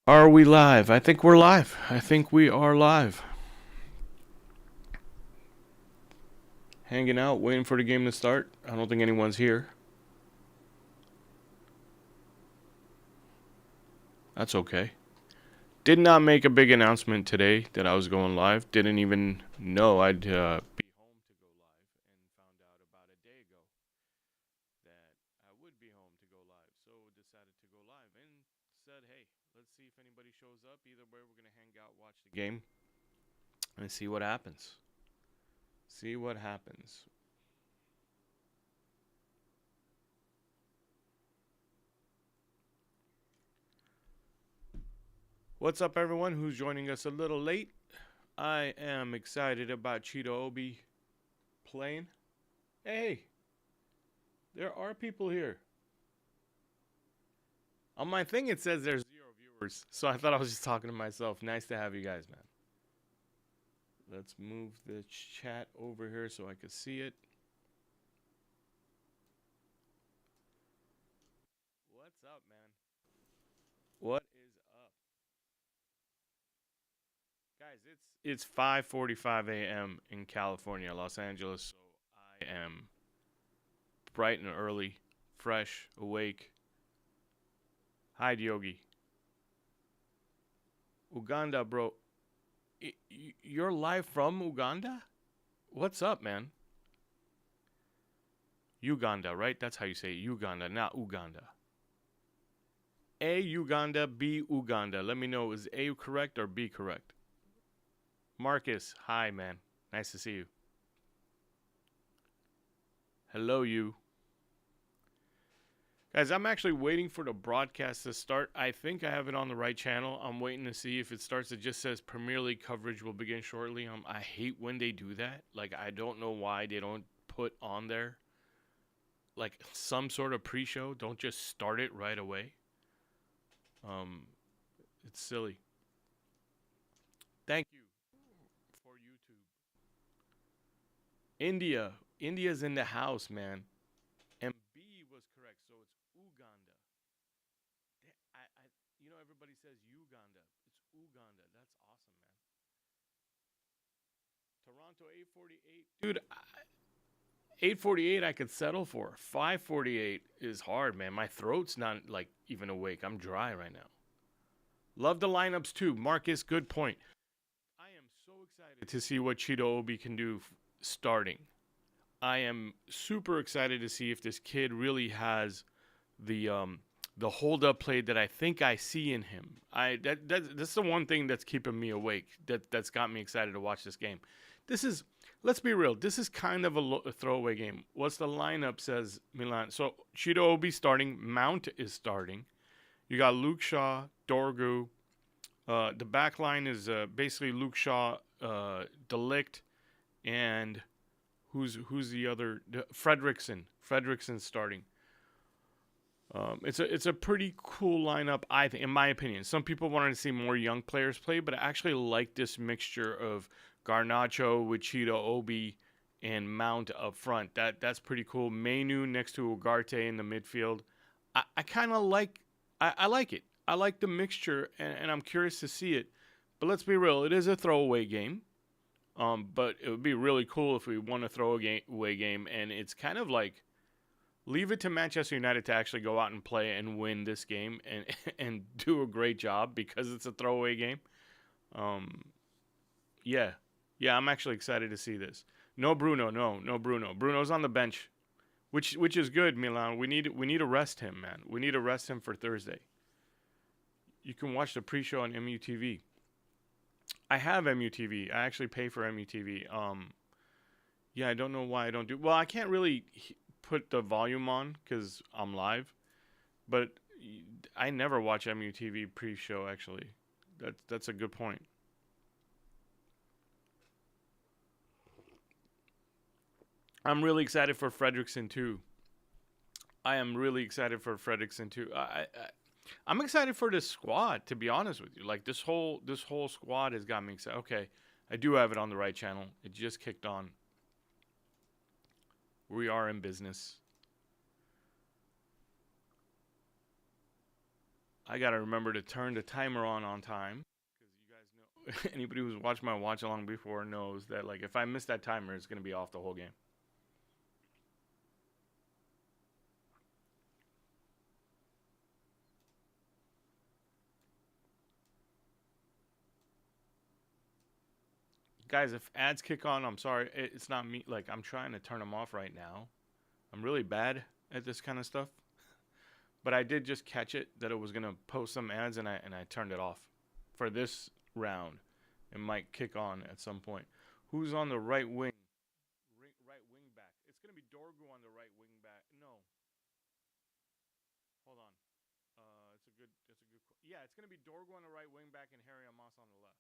Are we live? I think we're live. I think we are live. Hanging out, waiting for the game to start. I don't think anyone's here. That's okay. Did not make a big announcement today that I was going live. Didn't even know I'd be home to go live and found out about a day ago that I would be home to go live. So decided to go live and said, hey, let's see if anybody shows up. Either way, we're going to hang out, watch the game, and see what happens. See what happens. What's up, everyone who's joining us a little late? I am excited about Cheetah Obi playing. Hey, there are people here. On my thing, it says there's 0 viewers, so I thought I was just talking to myself. Nice to have you guys, man. Let's move the chat over here so I can see it. What's up, man? What is up? Guys, it's 5:45 a.m. in California, Los Angeles, so I am bright and early, fresh, awake. Hi, Yogi. Uganda, bro. You're live from Uganda? What's up, man? Uganda, right? That's how you say it. Uganda, not Uganda. A, Uganda, B, Uganda. Let me know, is A correct or B correct? Marcus, hi, man. Nice to see you. Hello, you. Guys, I'm actually waiting for the broadcast to start. I think I have it on the right channel. I'm waiting to see if it starts. It just says Premier League coverage will begin shortly. I hate when they do that. Like, I don't know why they don't put on there, like, some sort of pre-show. Don't just start it right away. It's silly. Thank you for YouTube. India's in the house, man. And B was correct, so it's Uganda. Everybody says Uganda. It's Uganda. That's awesome, man. Toronto 848, dude. 848 I could settle for. 548 is hard, man. My throat's not like even awake. I'm dry right now. Love the lineups too, Marcus. Good point. I am so excited to see what Cheetah Obi can do starting. I am super excited to see if this kid really has the hold up play that I think I see in him. That's the one thing that's keeping me awake. That's got me excited to watch this game. This is, let's be real. This is kind of a throwaway game. What's the lineup, says Milan? So Cheetah Obi starting. Mount is starting. You got Luke Shaw, Dorgu. The back line is basically Luke Shaw, Delict, and who's the other? Fredrickson. Fredrickson's starting. It's a pretty cool lineup, I think, in my opinion. Some people wanted to see more young players play, but I actually like this mixture of Garnacho with Cheetah Obi and Mount up front. That's pretty cool. Mainu next to Ugarte in the midfield. I kind of like. I like it. I like the mixture, and I'm curious to see it. But let's be real, it is a throwaway game. But it would be really cool if we won a throwaway game, and it's kind of like leave it to Manchester United to actually go out and play and win this game and and do a great job because it's a throwaway game. Um, yeah, yeah, I'm actually excited to see this. No Bruno, no Bruno. Bruno's on the bench, which is good, Milan. We need to rest him, man. We need to rest him for Thursday. You can watch the pre-show on MUTV. I have MUTV. I actually pay for MUTV. Yeah, I don't know why I don't do. Well, I can't really put the volume on because I'm live, but I never watch MUTV pre-show. Actually, that's a good point. I'm really excited for Fredrickson too. I am really excited for Fredrickson too. I'm excited for this squad. To be honest with you, like this whole squad has got me excited. Okay, I do have it on the right channel. It just kicked on. We are in business. I gotta remember to turn the timer on time, because you guys know anybody who's watched my watch along before knows that like if I miss that timer, it's gonna be off the whole game. Guys, if ads kick on, I'm sorry, it's not me. Like I'm trying to turn them off right now. I'm really bad at this kind of stuff, but I did just catch it that it was gonna post some ads, and I turned it off for this round. It might kick on at some point. Who's on the right wing? Right wing back. It's gonna be Dorgu on the right wing back. No, hold on. It's a good. It's a good. Yeah, it's gonna be Dorgu on the right wing back and Harry Amos on the left.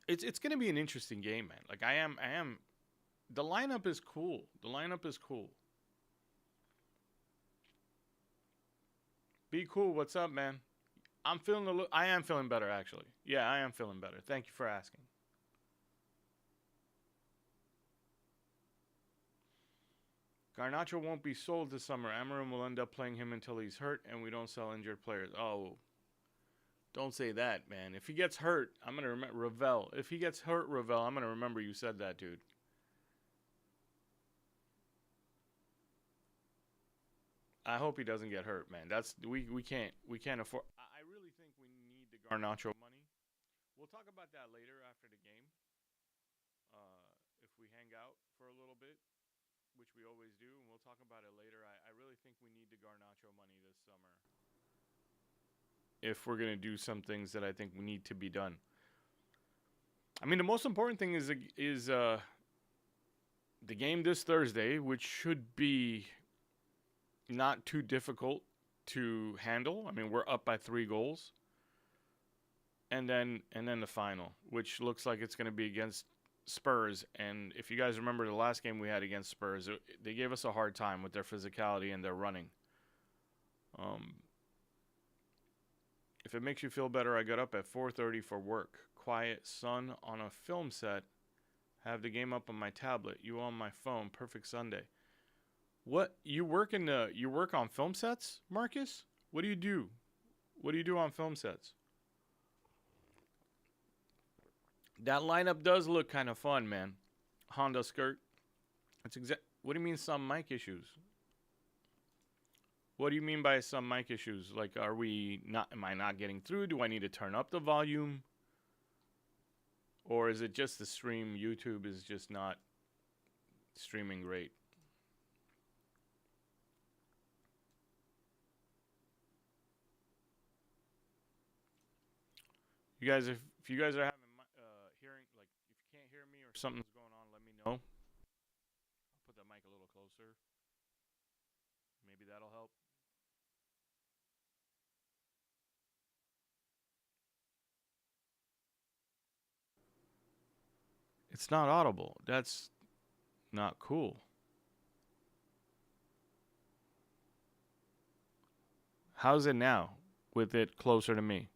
It's gonna be an interesting game, man. Like I am. The lineup is cool. The lineup is cool. Be cool. What's up, man? I'm feeling a little. I am feeling better, actually. Yeah, I am feeling better. Thank you for asking. Garnacho won't be sold this summer. Amarim will end up playing him until he's hurt, and we don't sell injured players. Oh, don't say that, man. If he gets hurt, I'm gonna remember Ravel. If he gets hurt, Ravel, I'm gonna remember you said that, dude. I hope he doesn't get hurt, man. That's we can't afford. I really think we need the Garnacho money. We'll talk about that later after the game. If we hang out for a little bit, which we always do, and we'll talk about it later. I really think we need the Garnacho money this summer if we're gonna do some things that I think we need to be done. I mean, the most important thing is the game this Thursday, which should be not too difficult to handle. I mean, we're up by 3 goals, and then the final, which looks like it's going to be against Spurs. And if you guys remember the last game we had against Spurs, they gave us a hard time with their physicality and their running. If it makes you feel better, I got up at 4:30 for work. Quiet sun on a film set. Have the game up on my tablet. You on my phone. Perfect Sunday. What you work you work on film sets, Marcus? What do you do? What do you do on film sets? That lineup does look kind of fun, man. Honda skirt. That's exact. What do you mean some mic issues? What do you mean by some mic issues? Like, are we not? Am I not getting through? Do I need to turn up the volume? Or is it just the stream? YouTube is just not streaming great. You guys, if you guys are having hearing, like if you can't hear me or something's going on, let me know. I'll put the mic a little closer. Maybe that'll help. It's not audible. That's not cool. How's it now with it closer to me?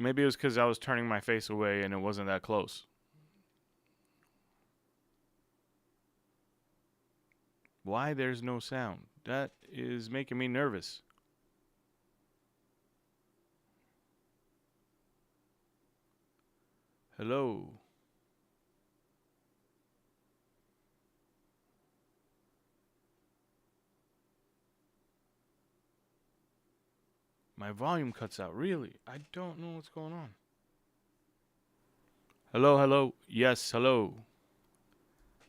Maybe it was because I was turning my face away and it wasn't that close. Why there's no sound? That is making me nervous. Hello. My volume cuts out. Really? I don't know what's going on. Hello, hello. Yes, hello.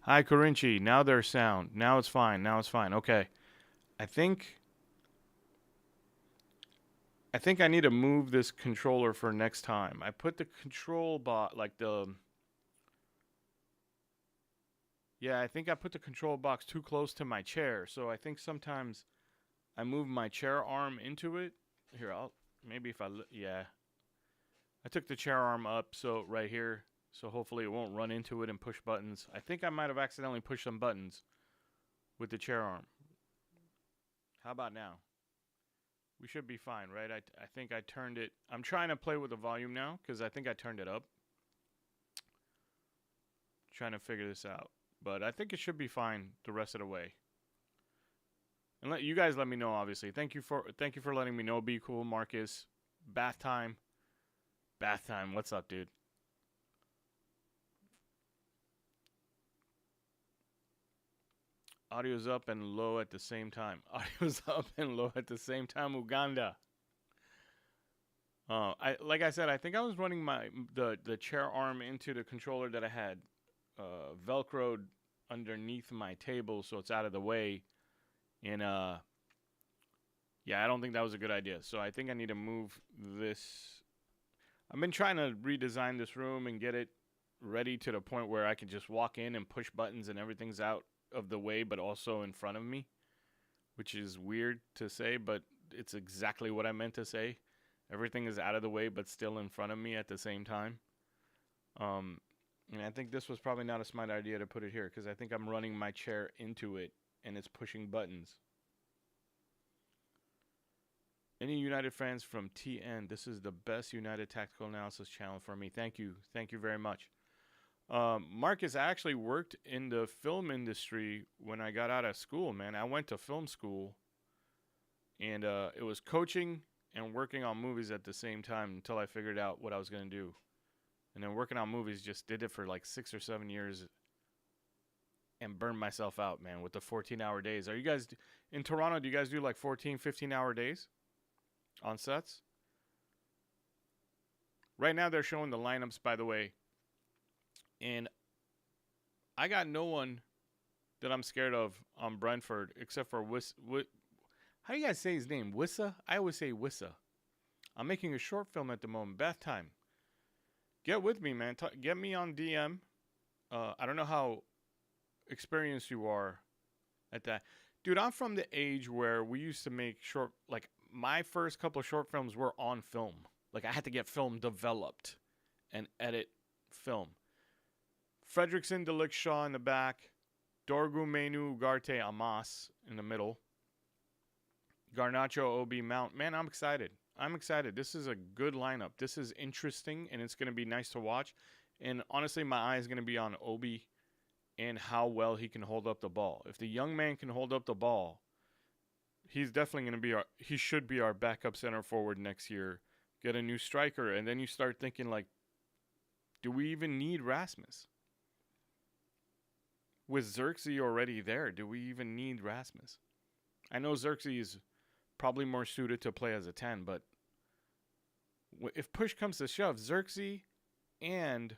Hi, Corinci. Now there's sound. Now it's fine. Now it's fine. Okay. I think I need to move this controller for next time. I put the control box, like the... Yeah, I think I put the control box too close to my chair. So I think sometimes I move my chair arm into it. Here, maybe if yeah. I took the chair arm up, so right here. So hopefully it won't run into it and push buttons. I think I might have accidentally pushed some buttons with the chair arm. How about now? We should be fine, right? I think I turned it. I'm trying to play with the volume now because I think I turned it up. Trying to figure this out. But I think it should be fine the rest of the way. And let you guys let me know. Obviously, thank you for letting me know. Be cool, Marcus. Bath time. Bath time. What's up, dude? Audio's up and low at the same time. Audio's up and low at the same time. Uganda. Like I said, I think I was running the chair arm into the controller that I had velcroed underneath my table, so it's out of the way. And yeah, I don't think that was a good idea. So I think I need to move this. I've been trying to redesign this room and get it ready to the point where I can just walk in and push buttons and everything's out of the way, but also in front of me, which is weird to say, but it's exactly what I meant to say. Everything is out of the way, but still in front of me at the same time. And I think this was probably not a smart idea to put it here because I think I'm running my chair into it and it's pushing buttons. Any United fans from TN, this is the best United tactical analysis channel for me. Thank you. Thank you very much. Marcus, I actually worked in the film industry when I got out of school, man. I went to film school, and it was coaching and working on movies at the same time until I figured out what I was going to do. And then working on movies, just did it for like 6 or 7 years and burned myself out, man, with the 14-hour days. Are you guys in Toronto? Do you guys do like 14, 15-hour days on sets? Right now they're showing the lineups, by the way. And I got no one that I'm scared of on Brentford except for how do you guys say his name? Wissa? I always say Wissa. I'm making a short film at the moment. Bath time. Get with me, man. Get me on DM. I don't know how experienced you are at that. Dude, I'm from the age where we used to make short, like my first couple of short films were on film. Like I had to get film developed and edit film. Fredrickson, Delic Shaw in the back. Dorgu, Menu, Ugarte, Amas in the middle. Garnacho, Obi, Mount. Man, I'm excited. I'm excited. This is a good lineup. This is interesting, and it's going to be nice to watch. And honestly, my eye is going to be on Obi and how well he can hold up the ball. If the young man can hold up the ball, he's definitely going to be he should be our backup center forward next year. Get a new striker, and then you start thinking, like, do we even need Rasmus? With Xerxes already there, do we even need Rasmus? I know Xerxes is probably more suited to play as a 10, but if push comes to shove, Xerxes and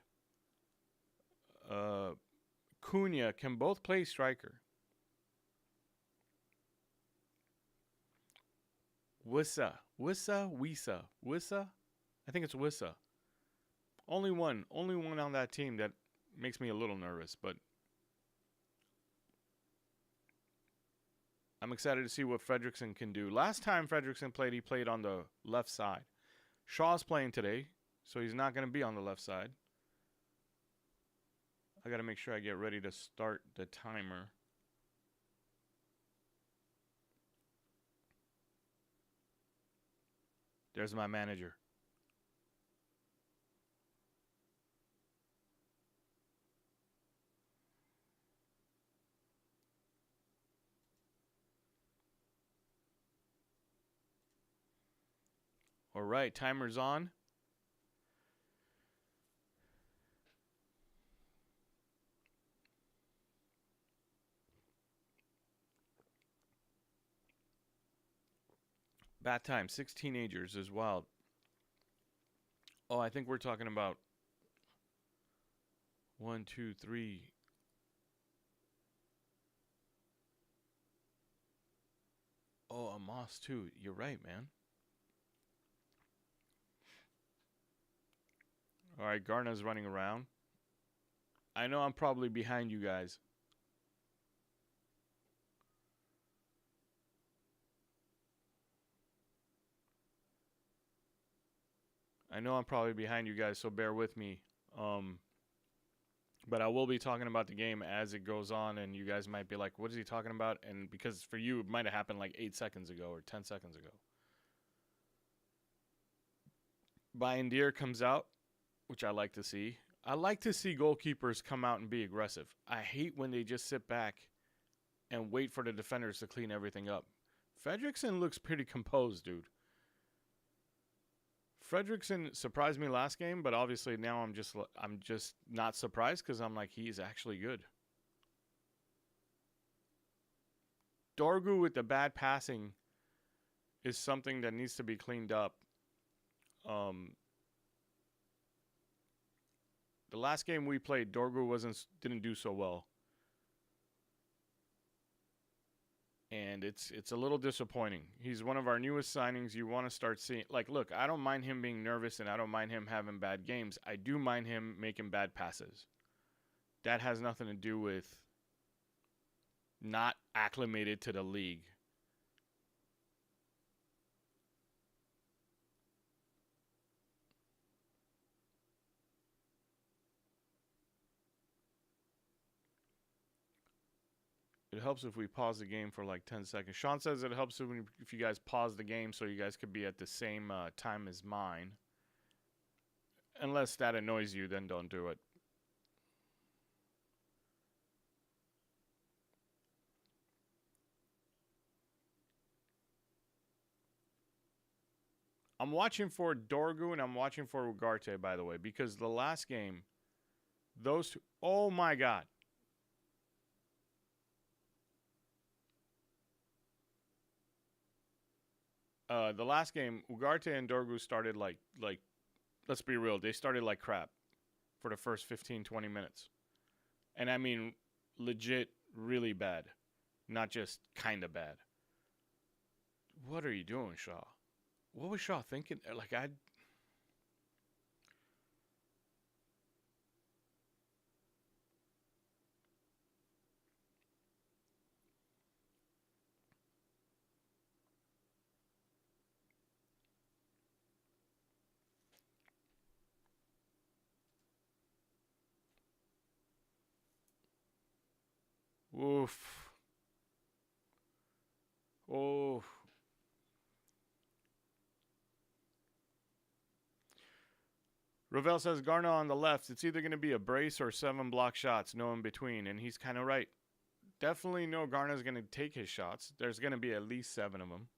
Cunha can both play striker. Wissa. I think it's Wissa. Only one on that team that makes me a little nervous, but I'm excited to see what Fredrickson can do. Last time Fredrickson played, he played on the left side. Shaw's playing today, so he's not going to be on the left side. I got to make sure I get ready to start the timer. There's my manager. All right, timer's on. Bat time, 6 teenagers is wild. Oh, I think we're talking about 1, 2, 3. Oh, a Moss too. You're right, man. All right, Garna's running around. I know I'm probably behind you guys. I know I'm probably behind you guys, so bear with me. But I will be talking about the game as it goes on, and you guys might be like, what is he talking about? And because for you, it might have happened like 8 seconds ago or 10 seconds ago. Bayindir comes out, which I like to see. I like to see goalkeepers come out and be aggressive. I hate when they just sit back and wait for the defenders to clean everything up. Fredrickson looks pretty composed, dude. Fredrickson surprised me last game, but obviously now I'm just not surprised because I'm like, he's actually good. Dorgu with the bad passing is something that needs to be cleaned up. Um, the last game we played, Dorgu didn't do so well, and it's a little disappointing. He's one of our newest signings. You want to start seeing, like, look, I don't mind him being nervous, and I don't mind him having bad games. I do mind him making bad passes. That has nothing to do with not acclimated to the league. It helps if we pause the game for like 10 seconds. Sean says it helps if you guys pause the game so you guys could be at the same time as mine. Unless that annoys you, then don't do it. I'm watching for Dorgu and I'm watching for Ugarte, by the way, because the last game, those two, oh my God. The last game, Ugarte and Dorgu started like, let's be real, they started like crap for the first 15, 20 minutes. And I mean, legit, really bad. Not just kind of bad. What are you doing, Shaw? What was Shaw thinking? Like, oof. Oh. Ravel says Garna on the left. It's either going to be a brace or 7 block shots, no in between. And he's kind of right. Definitely no Garna's going to take his shots. There's going to be at least 7 of them.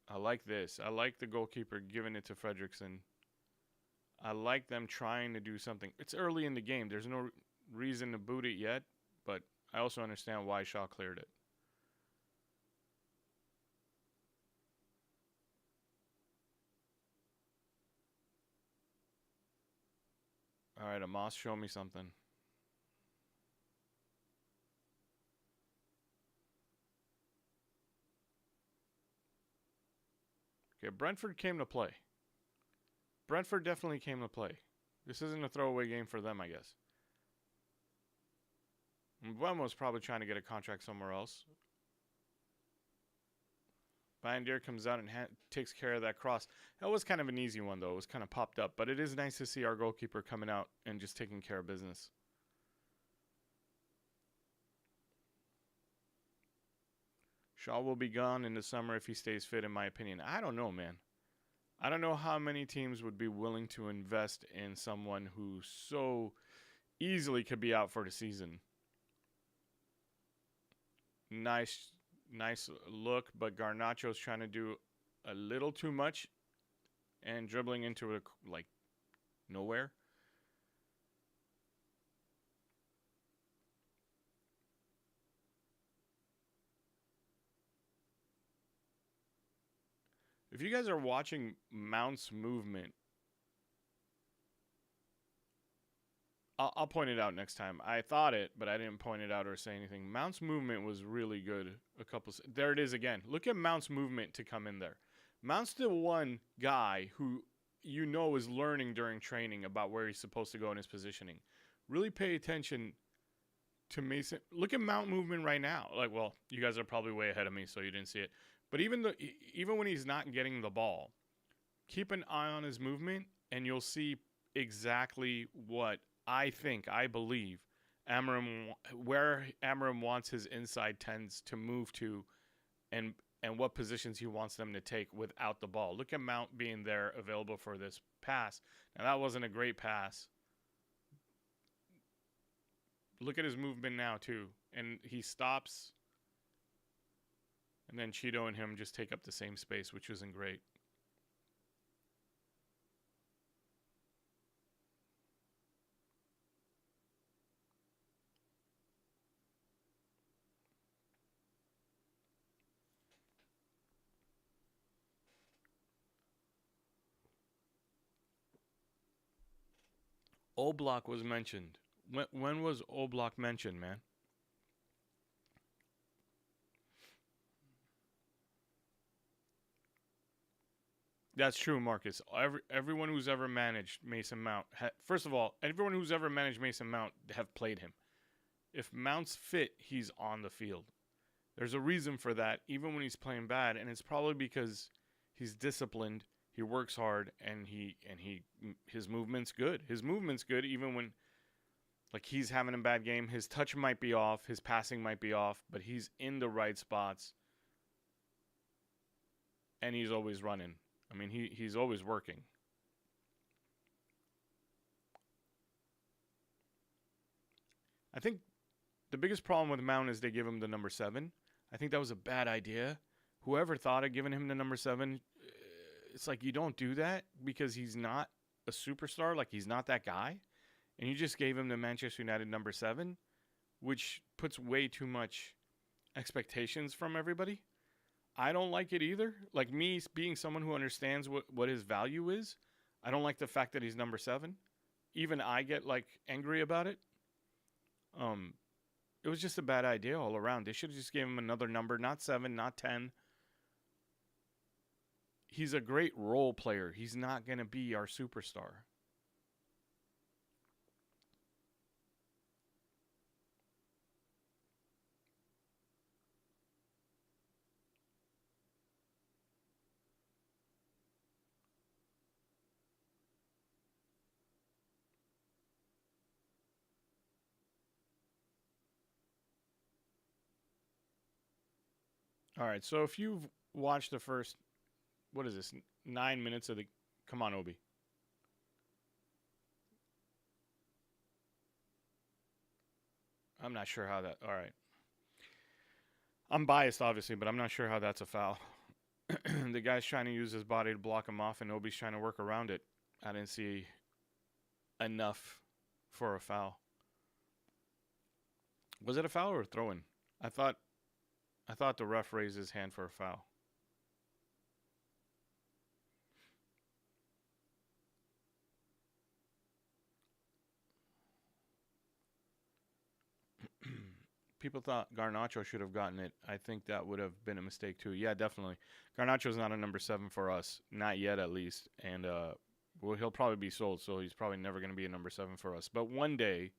I like this. I like the goalkeeper giving it to Fredrickson. I like them trying to do something. It's early in the game. There's no reason to boot it yet, but I also understand why Shaw cleared it. All right, Amos, show me something. Okay, Brentford came to play. Brentford definitely came to play. This isn't a throwaway game for them, I guess. Mbuemo's probably trying to get a contract somewhere else. Bandier comes out and takes care of that cross. That was kind of an easy one, though. It was kind of popped up. But it is nice to see our goalkeeper coming out and just taking care of business. Shaw will be gone in the summer if he stays fit, in my opinion. I don't know, man. I don't know how many teams would be willing to invest in someone who so easily could be out for the season. Nice look, but Garnacho's trying to do a little too much and dribbling into it like nowhere. If you guys are watching Mount's movement, I'll point it out next time. I thought it, but I didn't point it out or say anything. Mount's movement was really good. There it is again. Look at Mount's movement to come in there. Mount's the one guy who you know is learning during training about where he's supposed to go in his positioning. Really pay attention to Mason. Look at Mount movement right now. Like, well, you guys are probably way ahead of me, so you didn't see it. But even when he's not getting the ball, Keep an eye on his movement, and you'll see exactly what I believe, where Amarim wants his inside tens to move to, and what positions he wants them to take without the ball. Look at Mount being there available for this pass. Now that wasn't a great pass. Look at his movement now too, and he stops, and then Cheeto and him just take up the same space, which isn't great. Oblak was mentioned. When was Oblak mentioned, man? That's true, Marcus. Everyone who's ever managed Mason Mount, first of all, everyone who's ever managed Mason Mount have played him. If Mount's fit, he's on the field. There's a reason for that, even when he's playing bad, and it's probably because he's disciplined, he works hard, and his movement's good. His movement's good even when like he's having a bad game. His touch might be off, his passing might be off, but he's in the right spots, and he's always running. I mean, he's always working. I think the biggest problem with Mount is they give him the number 7. I think that was a bad idea. Whoever thought of giving him the number 7, it's like you don't do that because he's not a superstar. Like he's not that guy. And you just gave him the Manchester United number 7, which puts way too much expectations from everybody. I don't like it either. Like me being someone who understands what his value is, I don't like the fact that he's number 7. Even I get like angry about it. It was just a bad idea all around. They should have just gave him another number, not 7, not 10. He's a great role player. He's not going to be our superstar. All right, so if you've watched the first, what is this, 9 minutes of the, come on, Obi. I'm not sure how that, all right. I'm biased, obviously, but I'm not sure how that's a foul. The guy's trying to use his body to block him off, and Obi's trying to work around it. I didn't see enough for a foul. Was it a foul or a throw-in? I thought the ref raised his hand for a foul. People thought Garnacho should have gotten it. I think that would have been a mistake too. Yeah, definitely. Garnacho's not a number 7 for us, not yet at least. And well, he'll probably be sold, so he's probably never going to be a number 7 for us. But one day,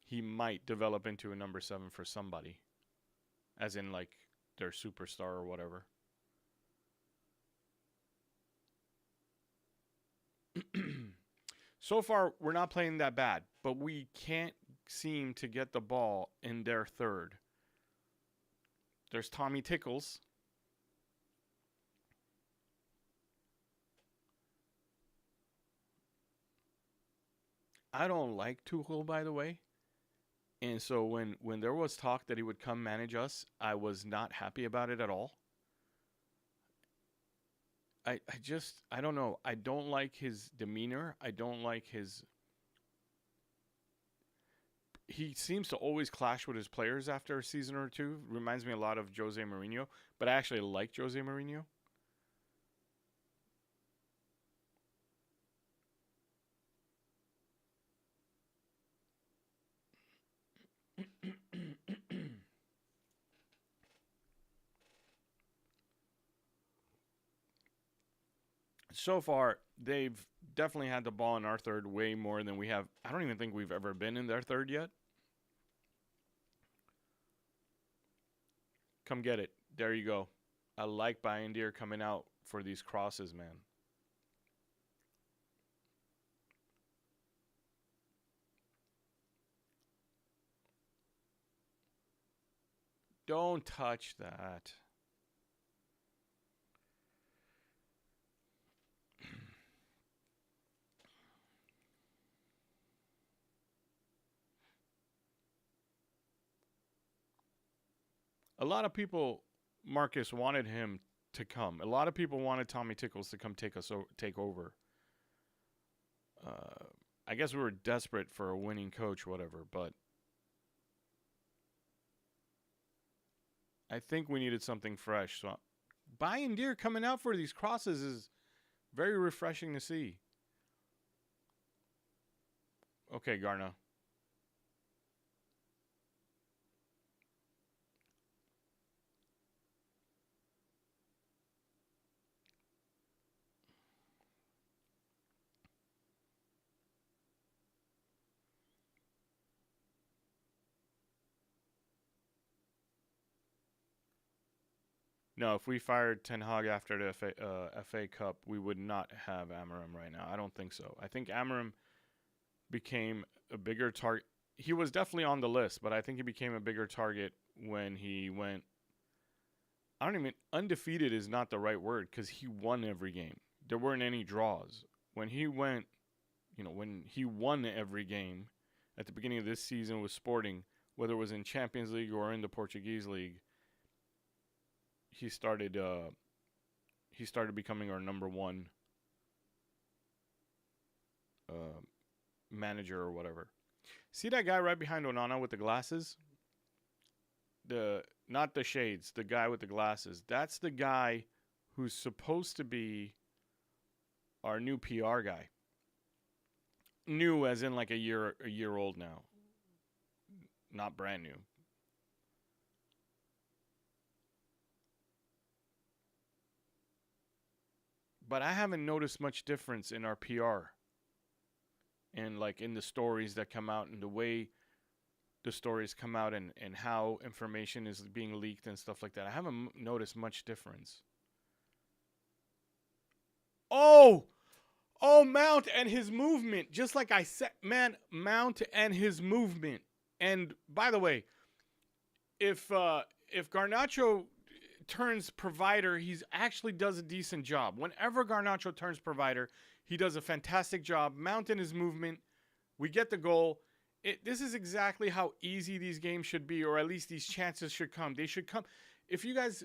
he might develop into a number 7 for somebody, as in like their superstar or whatever. So far, we're not playing that bad, but we can't seem to get the ball in their third. There's Tommy Tickles. I don't like Tuchel, by the way. And so when there was talk that he would come manage us, I was not happy about it at all. I don't know. I don't like his demeanor. I don't like his. He seems to always clash with his players after a season or two. Reminds me a lot of Jose Mourinho, but I actually like Jose Mourinho. So far, they've definitely had the ball in our third way more than we have. I don't even think we've ever been in their third yet. Come get it. There you go. I like Bayendir coming out for these crosses, man. Don't touch that. A lot of people, Marcus, wanted him to come. A lot of people wanted Tommy Tickles to come take over. Uh, I guess we were desperate for a winning coach, whatever, but I think we needed something fresh. So, Bayern Deer coming out for these crosses is very refreshing to see. Okay, Garna. No, if we fired Ten Hag after the FA Cup, we would not have Amarim right now. I don't think so. I think Amarim became a bigger target. He was definitely on the list, but I think he became a bigger target when he went. I don't even. Undefeated is not the right word because he won every game. There weren't any draws. When he went, when he won every game at the beginning of this season with Sporting, whether it was in Champions League or in the Portuguese League, he started becoming our number one manager or whatever. See that guy right behind Onana with the glasses? Not the shades, the guy with the glasses. That's the guy who's supposed to be our new PR guy. New as in like a year old now. Not brand new. But I haven't noticed much difference in our PR. And like in the stories that come out and the way the stories come out and how information is being leaked and stuff like that. I haven't noticed much difference. Oh, Mount and his movement. Just like I said, man, Mount and his movement. And by the way, if Garnacho turns provider, he actually does a decent job. Whenever Garnacho turns provider, he does a fantastic job. Mount and his movement, we get the goal. This is exactly how easy these games should be, or at least these chances should come. They should come. If you guys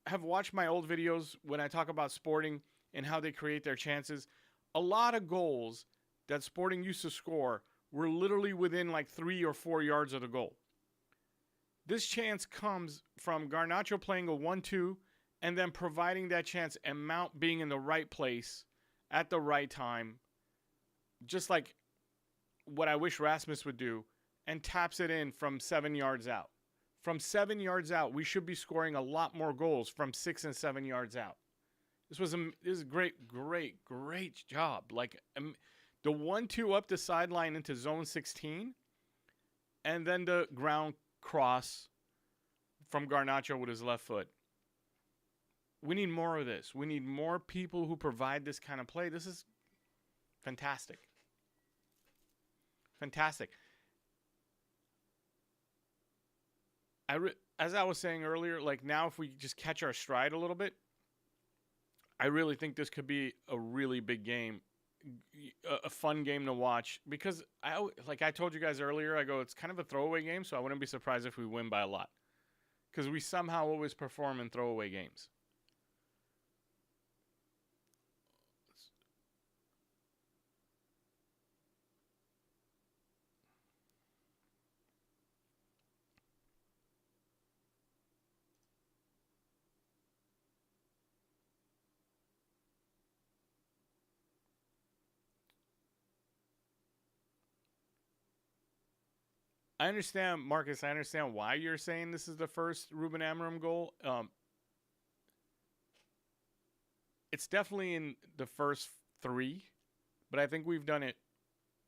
have watched my old videos when I talk about Sporting and how they create their chances, a lot of goals that Sporting used to score were literally within like 3 or 4 yards of the goal. This chance comes from Garnacho playing a 1-2 and then providing that chance and Mount being in the right place at the right time, just like what I wish Rasmus would do, and taps it in from 7 yards out. From 7 yards out, we should be scoring a lot more goals from 6 and 7 yards out. This is a great job. Like the 1-2 up the sideline into zone 16, and then the ground cross from Garnacho with his left foot. We need more of this. We need more people who provide this kind of play. This is fantastic. Fantastic. As I was saying earlier, like now if we just catch our stride a little bit, I really think this could be a really big game, a fun game to watch, because I told you guys earlier, I go, it's kind of a throwaway game, so I wouldn't be surprised if we win by a lot, because we somehow always perform in throwaway games. I understand, Marcus. I understand why you're saying this is the first Ruben Amorim goal. It's definitely in the first 3, but I think we've done it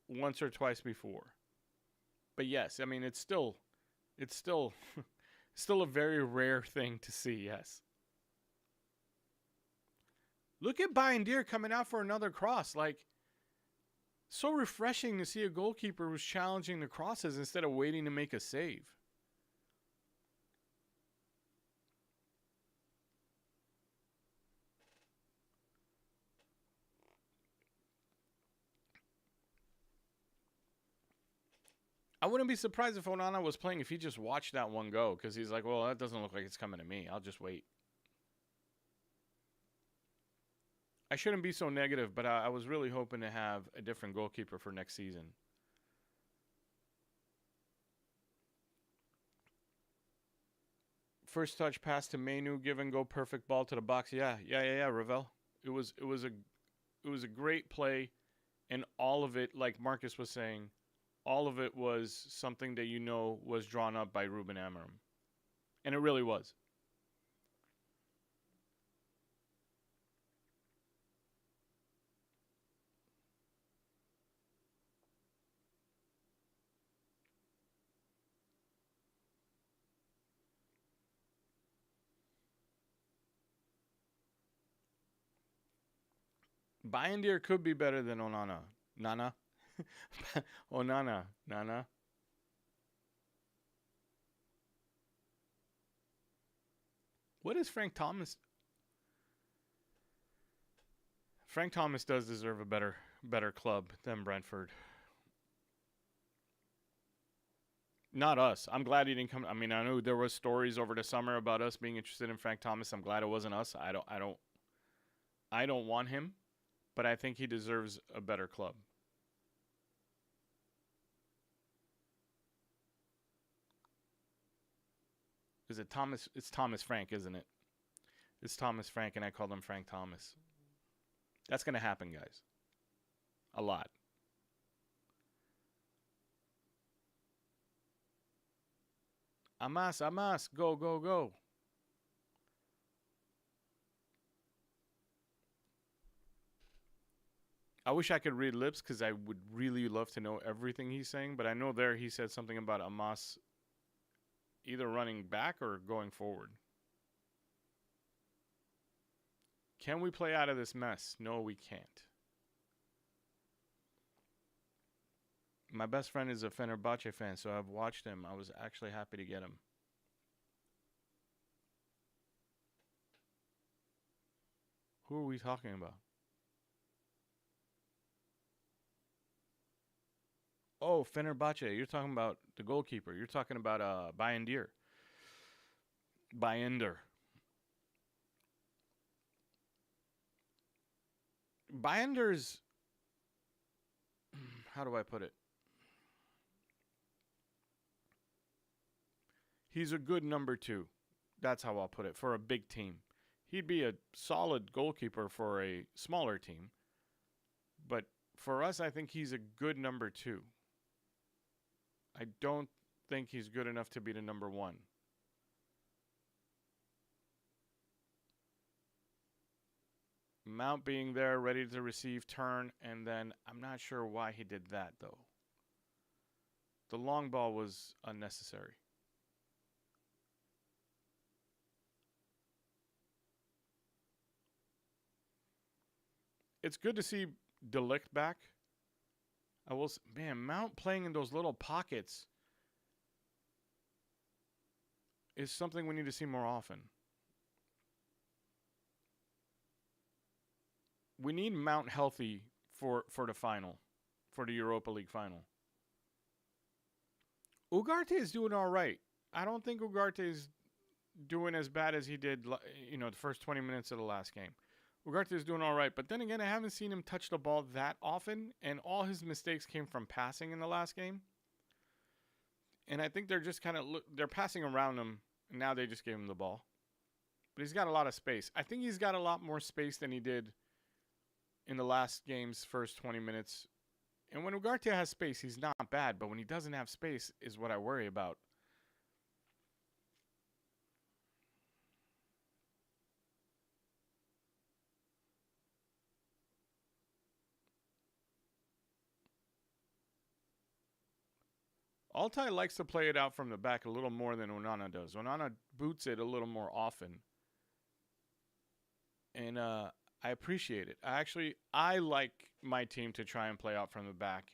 once or twice before. But yes, I mean it's still still a very rare thing to see. Yes. Look at Bayern coming out for another cross. Like, so refreshing to see a goalkeeper who's challenging the crosses instead of waiting to make a save. I wouldn't be surprised if Onana was playing if he just watched that one go, because he's like, well, that doesn't look like it's coming to me. I'll just wait. I shouldn't be so negative, but I was really hoping to have a different goalkeeper for next season. First touch pass to Mainu, give and go, perfect ball to the box. Yeah, Ravel. It was a great play, and all of it, like Marcus was saying, all of it was something that was drawn up by Ruben Amorim. And it really was. Bayendier could be better than Onana. Nana? Onana. Nana? What is Frank Thomas? Frank Thomas does deserve a better club than Brentford. Not us. I'm glad he didn't come. I mean, I know there was stories over the summer about us being interested in Frank Thomas. I'm glad it wasn't us. I don't want him, but I think he deserves a better club. Is it Thomas? It's Thomas Frank, isn't it? It's Thomas Frank, and I called him Frank Thomas. That's going to happen, guys. A lot. Amas, go, go, go. I wish I could read lips because I would really love to know everything he's saying, but I know there he said something about Amas either running back or going forward. Can we play out of this mess? No, we can't. My best friend is a Fenerbahce fan, so I've watched him. I was actually happy to get him. Who are we talking about? Oh, Fenerbahce. You're talking about the goalkeeper. You're talking about Bayender. Bayender. Bayender's, how do I put it? He's a good number 2. That's how I'll put it, for a big team. He'd be a solid goalkeeper for a smaller team. But for us, I think he's a good number 2. I don't think he's good enough to be the number 1. Mount being there, ready to receive, turn, and then I'm not sure why he did that, though. The long ball was unnecessary. It's good to see Delict back. Mount playing in those little pockets is something we need to see more often. We need Mount healthy for the final, for the Europa League final. Ugarte is doing all right. I don't think Ugarte is doing as bad as he did, the first 20 minutes of the last game. Ugarte is doing all right, but then again, I haven't seen him touch the ball that often, and all his mistakes came from passing in the last game. And I think they're just they're passing around him, and now they just gave him the ball. But he's got a lot of space. I think he's got a lot more space than he did in the last game's first 20 minutes. And when Ugarte has space, he's not bad, but when he doesn't have space is what I worry about. Altai likes to play it out from the back a little more than Onana does. Onana boots it a little more often. And I appreciate it. I like my team to try and play out from the back,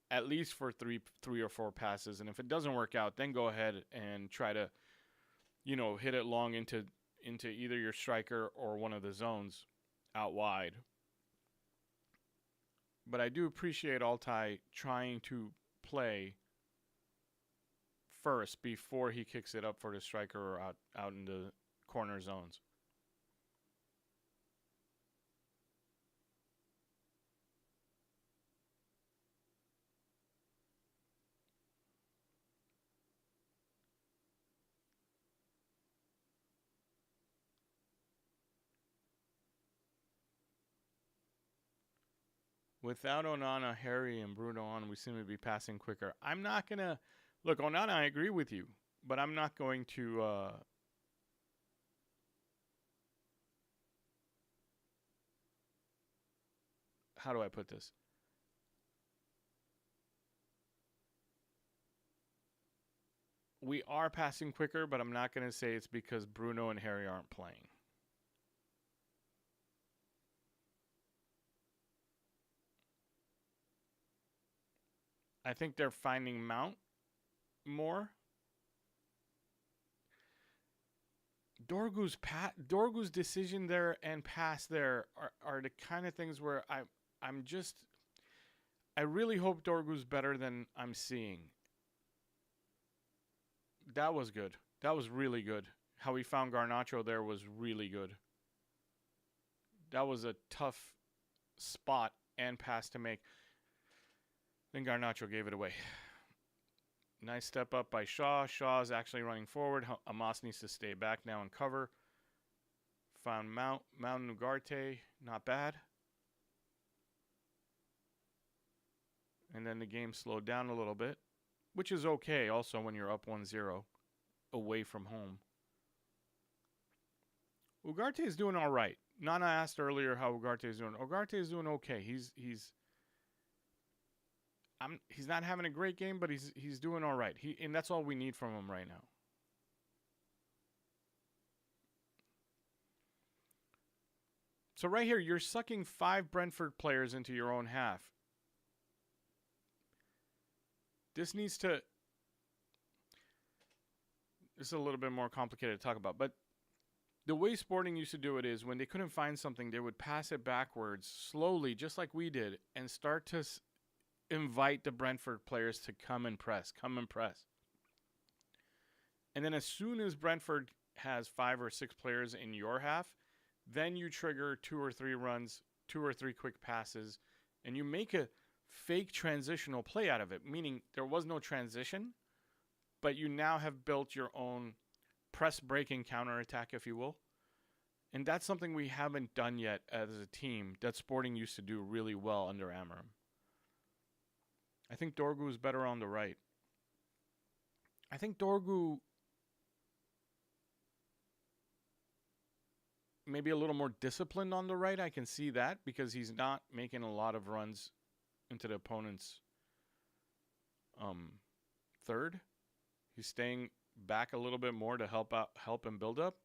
at least for three or four passes. And if it doesn't work out, then go ahead and try to, hit it long into either your striker or one of the zones out wide. But I do appreciate Altai trying to play first before he kicks it up for the striker or out in the corner zones. Without Onana, Harry, and Bruno on, we seem to be passing quicker. I'm not going to... Look, Onana, I agree with you, but I'm not going to... how do I put this? We are passing quicker, but I'm not going to say it's because Bruno and Harry aren't playing. I think they're finding Mount more. Dorgu's decision there and pass there are the kind of things where I really hope Dorgu's better than I'm seeing. That was good. That was really good. How he found Garnacho there was really good. That was a tough spot and pass to make. Then Garnacho gave it away. Nice step up by Shaw. Shaw's actually running forward. Amos needs to stay back now and cover. Found Mount and Ugarte. Not bad. And then the game slowed down a little bit, which is okay also when you're up 1-0 away from home. Ugarte is doing all right. Nana asked earlier how Ugarte is doing. Ugarte is doing okay. He's not having a great game, but he's doing all right. And that's all we need from him right now. So right here, you're sucking 5 Brentford players into your own half. This needs to... This is a little bit more complicated to talk about, but the way Sporting used to do it is when they couldn't find something, they would pass it backwards slowly, just like we did, and start to invite the Brentford players to come and press. And then as soon as Brentford has 5 or 6 players in your half, then you trigger 2 or 3 runs, 2 or 3 quick passes, and you make a fake transitional play out of it, meaning there was no transition, but you now have built your own press breaking counterattack, if you will. And that's something we haven't done yet as a team that Sporting used to do really well under Amorim. I think Dorgu is better on the right. I think Dorgu maybe a little more disciplined on the right. I can see that because he's not making a lot of runs into the opponent's third. He's staying back a little bit more to help him build up.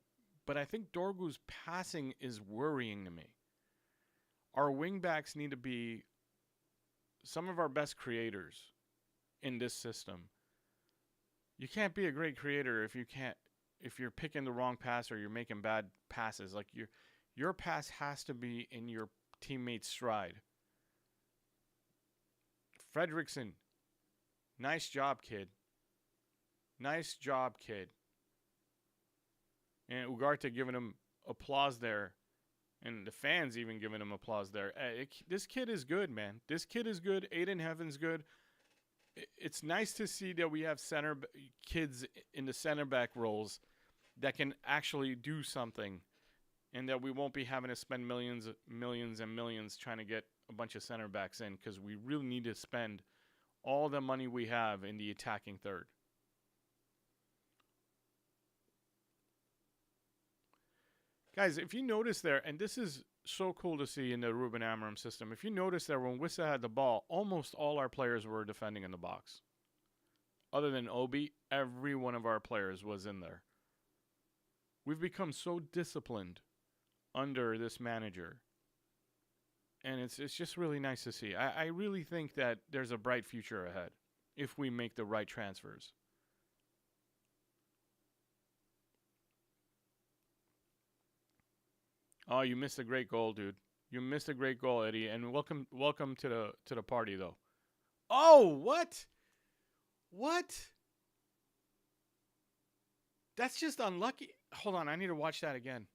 But I think Dorgu's passing is worrying to me. Our wingbacks need to be some of our best creators in this system. You can't be a great creator if you're picking the wrong pass or you're making bad passes. Like your pass has to be in your teammate's stride. Fredrickson, nice job, kid. Nice job, kid. And Ugarte giving him applause there. And the fans even giving him applause there. This kid is good, man. This kid is good. Aiden Heaven's good. It's nice to see that we have kids in the center back roles that can actually do something. And that we won't be having to spend millions and millions trying to get a bunch of center backs in. Because we really need to spend all the money we have in the attacking third. Guys, if you notice there, and this is so cool to see in the Ruben Amorim system, if you notice there when Wissa had the ball, almost all our players were defending in the box. Other than Obi, every one of our players was in there. We've become so disciplined under this manager. And it's just really nice to see. I really think that there's a bright future ahead if we make the right transfers. Oh, you missed a great goal, dude. You missed a great goal, Eddie. And welcome to the party, though. Oh, what? What? That's just unlucky. Hold on, I need to watch that again.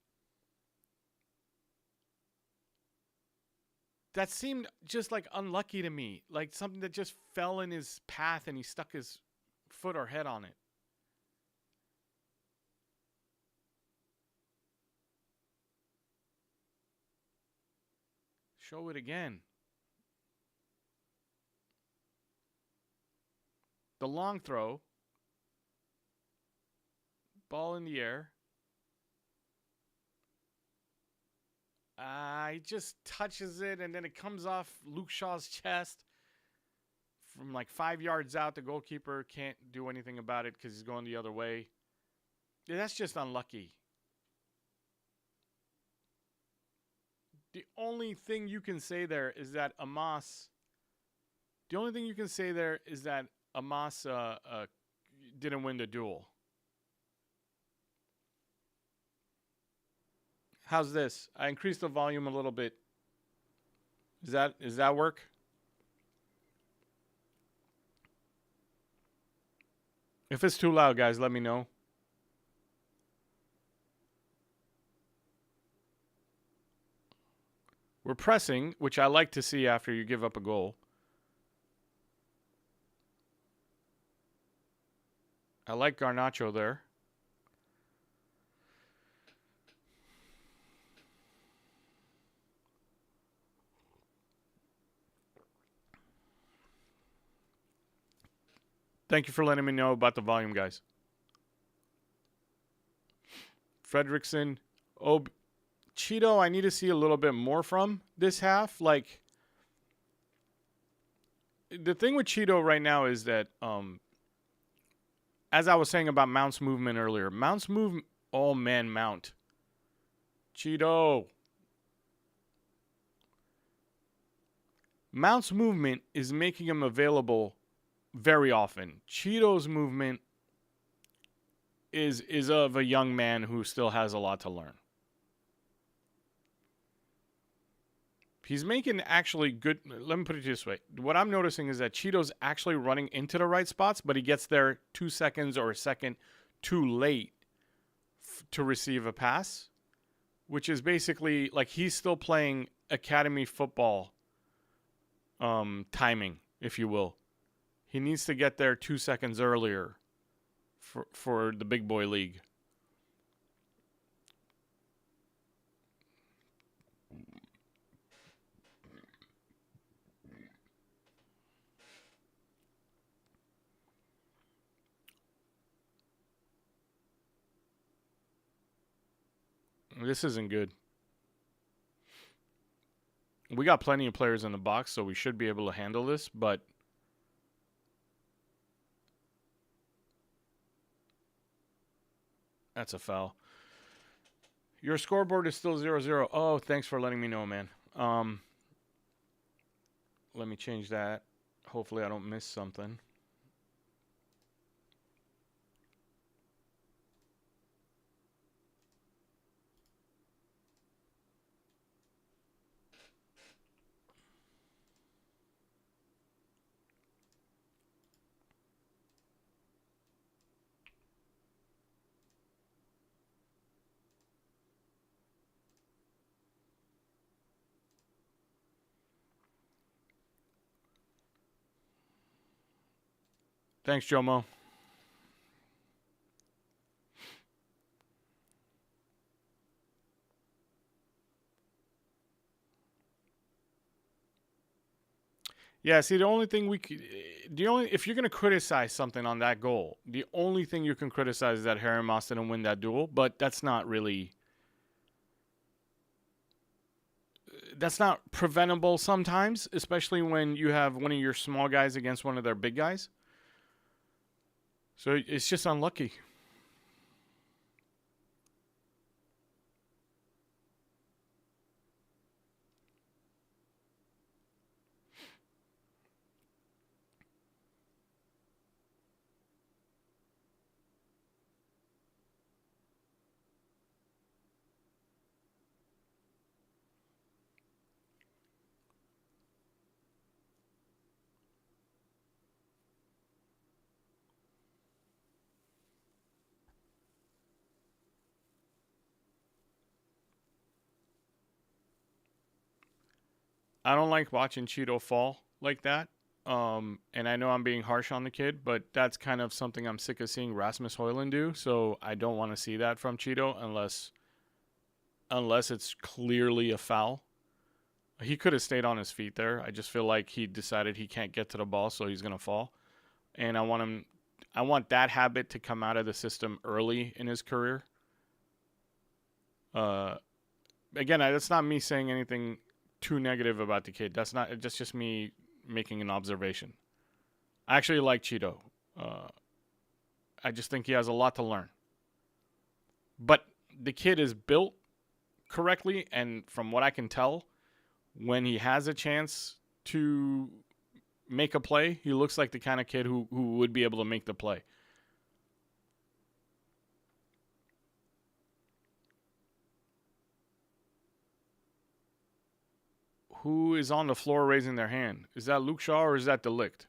That seemed just like unlucky to me, like something that just fell in his path and he stuck his foot or head on it. Show it again. The long throw, ball in the air. He just touches it and then it comes off Luke Shaw's chest from like 5 yards out. The goalkeeper can't do anything about it because he's going the other way. Yeah, that's just unlucky. The only thing you can say there is that Amos. The only thing you can say there is that Amos didn't win the duel. How's this? I increased the volume a little bit. Does that work? If it's too loud, guys, let me know. We're pressing, which I like to see after you give up a goal. I like Garnacho there. Thank you for letting me know about the volume, guys. Fredrickson. Cheeto, I need to see a little bit more from this half. Like, the thing with Cheeto right now is that, as I was saying about Mount's movement earlier, Mount's movement. Oh, man, Mount. Cheeto. Mount's movement is making him available very often. Cheeto's movement is of a young man who still has a lot to learn. He's making actually good. Let me put it this way. What I'm noticing is that Cheeto's actually running into the right spots, but he gets there 2 seconds or a second too late to receive a pass, which is basically like he's still playing academy football timing, if you will. He needs to get there 2 seconds earlier for the big boy league. This isn't good. We got plenty of players in the box, so we should be able to handle this, but that's a foul. Your scoreboard is still 0-0. Oh, thanks for letting me know, man. Let me change that. Hopefully I don't miss something. Thanks, Jomo. Yeah, see, the only thing if you're going to criticize something on that goal, the only thing you can criticize is that Harry Moss didn't win that duel, but that's not preventable sometimes, especially when you have one of your small guys against one of their big guys. So it's just unlucky. I don't like watching Cheeto fall like that. And I know I'm being harsh on the kid, but that's kind of something I'm sick of seeing Rasmus Højlund do. So I don't want to see that from Cheeto unless it's clearly a foul. He could have stayed on his feet there. I just feel like he decided he can't get to the ball, so he's gonna fall. And I want that habit to come out of the system early in his career. Uh, Again, that's not me saying anything too negative about the kid. That's just me making an observation. I actually like Cheeto. Uh, I just think he has a lot to learn. But the kid is built correctly, and from what I can tell, when he has a chance to make a play, he looks like the kind of kid who would be able to make the play. Who is on the floor raising their hand? Is that Luke Shaw or is that Delict?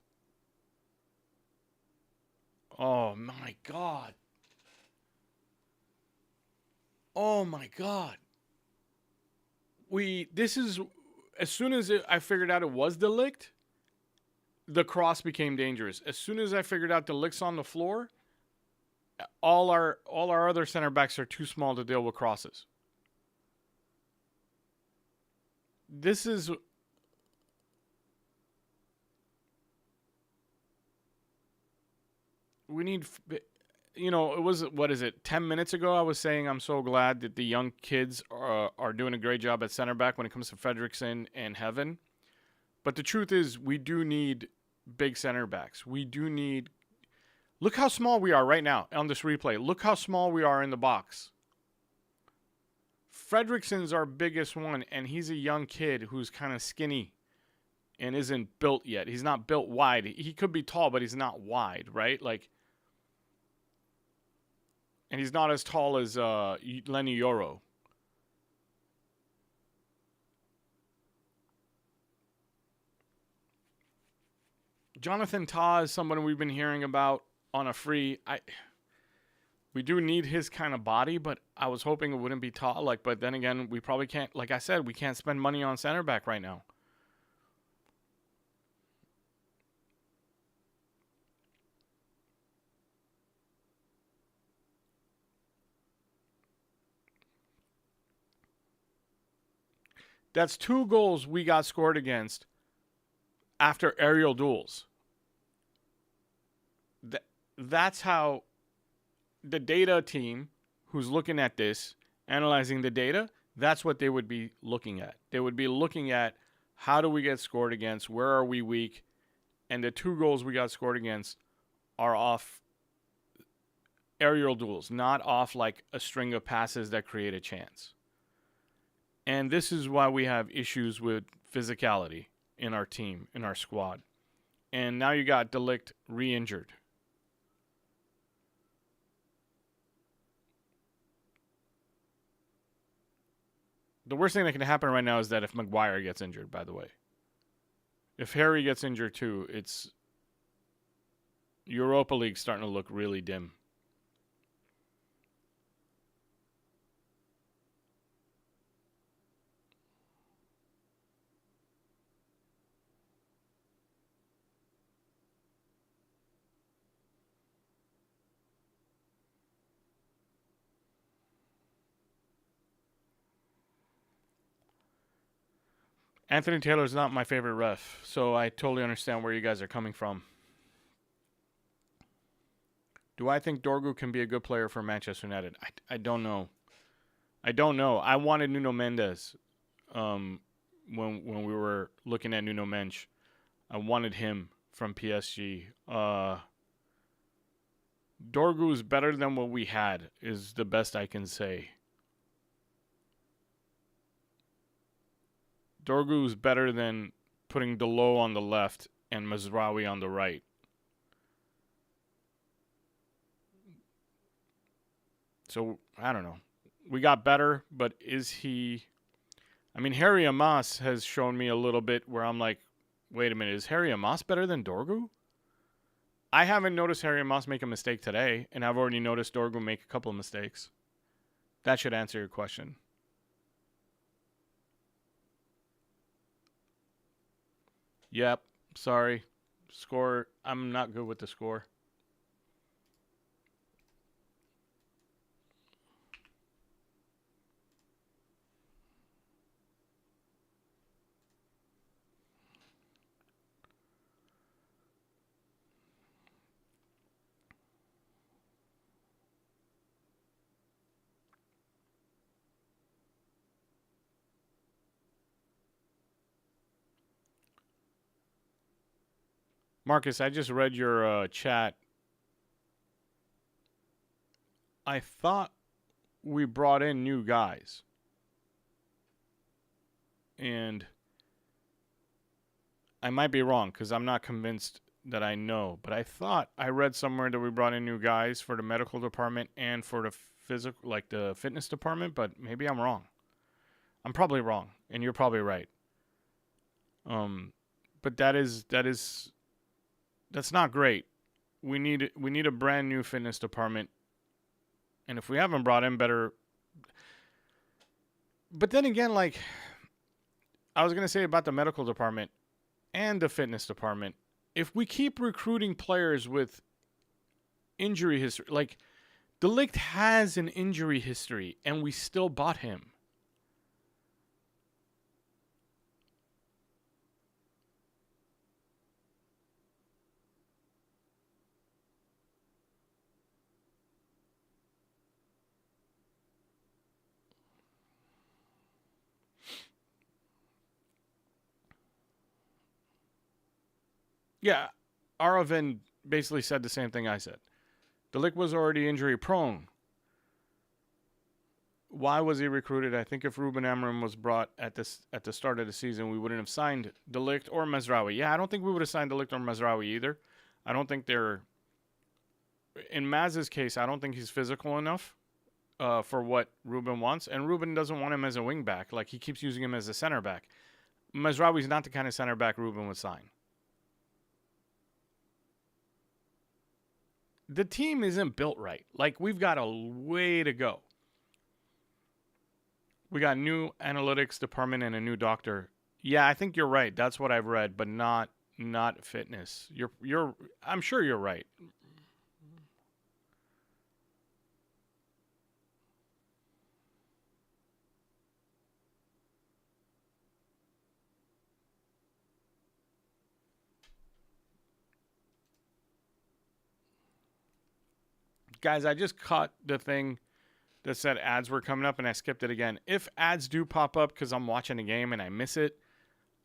Oh my God. Oh my God. This is, as soon as I figured out it was Delict, the cross became dangerous. As soon as I figured out Delict's on the floor, all our other center backs are too small to deal with crosses. This is, we need, it was, what is it, 10 minutes ago I was saying I'm so glad that the young kids are doing a great job at center back when it comes to Fredrickson and Heaven. But the truth is, we do need big center backs. We do need, look how small we are right now on this replay. Look how small we are in the box. Fredrickson's our biggest one, and he's a young kid who's kind of skinny and isn't built yet. He's not built wide. He could be tall, but he's not wide, right? Like, and he's not as tall as Lenny Yoro. Jonathan Tah is someone we've been hearing about on a free. We do need his kind of body, but I was hoping it wouldn't be Tah. But then again, we probably can't. Like I said, we can't spend money on center back right now. That's 2 goals we got scored against after aerial duels. That's how the data team who's looking at this, analyzing the data, that's what they would be looking at. They would be looking at how do we get scored against, where are we weak, and the 2 goals we got scored against are off aerial duels, not off like a string of passes that create a chance. And this is why we have issues with physicality in our team, in our squad. And now you got Delict re-injured. The worst thing that can happen right now is that if Maguire gets injured, by the way. If Harry gets injured too, it's Europa League starting to look really dim. Anthony Taylor's not my favorite ref, so I totally understand where you guys are coming from. Do I think Dorgu can be a good player for Manchester United? I don't know. I don't know. I wanted Nuno Mendes when we were looking at Nuno Mensch. I wanted him from PSG. Dorgu is better than what we had, is the best I can say. Dorgu is better than putting Delo on the left and Mazraoui on the right. So, I don't know. We got better, but is he... I mean, Harry Amas has shown me a little bit where I'm like, wait a minute, is Harry Amas better than Dorgu? I haven't noticed Harry Amas make a mistake today, and I've already noticed Dorgu make a couple of mistakes. That should answer your question. Yep. Sorry. Score. I'm not good with the score. Marcus, I just read your chat. I thought we brought in new guys. And I might be wrong because I'm not convinced that I know. But I thought I read somewhere that we brought in new guys for the medical department and for the physical, like the fitness department. But maybe I'm wrong. I'm probably wrong, and you're probably right. But that's not great. We need a brand new fitness department, and if we haven't brought in better. But then again, like I was gonna say about the medical department and the fitness department, if we keep recruiting players with injury history, like De Ligt has an injury history, and we still bought him. Yeah, Aravind basically said the same thing I said. De Ligt was already injury prone. Why was he recruited? I think if Ruben Amorim was brought at the start of the season, we wouldn't have signed De Ligt or Mazraoui. Yeah, I don't think we would have signed De Ligt or Mazraoui either. I don't think they're... In Maz's case, I don't think he's physical enough for what Ruben wants. And Ruben doesn't want him as a wing back. Like, he keeps using him as a center back. Mazraoui's not the kind of center back Ruben would sign. The team isn't built right. Like, we've got a way to go. We got new analytics department and a new doctor. Yeah, I think you're right. That's what I've read, but not fitness. I'm sure you're right. Guys, I just caught the thing that said ads were coming up and I skipped it again. If ads do pop up because I'm watching a game and I miss it,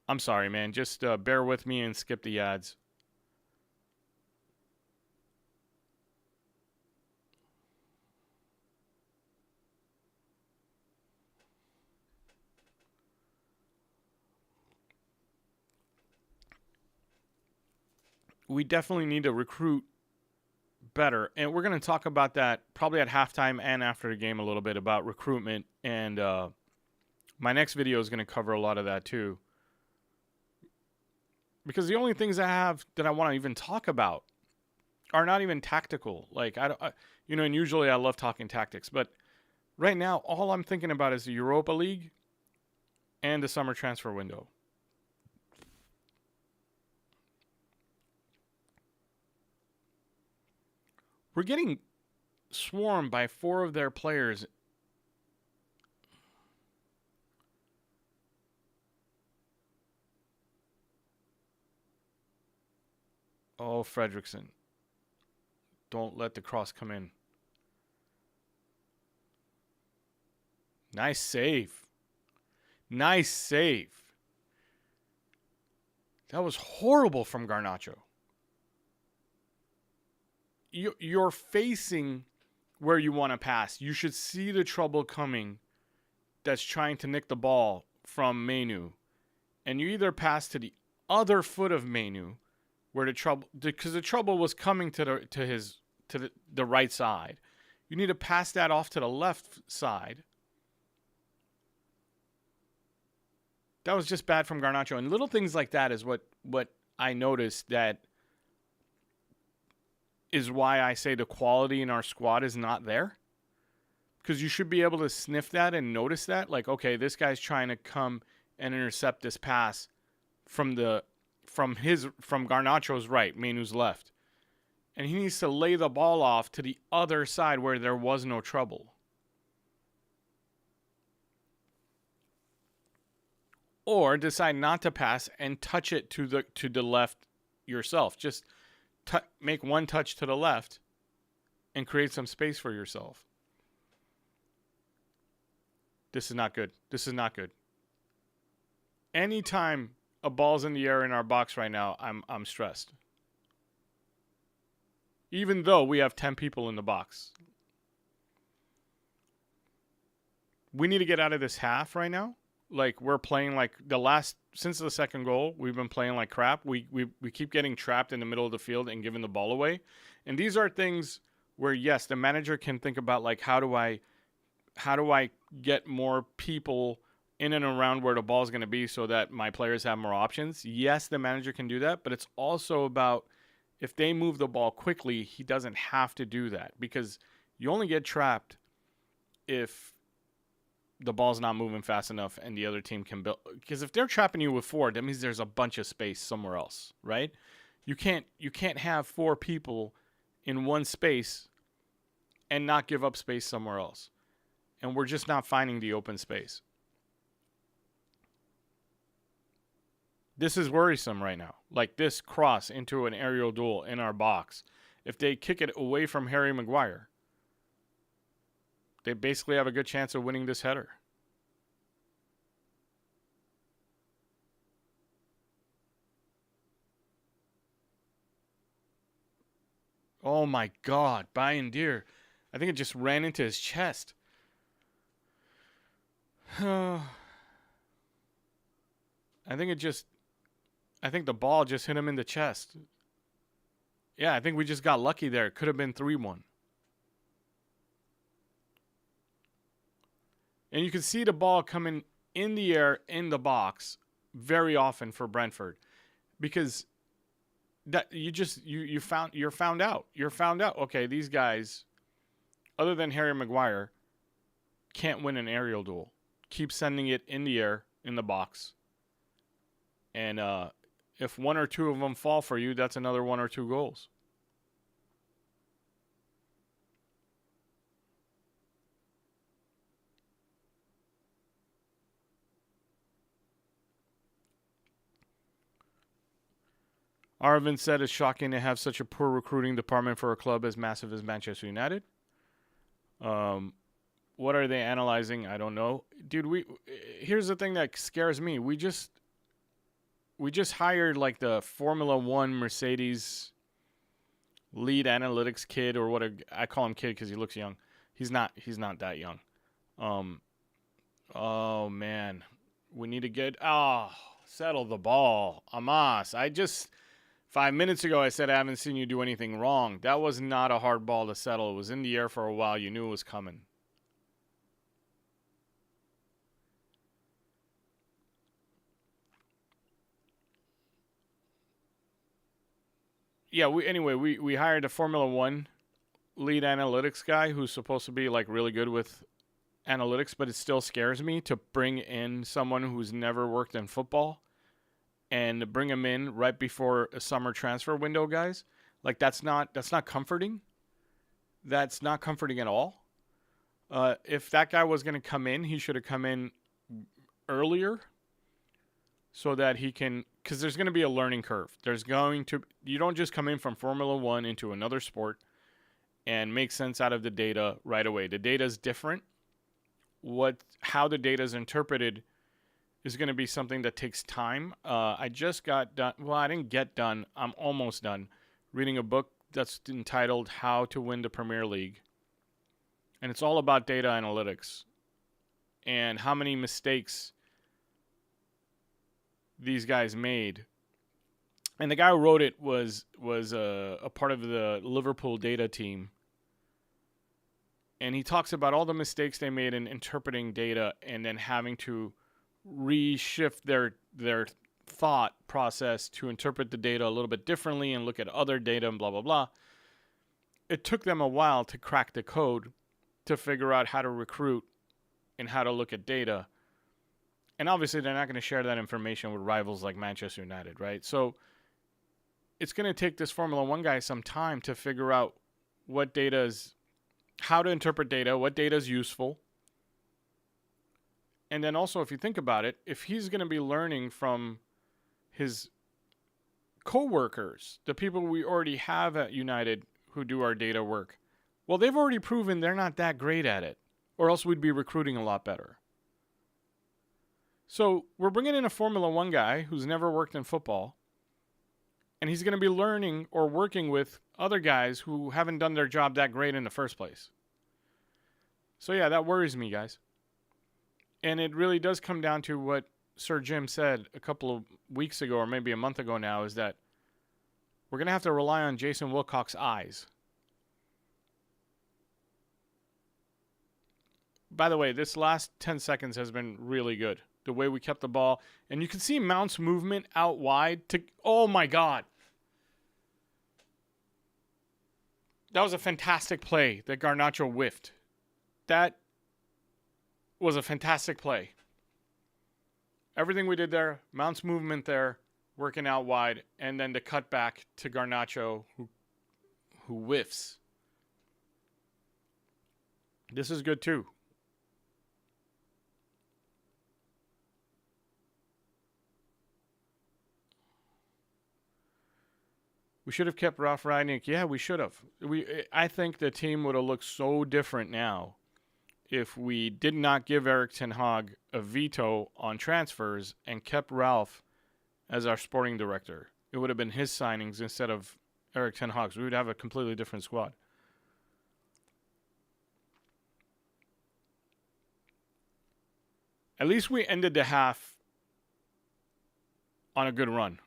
I'm sorry, man. Just bear with me and skip the ads. We definitely need to recruit better. And we're going to talk about that probably at halftime and after the game a little bit about recruitment. And my next video is going to cover a lot of that too. Because the only things I have that I want to even talk about are not even tactical. Like, and usually I love talking tactics. But right now, all I'm thinking about is the Europa League and the summer transfer window. We're getting swarmed by 4 of their players. Oh, Fredrickson. Don't let the cross come in. Nice save. Nice save. That was horrible from Garnacho. You're facing where you want to pass. You should see the trouble coming that's trying to nick the ball from Mainu. And you either pass to the other foot of Mainu, where the trouble was coming to the right side. You need to pass that off to the left side. That was just bad from Garnacho. And little things like that is what I noticed that is why I say the quality in our squad is not there. Because you should be able to sniff that and notice that. Like, okay, this guy's trying to come and intercept this pass from the from Garnacho's right, Mainu's left. And he needs to lay the ball off to the other side where there was no trouble. Or decide not to pass and touch it to the left yourself. Just make one touch to the left and create some space for yourself. This is not good. This is not good. Anytime a ball's in the air in our box right now, I'm stressed. Even though we have 10 people in the box. We need to get out of this half right now. Like, we're playing like since the second goal, we've been playing like crap. We keep getting trapped in the middle of the field and giving the ball away. And these are things where, yes, the manager can think about, like, how do I get more people in and around where the ball is going to be so that my players have more options. Yes, the manager can do that, but it's also about if they move the ball quickly, he doesn't have to do that, because you only get trapped if the ball's not moving fast enough and the other team can build. Because if they're trapping you with 4, that means there's a bunch of space somewhere else, right? You can't have 4 people in one space and not give up space somewhere else. And we're just not finding the open space. This is worrisome right now. Like this cross into an aerial duel in our box. If they kick it away from Harry Maguire, they basically have a good chance of winning this header. Oh my God, Bayern Deer. I think it just ran into his chest. I think the ball just hit him in the chest. Yeah, I think we just got lucky there. It could have been 3-1. And you can see the ball coming in the air in the box very often for Brentford, because that you're found out. You're found out. Okay, these guys, other than Harry Maguire, can't win an aerial duel. Keep sending it in the air in the box. And if 1 or 2 of them fall for you, that's another 1 or 2 goals. Arvin said it's shocking to have such a poor recruiting department for a club as massive as Manchester United. What are they analyzing? I don't know. Dude, here's the thing that scares me. We just hired like the Formula 1 Mercedes lead analytics kid, or I call him kid because he looks young. He's not that young. Oh man. We need to settle the ball. Amas. 5 minutes ago, I said I haven't seen you do anything wrong. That was not a hard ball to settle. It was in the air for a while. You knew it was coming. Yeah, we hired a Formula 1 lead analytics guy who's supposed to be like really good with analytics, but it still scares me to bring in someone who's never worked in football and bring him in right before a summer transfer window, guys. Like that's not comforting. That's not comforting at all. If that guy was going to come in, he should have come in earlier so that he can, because there's going to be a learning curve. You don't just come in from Formula 1 into another sport and make sense out of the data right away. The data is different. How the data is interpreted is going to be something that takes time. I just got done. Well, I didn't get done. I'm almost done reading a book that's entitled How to Win the Premier League. And it's all about data analytics and how many mistakes these guys made. And the guy who wrote it was a part of the Liverpool data team. And he talks about all the mistakes they made in interpreting data and then having to reshift their thought process to interpret the data a little bit differently and look at other data and blah, blah, blah. It took them a while to crack the code to figure out how to recruit and how to look at data. And obviously, they're not going to share that information with rivals like Manchester United, right? So it's going to take this Formula One guy some time to figure out what data is, how to interpret data, what data is useful. And then also, if you think about it, if he's going to be learning from his co-workers, the people we already have at United who do our data work, well, they've already proven they're not that great at it, or else we'd be recruiting a lot better. So we're bringing in a Formula One guy who's never worked in football, and he's going to be learning or working with other guys who haven't done their job that great in the first place. So yeah, that worries me, guys. And it really does come down to what Sir Jim said a couple of weeks ago, or maybe a month ago now, is that we're going to have to rely on Jason Wilcox's eyes. By the way, this last 10 seconds has been really good. The way we kept the ball. And you can see Mount's movement out wide to... Oh, my God. That was a fantastic play that Garnacho whiffed. That was a fantastic play. Everything we did there, Mount's movement there, working out wide, and then the cut back to Garnacho, who whiffs. This is good, too. We should have kept Ralph Rangnick. Yeah, we should have. I think the team would have looked so different now if we did not give Erik ten Hag a veto on transfers and kept Ralph as our sporting director. It would have been his signings instead of Erik ten Hag's. We would have a completely different squad. At least we ended the half on a good run.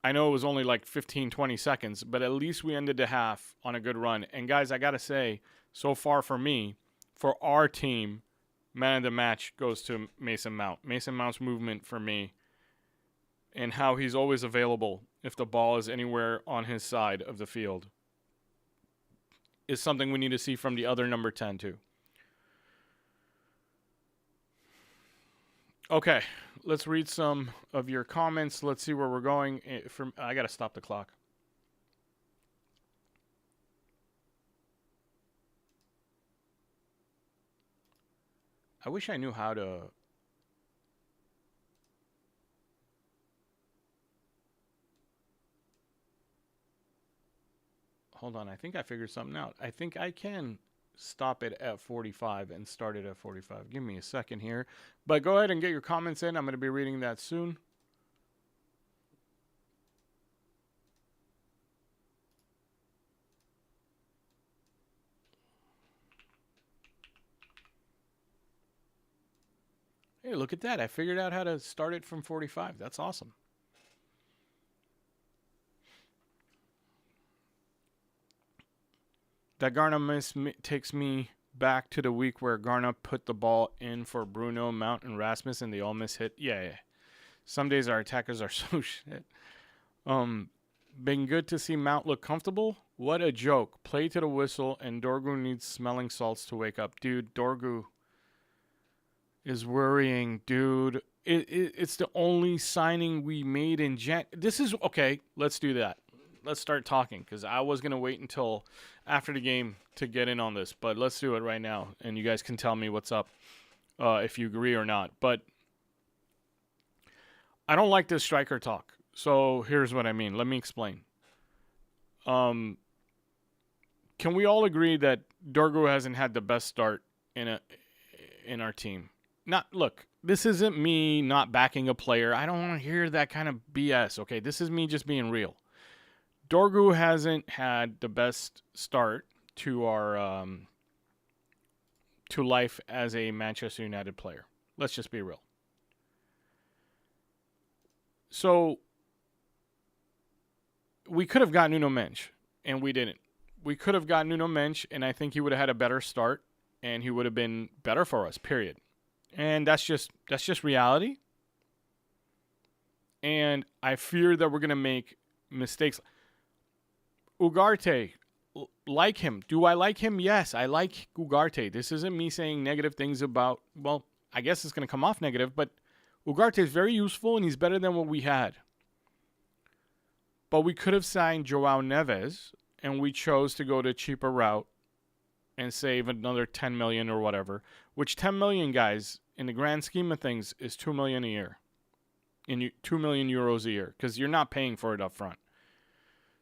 I know it was only like 15, 20 seconds, but at least we ended the half on a good run. And guys, I got to say, so far for me, for our team, man of the match goes to Mason Mount. Mason Mount's movement for me and how he's always available if the ball is anywhere on his side of the field is something we need to see from the other number 10 too. Okay, let's read some of your comments. Let's see where we're going. I got to stop the clock. I wish I knew how to... Hold on, I think I figured something out. I think I can stop it at 45 and start it at 45. Give me a second here. But go ahead and get your comments in. I'm going to be reading that soon. Hey, look at that. I figured out how to start it from 45. That's awesome. That Garna miss takes me back to the week where Garna put the ball in for Bruno, Mount, and Rasmus, and they all miss hit. Yeah. Some days our attackers are so shit. Been good to see Mount look comfortable. What a joke. Play to the whistle, and Dorgu needs smelling salts to wake up. Dude, Dorgu is worrying, dude. It's the only signing we made in This is... Okay, let's do that. Let's start talking, because I was going to wait until after the game to get in on this, but let's do it right now, and you guys can tell me what's up, if you agree or not. But I don't like this striker talk, so here's what I mean. Let me explain. Can we all agree that Dorgu hasn't had the best start in our team? Look, this isn't me not backing a player. I don't want to hear that kind of BS, okay? This is me just being real. Dorgu hasn't had the best start to our to life as a Manchester United player. Let's just be real. So we could have got Nuno Mensch, and we didn't. We could have got Nuno Mensch, and I think he would have had a better start, and he would have been better for us, period. And that's just reality. And I fear that we're going to make mistakes. Ugarte, like him. Do I like him? Yes, I like Ugarte. This isn't me saying negative things about, well, I guess it's going to come off negative, but Ugarte is very useful, and he's better than what we had. But we could have signed Joao Neves, and we chose to go the cheaper route and save another 10 million or whatever, which 10 million, guys, in the grand scheme of things, is 2 million a year. 2 million euros a year, because you're not paying for it up front.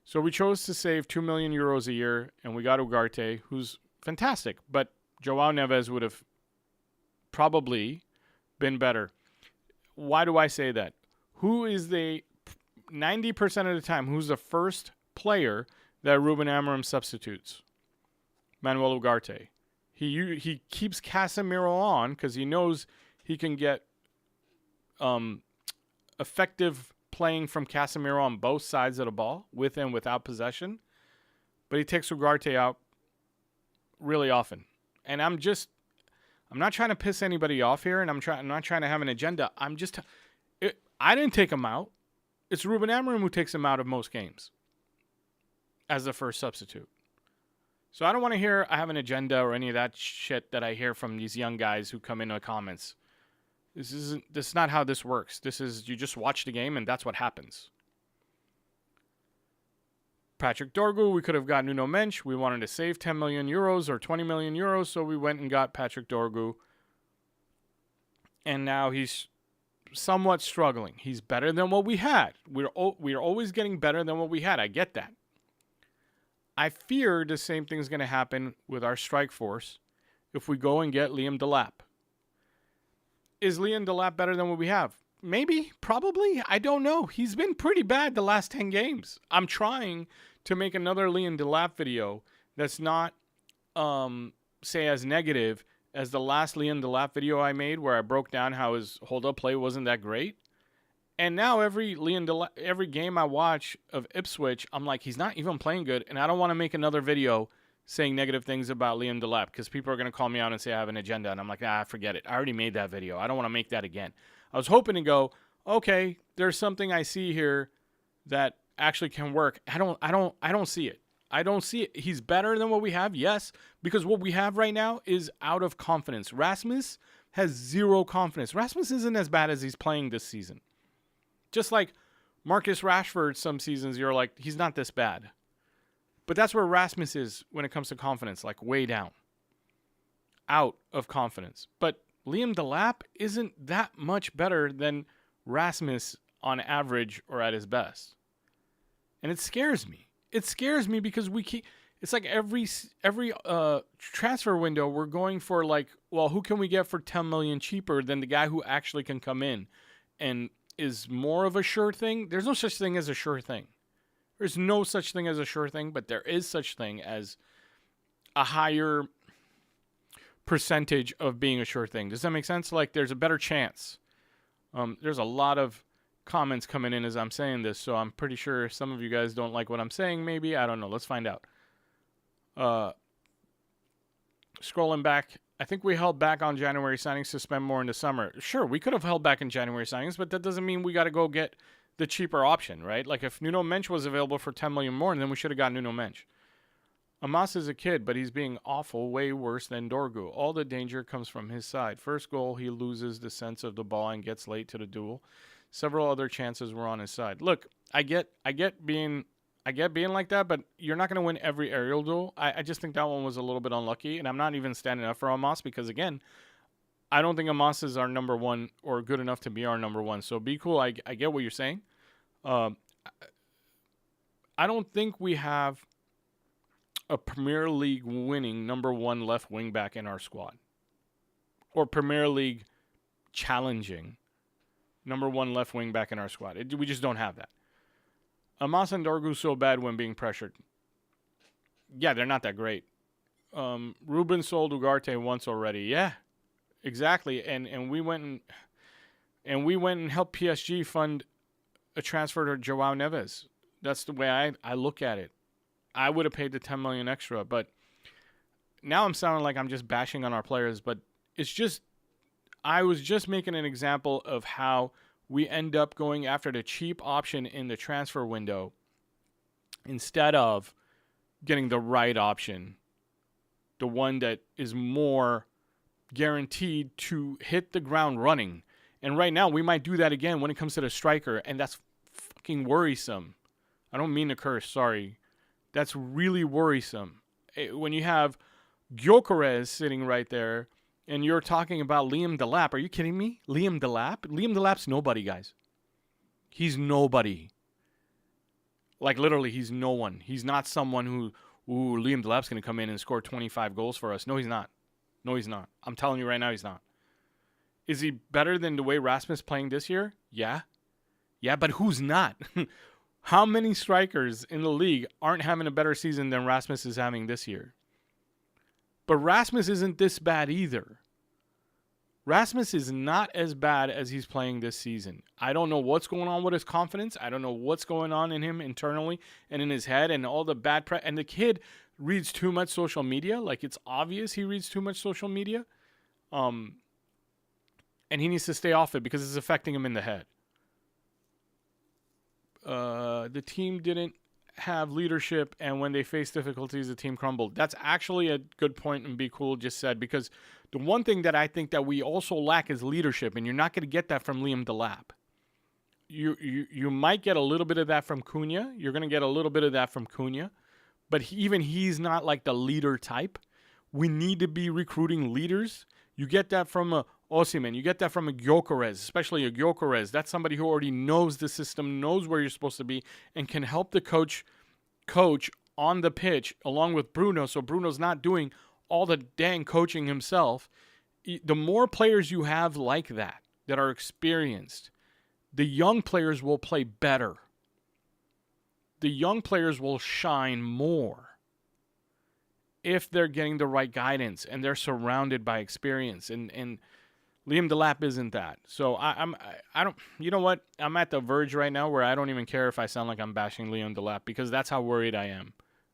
So we chose to save 2 million euros a year, and we got Ugarte, who's fantastic, but Joao Neves would have probably been better. Why do I say that? Who is the 90% of the time, who's the first player that Ruben Amorim substitutes? Manuel Ugarte. He keeps Casemiro on because he knows he can get effective playing from Casemiro on both sides of the ball, with and without possession. But he takes Ugarte out really often. And I'm not trying to piss anybody off here, and I'm not trying to have an agenda. I didn't take him out. It's Ruben Amorim who takes him out of most games as the first substitute. So I don't want to hear I have an agenda or any of that shit that I hear from these young guys who come in the comments. This is not how this works. You just watch the game and that's what happens. Patrick Dorgu, we could have got Nuno Mensch. We wanted to save 10 million euros or 20 million euros, so we went and got Patrick Dorgu. And now he's somewhat struggling. He's better than what we had. We're always getting better than what we had. I get that. I fear the same thing is going to happen with our strike force if we go and get Liam Delap. Is Liam Delap better than what we have? Maybe, probably. I don't know. He's been pretty bad the last 10 games. I'm trying to make another Liam Delap video that's not, say, as negative as the last Liam Delap video I made where I broke down how his hold-up play wasn't that great. And now every game I watch of Ipswich, I'm like, he's not even playing good, and I don't want to make another video saying negative things about Liam Delap because people are going to call me out and say I have an agenda, and I'm like, forget it. I already made that video. I don't want to make that again. I was hoping to go, okay, there's something I see here that actually can work. I don't see it. I don't see it. He's better than what we have, yes, because what we have right now is out of confidence. Rasmus has zero confidence. Rasmus isn't as bad as he's playing this season. Just like Marcus Rashford, some seasons you're like, he's not this bad. But that's where Rasmus is when it comes to confidence, like way down. Out of confidence. But Liam Delap isn't that much better than Rasmus on average or at his best. And it scares me. It scares me because it's like every transfer window we're going for like, well, who can we get for 10 million cheaper than the guy who actually can come in and is more of a sure thing? There's no such thing as a sure thing. There's no such thing as a sure thing, but there is such thing as a higher percentage of being a sure thing. Does that make sense? Like there's a better chance. There's a lot of comments coming in as I'm saying this, so I'm pretty sure some of you guys don't like what I'm saying, maybe. I don't know. Let's find out. Scrolling back, I think we held back on January signings to spend more in the summer. Sure, we could have held back in January signings, but that doesn't mean we got to go get the cheaper option, right? Like if Nuno Mensch was available for 10 million more, then we should have got Nuno Mensch. Amos is a kid, but he's being awful, way worse than Dorgu. All the danger comes from his side. First goal, he loses the sense of the ball and gets late to the duel. Several other chances were on his side. Look, I get being like that, but you're not going to win every aerial duel. I just think that one was a little bit unlucky, and I'm not even standing up for Amos because, again, I don't think Amos is our number one or good enough to be our number one. So be cool. I get what you're saying. I don't think we have a Premier League winning number one left wing back in our squad, or Premier League challenging number one left wing back in our squad. We just don't have that. Amos and Dorgu so bad when being pressured. Yeah, they're not that great. Ruben sold Ugarte once already. Yeah, exactly. And we went and helped PSG fund a transfer to Joao Neves. That's the way I look at it. I would have paid the 10 million extra, but now I'm sounding like I'm just bashing on our players, but it's just I was just making an example of how we end up going after the cheap option in the transfer window instead of getting the right option, the one that is more guaranteed to hit the ground running And right now, we might do that again when it comes to the striker, and that's fucking worrisome. I don't mean to curse, sorry. That's really worrisome. When you have Gyökeres sitting right there, and you're talking about Liam Delap. Are you kidding me? Liam Delap? Liam Delap's nobody, guys. He's nobody. Like, literally, he's no one. He's not someone who, Liam Delap's going to come in and score 25 goals for us. No, he's not. No, he's not. I'm telling you right now, he's not. Is he better than the way Rasmus playing this year? Yeah. Yeah, but who's not? How many strikers in the league aren't having a better season than Rasmus is having this year? But Rasmus isn't this bad either. Rasmus is not as bad as he's playing this season. I don't know what's going on with his confidence. I don't know what's going on in him internally and in his head and all the bad press. And the kid reads too much social media. Like, it's obvious he reads too much social media. And he needs to stay off it because it's affecting him in the head. The team didn't have leadership, and when they faced difficulties, the team crumbled. That's actually a good point, and Be Cool just said, because the one thing that I think that we also lack is leadership, and you're not going to get that from Liam Delap. You might get a little bit of that from Cunha. You're going to get a little bit of that from Cunha, but he's not like the leader type. We need to be recruiting leaders. You get that from a Osimhen. You get that from a Gyökeres, especially a Gyökeres. That's somebody who already knows the system, knows where you're supposed to be, and can help the coach on the pitch along with Bruno. So Bruno's not doing all the dang coaching himself. The more players you have like that are experienced, the young players will play better. The young players will shine more if they're getting the right guidance and they're surrounded by experience. And Liam Delap isn't that. So I don't, you know what? I'm at the verge right now where I don't even care if I sound like I'm bashing Liam Delap, because that's how worried I am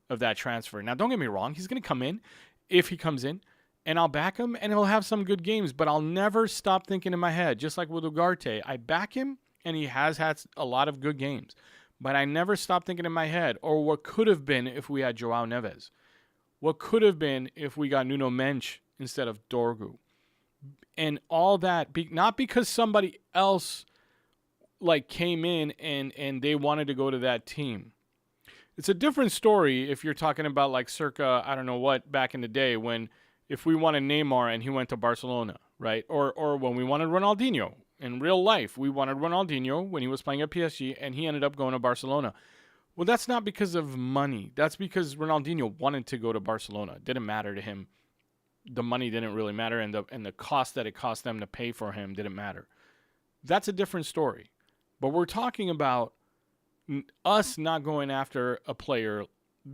of that transfer. Now, don't get me wrong. He's going to come in, if he comes in, and I'll back him, and he'll have some good games, but I'll never stop thinking in my head, just like with Ugarte. I back him, and he has had a lot of good games, but I never stop thinking in my head, or what could have been if we had Joao Neves. What could have been if we got Nuno Mensch instead of Dorgu. And all that, not because somebody else like came in and they wanted to go to that team. It's a different story if you're talking about like circa, I don't know what, back in the day when if we wanted Neymar and he went to Barcelona, right? Or when we wanted Ronaldinho. In real life, we wanted Ronaldinho when he was playing at PSG and he ended up going to Barcelona. Well, that's not because of money. That's because Ronaldinho wanted to go to Barcelona. It didn't matter to him. The money didn't really matter, and the cost that it cost them to pay for him didn't matter. That's a different story. But we're talking about us not going after a player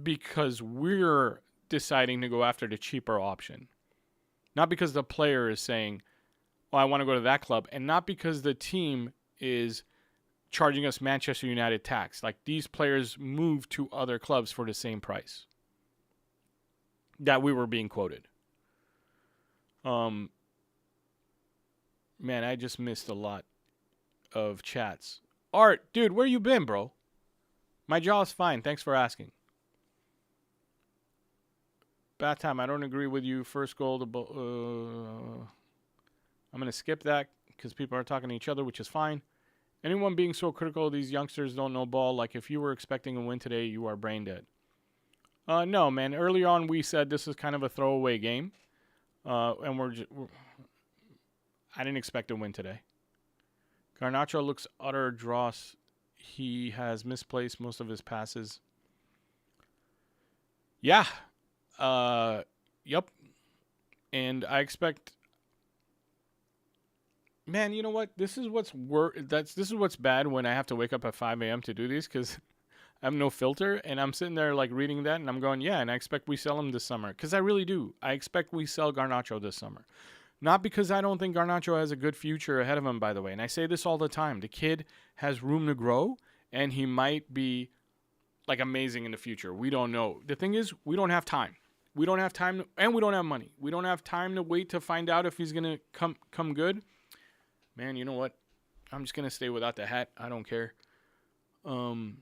because we're deciding to go after the cheaper option. Not because the player is saying, oh, I want to go to that club, and not because the team is charging us Manchester United tax. Like, these players moved to other clubs for the same price that we were being quoted. Man, I just missed a lot of chats. Art, dude, where you been, bro? My jaw's fine. Thanks for asking. Bad time. I don't agree with you. First goal to I'm going to skip that because people are talking to each other, which is fine. Anyone being so critical of these youngsters don't know ball. Like, if you were expecting a win today, you are brain dead. No, man. Early on, we said this is kind of a throwaway game. And I didn't expect a win today. Garnacho looks utter dross. He has misplaced most of his passes. Yeah. Yep. And I expect... Man, you know what? This is what's this is what's bad when I have to wake up at 5 a.m. to do these, because I have no filter, and I'm sitting there like reading that, and I'm going, yeah, and I expect we sell him this summer, because I really do. I expect we sell Garnacho this summer. Not because I don't think Garnacho has a good future ahead of him, by the way, and I say this all the time. The kid has room to grow, and he might be like amazing in the future. We don't know. The thing is, we don't have time. We don't have time, and we don't have money. We don't have time to wait to find out if he's going to come good. Man, you know what? I'm just going to stay without the hat. I don't care. But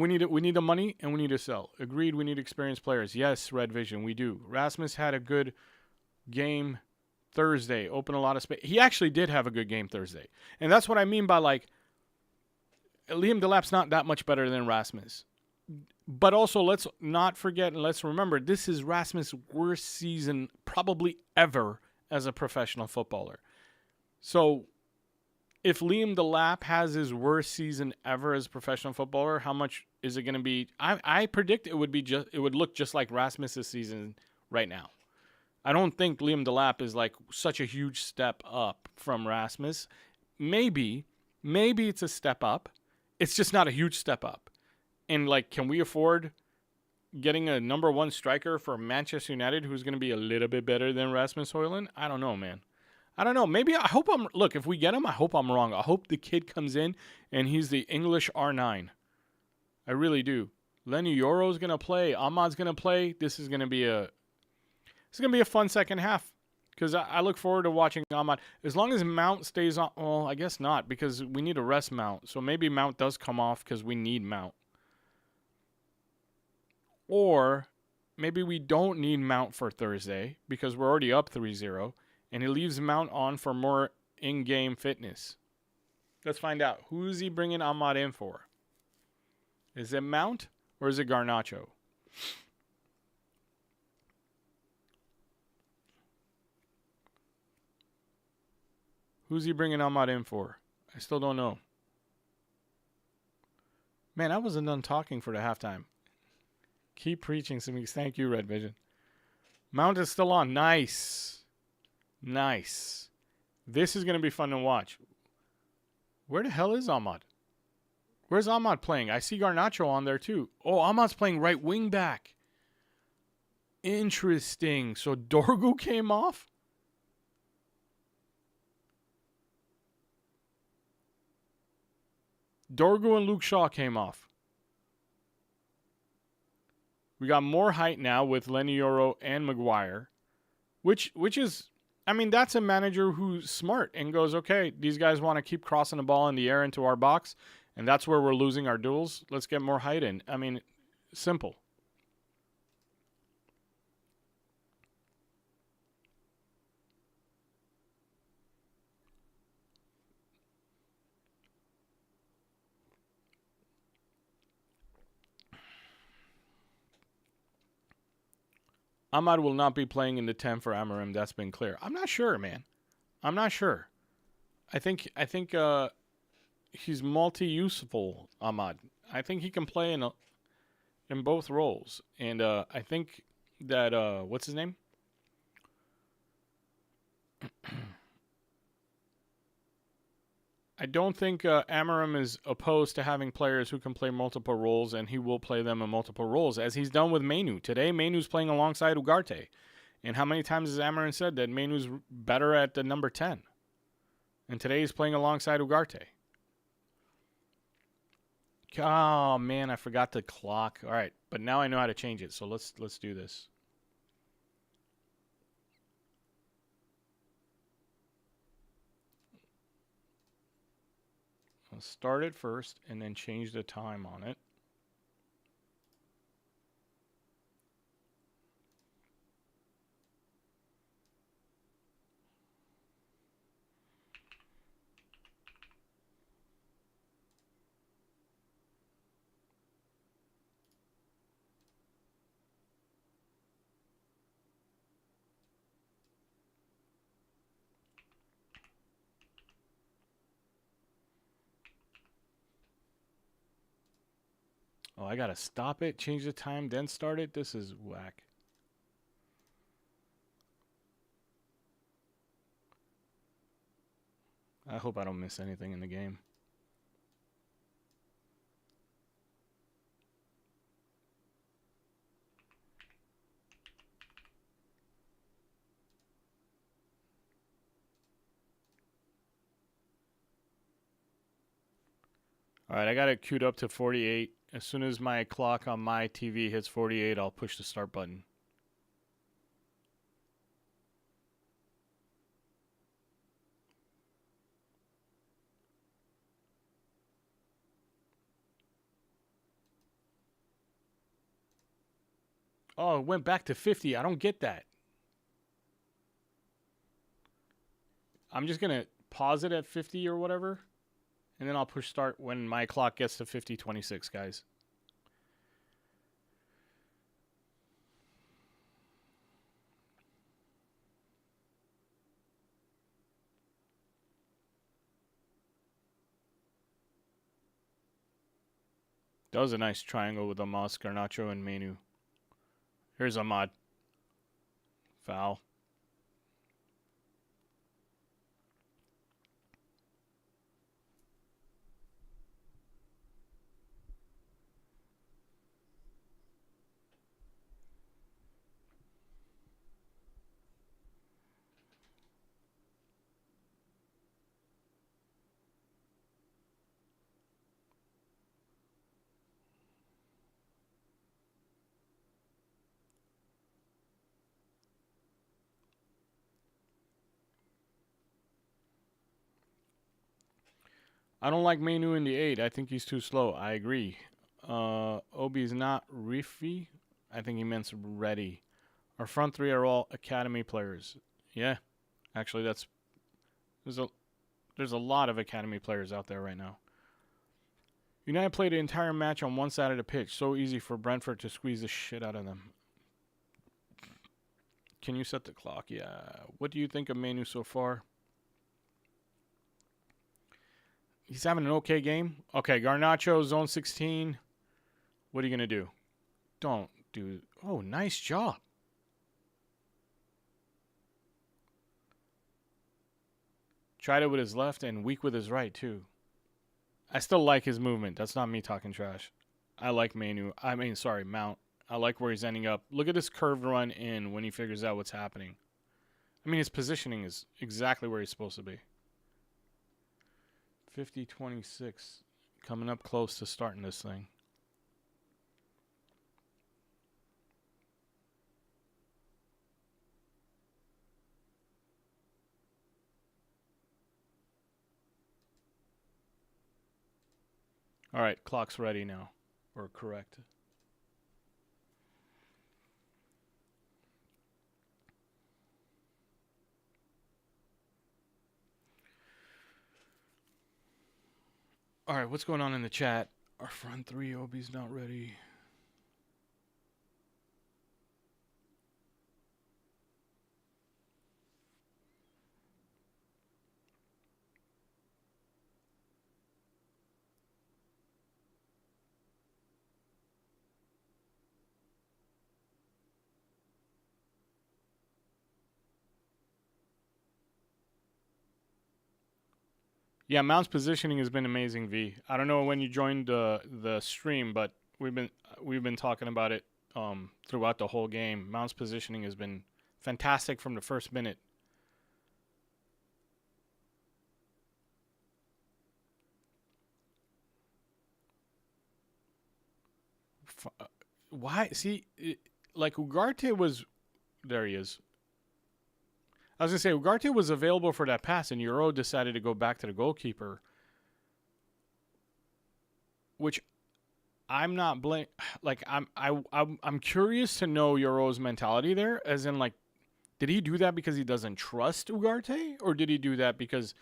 we need the money, and we need to sell. Agreed, we need experienced players. Yes, Red Vision, we do. Rasmus had a good game Thursday, open a lot of space. He actually did have a good game Thursday. And that's what I mean by, like, Liam Delap's not that much better than Rasmus. But also, let's not forget and let's remember, this is Rasmus' worst season probably ever as a professional footballer. So, if Liam Delap has his worst season ever as a professional footballer, how much is it going to be? I predict it would look just like Rasmus' season right now. I don't think Liam Delap is like such a huge step up from Rasmus. Maybe it's a step up. It's just not a huge step up. And, like, can we afford getting a number one striker for Manchester United who's going to be a little bit better than Rasmus Højlund? I don't know, man. I don't know. Maybe look, if we get him, I hope I'm wrong. I hope the kid comes in and he's the English R9. I really do. Lenny Yoro's going to play. Ahmad's going to play. This is going to be a fun second half because I look forward to watching Ahmad. As long as Mount stays on, well, I guess not because we need to rest Mount. So maybe Mount does come off because we need Mount. Or maybe we don't need Mount for Thursday because we're already up 3-0. And he leaves Mount on for more in-game fitness. Let's find out. Who's he bringing Ahmad in for? Is it Mount or is it Garnacho? Who's he bringing Ahmad in for? I still don't know. Man, I wasn't done talking for the halftime. Keep preaching, Simix. Thank you, Red Vision. Mount is still on. Nice. This is going to be fun to watch. Where the hell is Ahmad? Where's Ahmad playing? I see Garnacho on there too. Oh, Ahmad's playing right wing back. Interesting. So Dorgu came off? Dorgu and Luke Shaw came off. We got more height now with Lenny Yoro and Maguire, which is, I mean, that's a manager who's smart and goes, okay, these guys want to keep crossing the ball in the air into our box, and that's where we're losing our duels. Let's get more height in. I mean, simple. Ahmad will not be playing in the 10 for Amarim. That's been clear. I'm not sure, man. I'm not sure. I think he's multi-useful, Ahmad. I think he can play in both roles. And I think that, what's his name? I don't think Amarim is opposed to having players who can play multiple roles, and he will play them in multiple roles, as he's done with Menu. Today, Menu's playing alongside Ugarte. And how many times has Amarim said that Menu's better at the number 10? And today he's playing alongside Ugarte. Oh, man, I forgot the clock. All right, but now I know how to change it, so let's do this. I'll start it first and then change the time on it. Oh, I gotta stop it, change the time, then start it? This is whack. I hope I don't miss anything in the game. All right, I got it queued up to 48. As soon as my clock on my TV hits 48, I'll push the start button. Oh, it went back to 50. I don't get that. I'm just going to pause it at 50 or whatever. And then I'll push start when my clock gets to 50:26, guys. That was a nice triangle with Amos, Garnacho, and Menu. Here's Ahmad. Foul. I don't like Menu in the 8. I think he's too slow. I agree. Obi's not Riffy. I think he meant ready. Our front three are all academy players. Yeah, actually, there's a lot of academy players out there right now. United played the entire match on one side of the pitch. So easy for Brentford to squeeze the shit out of them. Can you set the clock? Yeah. What do you think of Menu so far? He's having an okay game. Okay, Garnacho, zone 16. What are you going to do? Don't do... Oh, nice job. Tried it with his left and weak with his right, too. I still like his movement. That's not me talking trash. I like Mount. I like where he's ending up. Look at this curved run in when he figures out what's happening. I mean, his positioning is exactly where he's supposed to be. 50:26. Coming up close to starting this thing. All right, clock's ready now. Or correct. All right, what's going on in the chat? Our front three, Obi's not ready. Yeah, Mount's positioning has been amazing, V. I don't know when you joined the stream, but we've been talking about it throughout the whole game. Mount's positioning has been fantastic from the first minute. Why? See, like Ugarte was... There he is. I was going to say, Ugarte was available for that pass, and Euro decided to go back to the goalkeeper. Which I'm not like I'm curious to know Euro's mentality there, as in, like, did he do that because he doesn't trust Ugarte, or did he do that because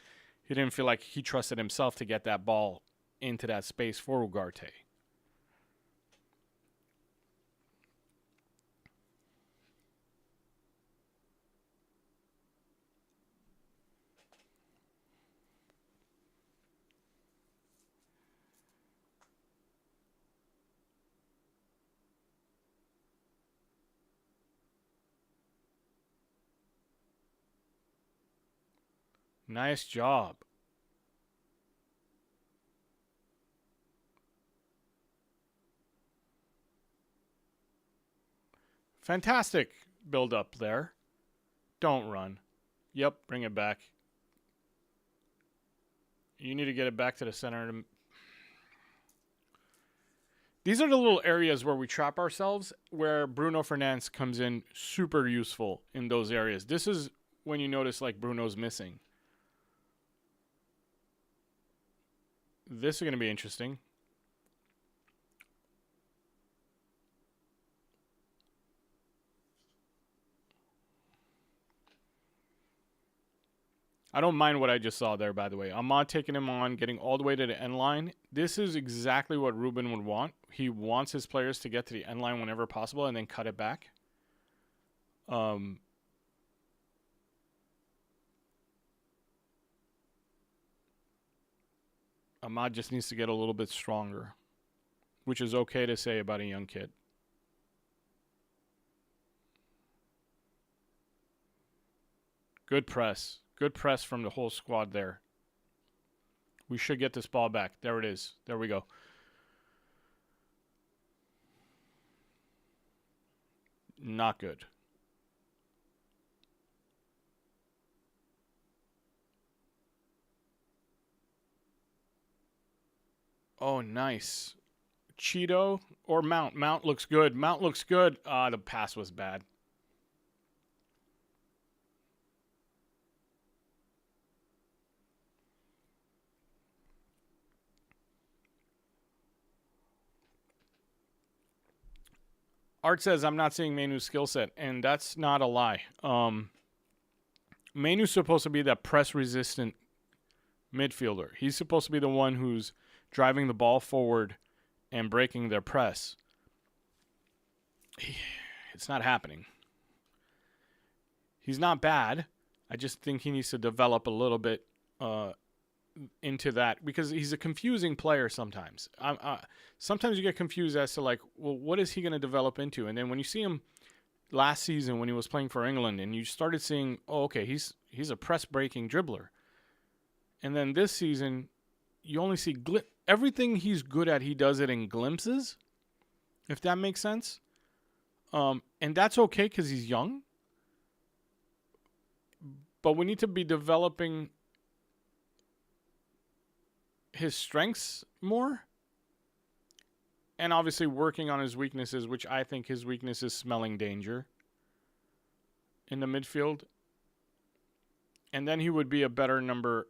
he didn't feel like he trusted himself to get that ball into that space for Ugarte? Nice job. Fantastic build up there. Don't run. Yep, bring it back. You need to get it back to the center. These are the little areas where we trap ourselves, where Bruno Fernandes comes in super useful in those areas. This is when you notice, like, Bruno's missing. This is going to be interesting. I don't mind what I just saw there, by the way. Ahmad taking him on, getting all the way to the end line. This is exactly what Ruben would want. He wants his players to get to the end line whenever possible and then cut it back. Ahmad just needs to get a little bit stronger, which is okay to say about a young kid. Good press. Good press from the whole squad there. We should get this ball back. There it is. There we go. Not good. Oh, nice. Cheeto or Mount. Mount looks good. Mount looks good. The pass was bad. Art says I'm not seeing Mainu's skill set, and that's not a lie. Mainu's supposed to be that press-resistant midfielder. He's supposed to be the one who's driving the ball forward and breaking their press. It's not happening. He's not bad. I just think he needs to develop a little bit into that because he's a confusing player sometimes. Sometimes you get confused as to like, well, what is he going to develop into? And then when you see him last season when he was playing for England and you started seeing, oh, okay, he's a press-breaking dribbler. And then this season, you only see everything he's good at, he does it in glimpses, if that makes sense. And that's okay because he's young. But we need to be developing his strengths more. And obviously working on his weaknesses, which I think his weakness is smelling danger in the midfield. And then he would be a better number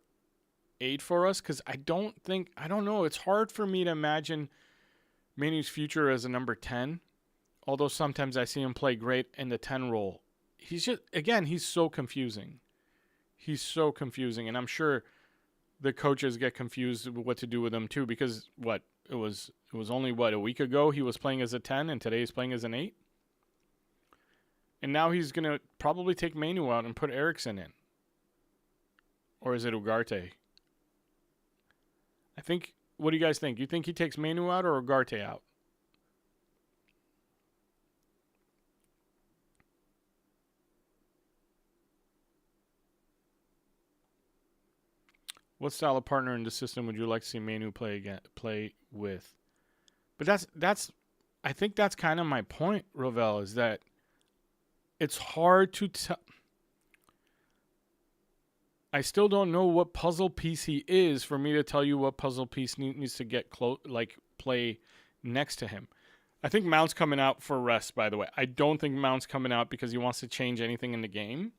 8 for us because I don't know. It's hard for me to imagine Mainu's future as a number 10. Although sometimes I see him play great in the 10 role. He's just, again, he's so confusing. He's so confusing. And I'm sure the coaches get confused with what to do with him too because it was only a week ago he was playing as a 10 and today he's playing as an 8. And now he's going to probably take Mainu out and put Eriksson in. Or is it Ugarte? I think, what do you guys think? You think he takes Mainu out or Ugarte out? What style of partner in the system would you like to see Mainu play with? But that's I think that's kind of my point, Rovell, is that it's hard to tell. I still don't know what puzzle piece he is for me to tell you what puzzle piece needs to get play next to him. I think Mount's coming out for rest, by the way. I don't think Mount's coming out because he wants to change anything in the game.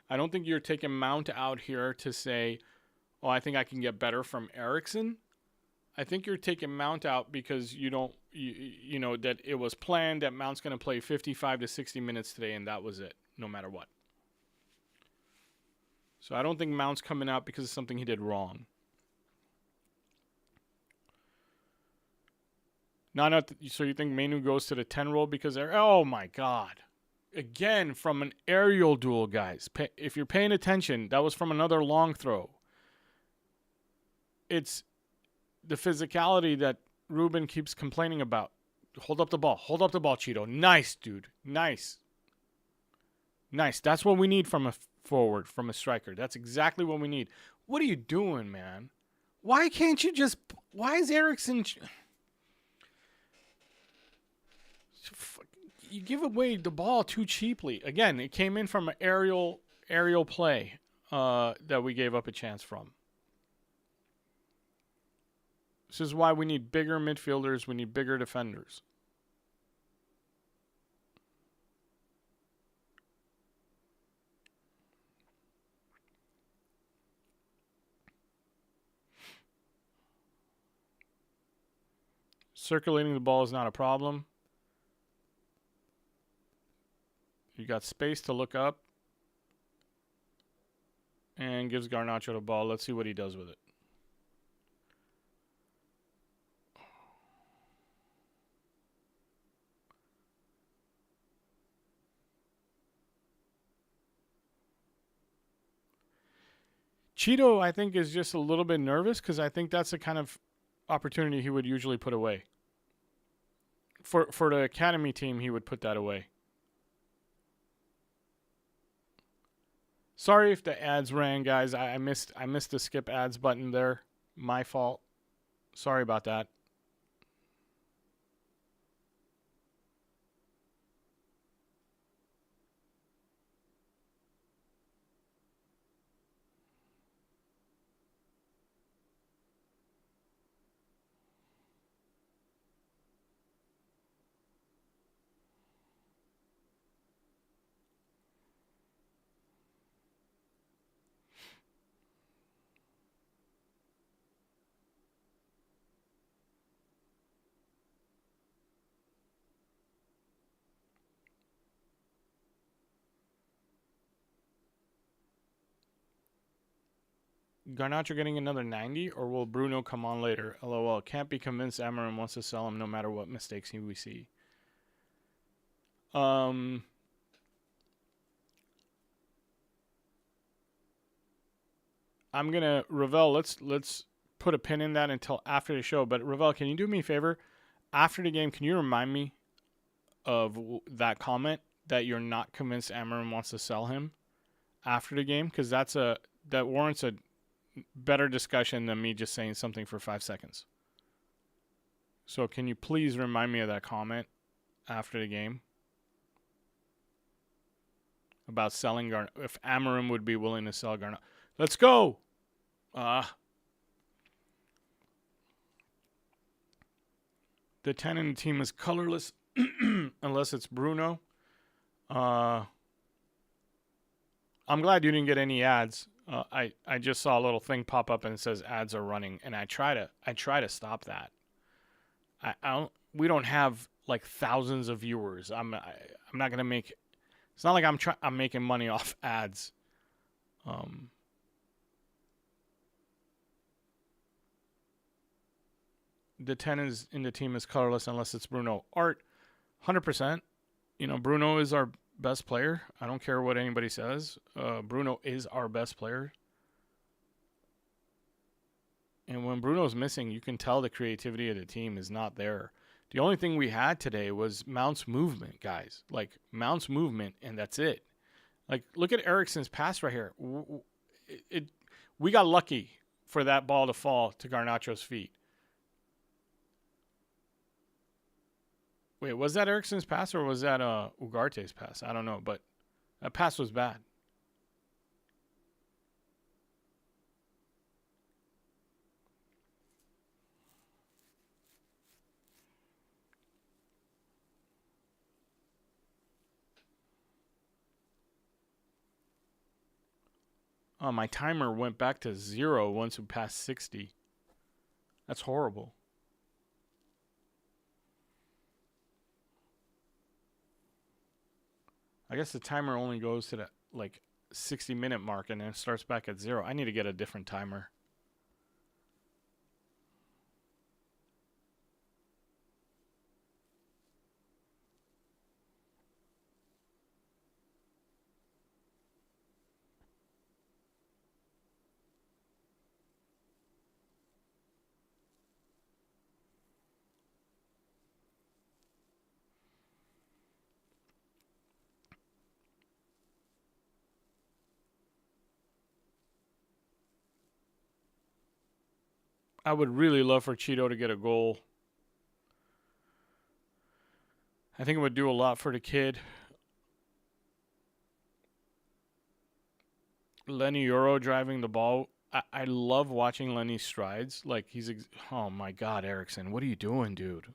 I don't think you're taking Mount out here to say, oh, I think I can get better from Eriksson. I think you're taking Mount out because you know that it was planned that Mount's going to play 55 to 60 minutes today, and that was it, no matter what. So I don't think Mount's coming out because of something he did wrong. So you think Mainu goes to the 10 role because oh my God. Again, from an aerial duel, guys. If you're paying attention, that was from another long throw. It's the physicality that Ruben keeps complaining about. Hold up the ball, Cheeto. Nice, dude. Nice. That's what we need from a forward, from a striker. That's exactly what we need. What are you doing, man? Why can't you just... Why is Eriksson... You give away the ball too cheaply. Again, it came in from an aerial play that we gave up a chance from. This is why we need bigger midfielders. We need bigger defenders. Circulating the ball is not a problem. You got space to look up and gives Garnacho the ball. Let's see what he does with it. Cheeto, I think, is just a little bit nervous because I think that's the kind of opportunity he would usually put away. For the academy team, he would put that away. Sorry if the ads ran, guys. I missed the skip ads button there. My fault. Sorry about that. Garnacho getting another 90, or will Bruno come on later? LOL. Can't be convinced Amarim wants to sell him no matter what mistakes we see. I'm gonna Ravel. Let's put a pin in that until after the show. But Ravel, can you do me a favor? After the game, can you remind me of that comment that you're not convinced Amarim wants to sell him after the game? Because that warrants a better discussion than me just saying something for 5 seconds. So can you please remind me of that comment after the game about selling if Amarim would be willing to sell Garnacho. Let's go. The 10 in the team is colorless unless it's Bruno. I'm glad you didn't get any ads. I just saw a little thing pop up and it says ads are running, and I try to stop that. We don't have like thousands of viewers. I'm not gonna make. It's not like I'm making money off ads. The 10 is in the team is colorless unless it's Bruno. Art, 100%. You know, Bruno is our best player. I don't care what anybody says. Bruno is our best player. And when Bruno's missing, you can tell the creativity of the team is not there. The only thing we had today was Mount's movement, guys. Like, Mount's movement, and that's it. Like, look at Eriksen's pass right here. We got lucky for that ball to fall to Garnacho's feet. Wait, was that Eriksen's pass or was that Ugarte's pass? I don't know, but that pass was bad. My timer went back to 0 once we passed 60. That's horrible. I guess the timer only goes to the 60-minute mark and then it starts back at 0. I need to get a different timer. I would really love for Cheeto to get a goal. I think it would do a lot for the kid. Lenny Euro driving the ball. I love watching Lenny's strides. Like, oh my God, Eriksen. What are you doing, dude?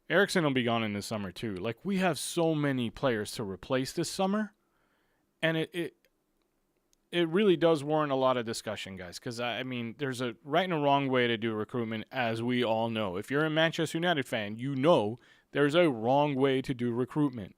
Eriksen will be gone in the summer too. Like, we have so many players to replace this summer. And it really does warrant a lot of discussion, guys. Because, I mean, there's a right and a wrong way to do recruitment, as we all know. If you're a Manchester United fan, you know there's a wrong way to do recruitment.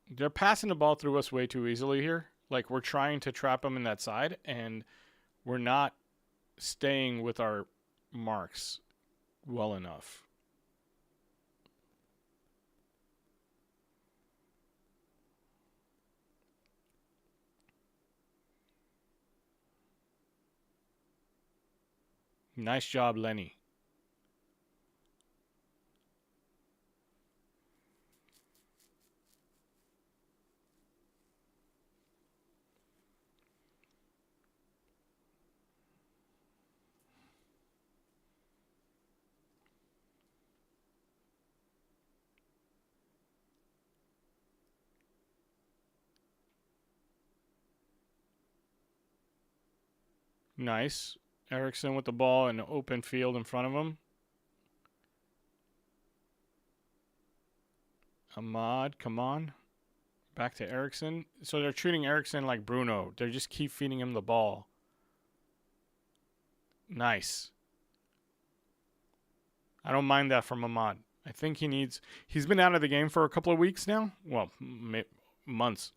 They're passing the ball through us way too easily here. Like, we're trying to trap them in that side, and we're not staying with our marks well enough. Nice job, Lenny. Nice. Erickson with the ball in the open field in front of him. Ahmad, come on. Back to Erickson. So they're treating Erickson like Bruno. They just keep feeding him the ball. Nice. I don't mind that from Ahmad. I think he's been out of the game for a couple of weeks now. Well, months.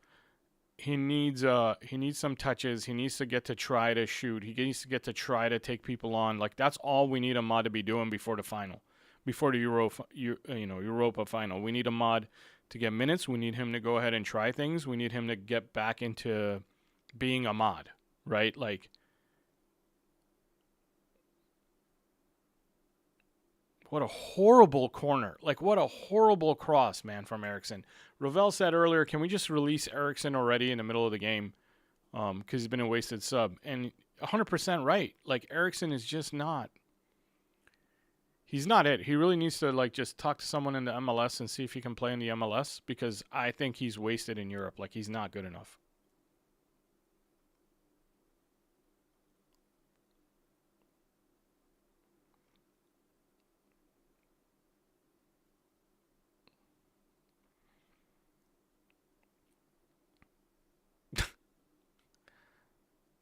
He needs some touches. He needs to get to try to shoot. He needs to get to try to take people on. Like, that's all we need Ahmad to be doing before the final. Before the Europa final. We need Ahmad to get minutes. We need him to go ahead and try things. We need him to get back into being Ahmad, right? Like, what a horrible corner. Like, what a horrible cross, man, from Erickson. Ravel said earlier, can we just release Erickson already in the middle of the game? Because he's been a wasted sub. And 100% right. Like, Erickson is just not. He's not it. He really needs to, like, just talk to someone in the MLS and see if he can play in the MLS, because I think he's wasted in Europe. Like, he's not good enough.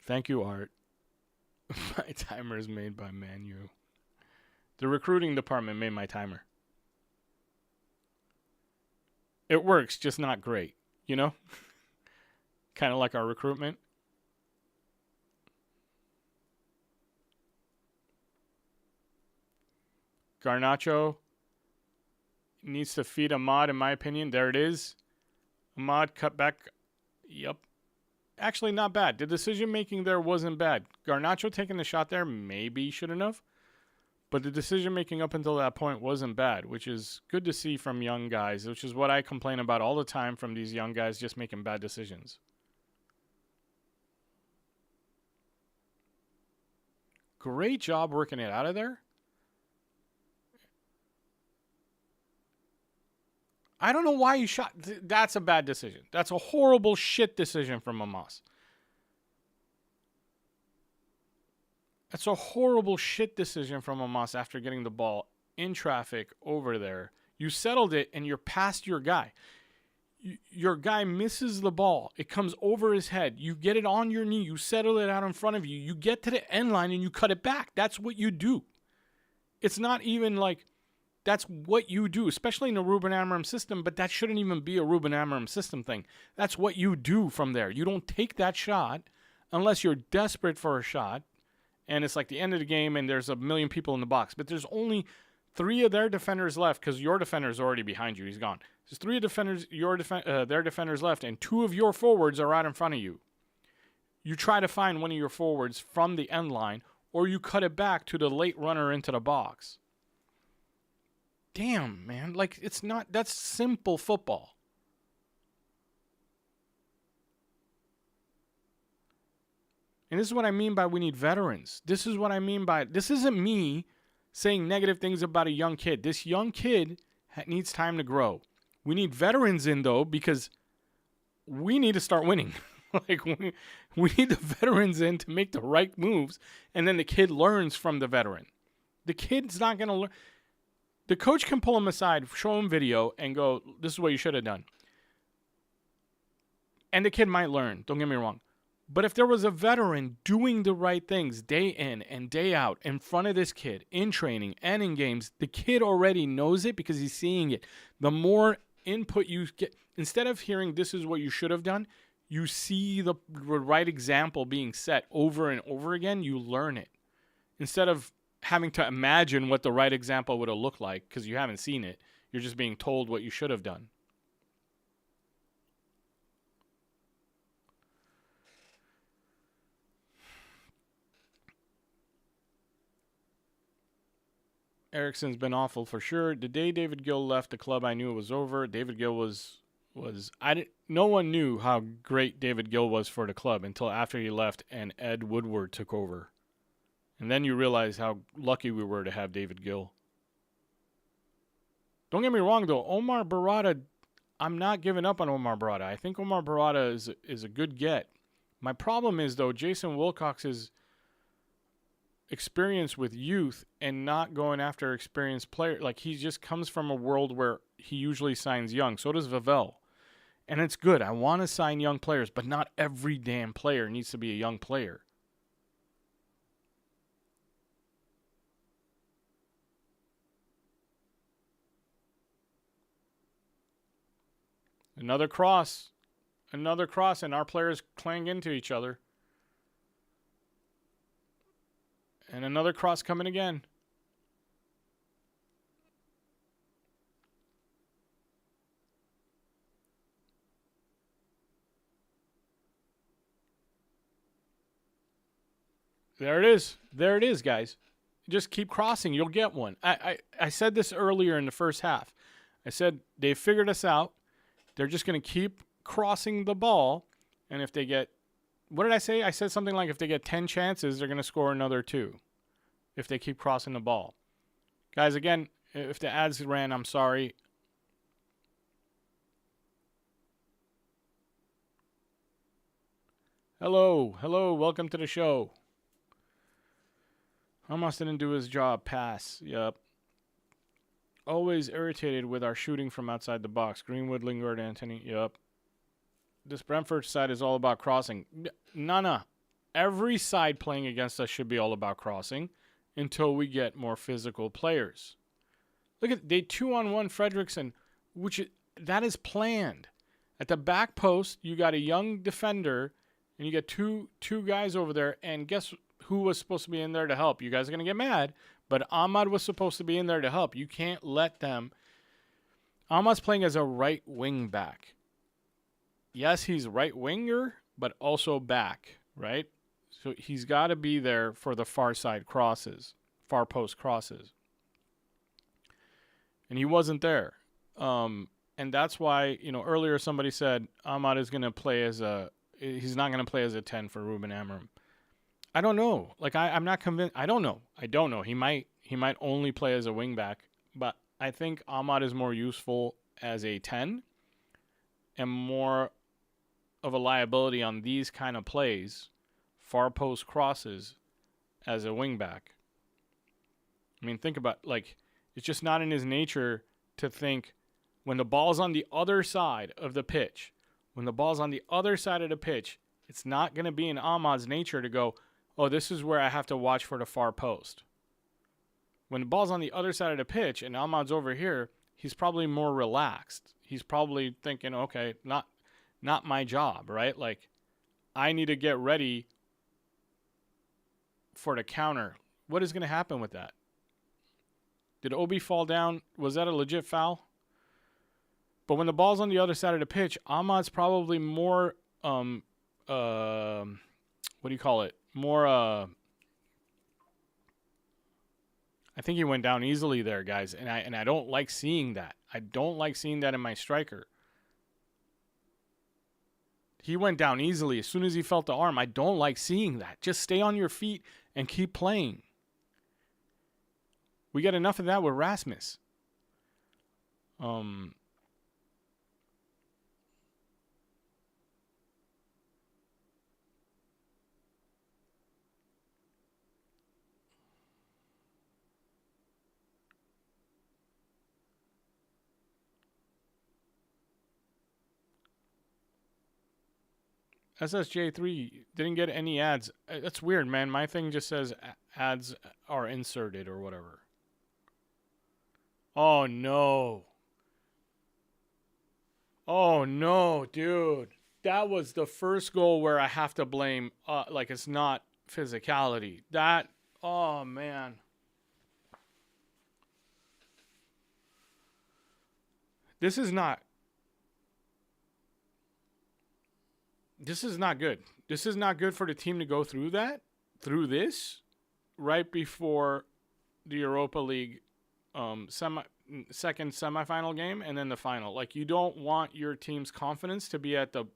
Thank you, Art. My timer is made by Manu. The recruiting department made my timer. It works, just not great, you know? Kind of like our recruitment. Garnacho needs to feed Ahmad, in my opinion. There it is. Ahmad cut back. Yep. Actually, not bad. The decision making there wasn't bad. Garnacho taking the shot there, maybe shouldn't have. But the decision making up until that point wasn't bad, which is good to see from young guys, which is what I complain about all the time from these young guys just making bad decisions. Great job working it out of there. I don't know why you shot. That's a bad decision. That's a horrible shit decision from Amos. That's a horrible shit decision from Amos after getting the ball in traffic over there. You settled it and you're past your guy. Your guy misses the ball. It comes over his head. You get it on your knee. You settle it out in front of you. You get to the end line and you cut it back. That's what you do. It's not even like... That's what you do, especially in a Ruben Amorim system, but that shouldn't even be a Ruben Amorim system thing. That's what you do from there. You don't take that shot unless you're desperate for a shot, and it's like the end of the game and there's a million people in the box. But there's only 3 of their defenders left because your defender's already behind you. He's gone. There's 3 defenders, their defenders left, and 2 of your forwards are right in front of you. You try to find one of your forwards from the end line, or you cut it back to the late runner into the box. Damn, man. Like, it's not... That's simple football. And this is what I mean by we need veterans. This is what I mean by... This isn't me saying negative things about a young kid. This young kid needs time to grow. We need veterans in, though, because we need to start winning. Like, we need the veterans in to make the right moves, and then the kid learns from the veteran. The kid's not going to learn... The coach can pull him aside, show him video, and go, this is what you should have done. And the kid might learn, don't get me wrong. But if there was a veteran doing the right things day in and day out in front of this kid, in training and in games, the kid already knows it because he's seeing it. The more input you get, instead of hearing this is what you should have done, you see the right example being set over and over again, you learn it. Instead of having to imagine what the right example would have looked like because you haven't seen it, you're just being told what you should have done. Ericsson's been awful for sure. The day David Gill left the club, I knew it was over. David Gill no one knew how great David Gill was for the club until after he left and Ed Woodward took over. And then you realize how lucky we were to have David Gill. Don't get me wrong, though. Omar Barada, I'm not giving up on Omar Barada. I think Omar Barada is a good get. My problem is, though, Jason Wilcox's experience with youth and not going after experienced players. Like, he just comes from a world where he usually signs young. So does Vavell. And it's good. I want to sign young players, but not every damn player needs to be a young player. Another cross, and our players clang into each other. And another cross coming again. There it is. There it is, guys. Just keep crossing. You'll get one. I said this earlier in the first half. I said they figured us out. They're just going to keep crossing the ball. And if they get, what did I say? I said something like if they get 10 chances, they're going to score another 2. If they keep crossing the ball. Guys, again, if the ads ran, I'm sorry. Hello. Welcome to the show. Hamas didn't do his job. Pass. Yep. Always irritated with our shooting from outside the box. Greenwood, Lingard, Anthony. Yep. This Brentford side is all about crossing. No. Every side playing against us should be all about crossing until we get more physical players. Look at they 2-on-1 Fredrickson, that is planned. At the back post, you got a young defender, and you get two guys over there, and guess who was supposed to be in there to help? You guys are going to get mad, but Ahmad was supposed to be in there to help. You can't let them. Ahmad's playing as a right wing back. Yes, he's right winger, but also back, right? So he's got to be there for the far side crosses, far post crosses. And he wasn't there. And that's why, earlier somebody said Ahmad is going to play he's not going to play as a 10 for Ruben Amorim. I don't know. Like, I'm not convinced. I don't know. He might only play as a wing back, but I think Ahmad is more useful as a 10 and more of a liability on these kind of plays, far post crosses, as a wing back. I mean, think about, it's just not in his nature to think when the ball's on the other side of the pitch, it's not going to be in Ahmad's nature to go, oh, this is where I have to watch for the far post. When the ball's on the other side of the pitch and Ahmad's over here, he's probably more relaxed. He's probably thinking, okay, not my job, right? Like, I need to get ready for the counter. What is going to happen with that? Did Obi fall down? Was that a legit foul? But when the ball's on the other side of the pitch, Ahmad's probably more, what do you call it? More, I think he went down easily there, guys. And I don't like seeing that. I don't like seeing that in my striker. He went down easily as soon as he felt the arm. I don't like seeing that. Just stay on your feet and keep playing. We get enough of that with Rasmus. SSJ3 didn't get any ads. That's weird, man. My thing just says ads are inserted or whatever. Oh, no. Oh no, dude. That was the first goal where I have to blame like it's not physicality. That oh man. This is not this is not good. This is not good for the team to go through that, through this right before the Europa League second semifinal game and then the final. Like you don't want your team's confidence to be at the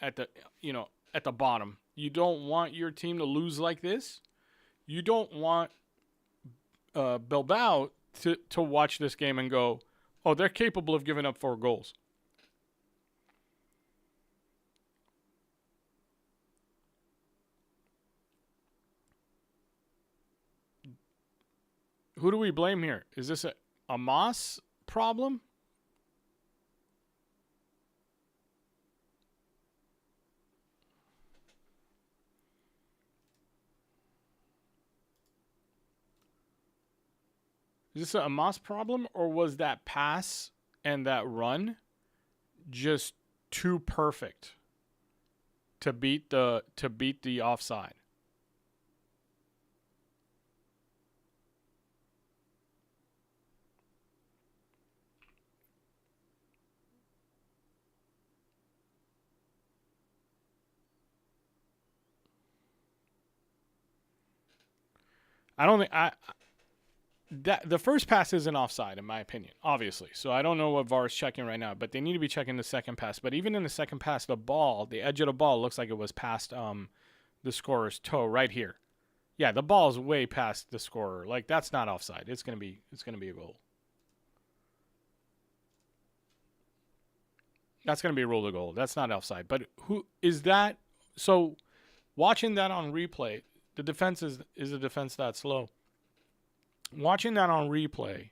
at the bottom. You don't want your team to lose like this. You don't want Bilbao to watch this game and go, "Oh, they're capable of giving up 4 goals." Who do we blame here? Is this a Moss problem? Is this a Moss problem, or was that pass and that run just too perfect to beat the offside? I don't think I that the first pass isn't offside in my opinion, obviously. So I don't know what VAR is checking right now, but they need to be checking the second pass. But even in the second pass, the edge of the ball looks like it was past the scorer's toe right here. Yeah, the ball is way past the scorer. Like that's not offside. It's gonna be a goal. That's gonna be a rule of goal. That's not offside. But who is that? So watching that on replay, the defense is a defense that slow. Watching that on replay,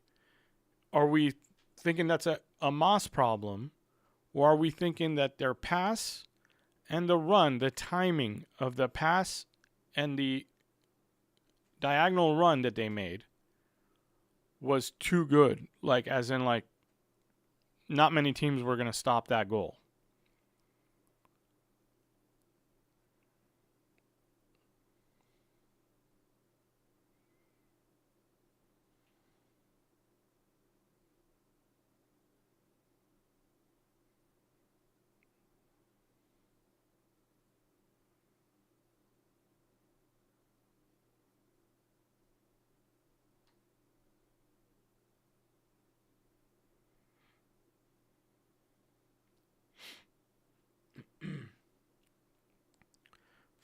are we thinking that's a Moss problem, or are we thinking that their pass and the run, the timing of the pass and the diagonal run that they made was too good? Like, as in, like, not many teams were going to stop that goal.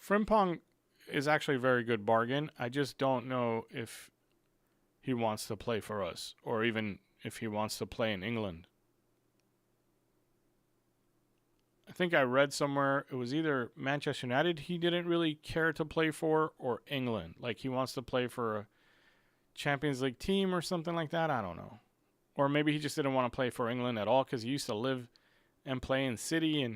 Frimpong is actually a very good bargain. I just don't know if he wants to play for us or even if he wants to play in England. I think I read somewhere it was either Manchester United he didn't really care to play for or England. Like he wants to play for a Champions League team or something like that. I don't know. Or maybe he just didn't want to play for England at all because he used to live and play in City and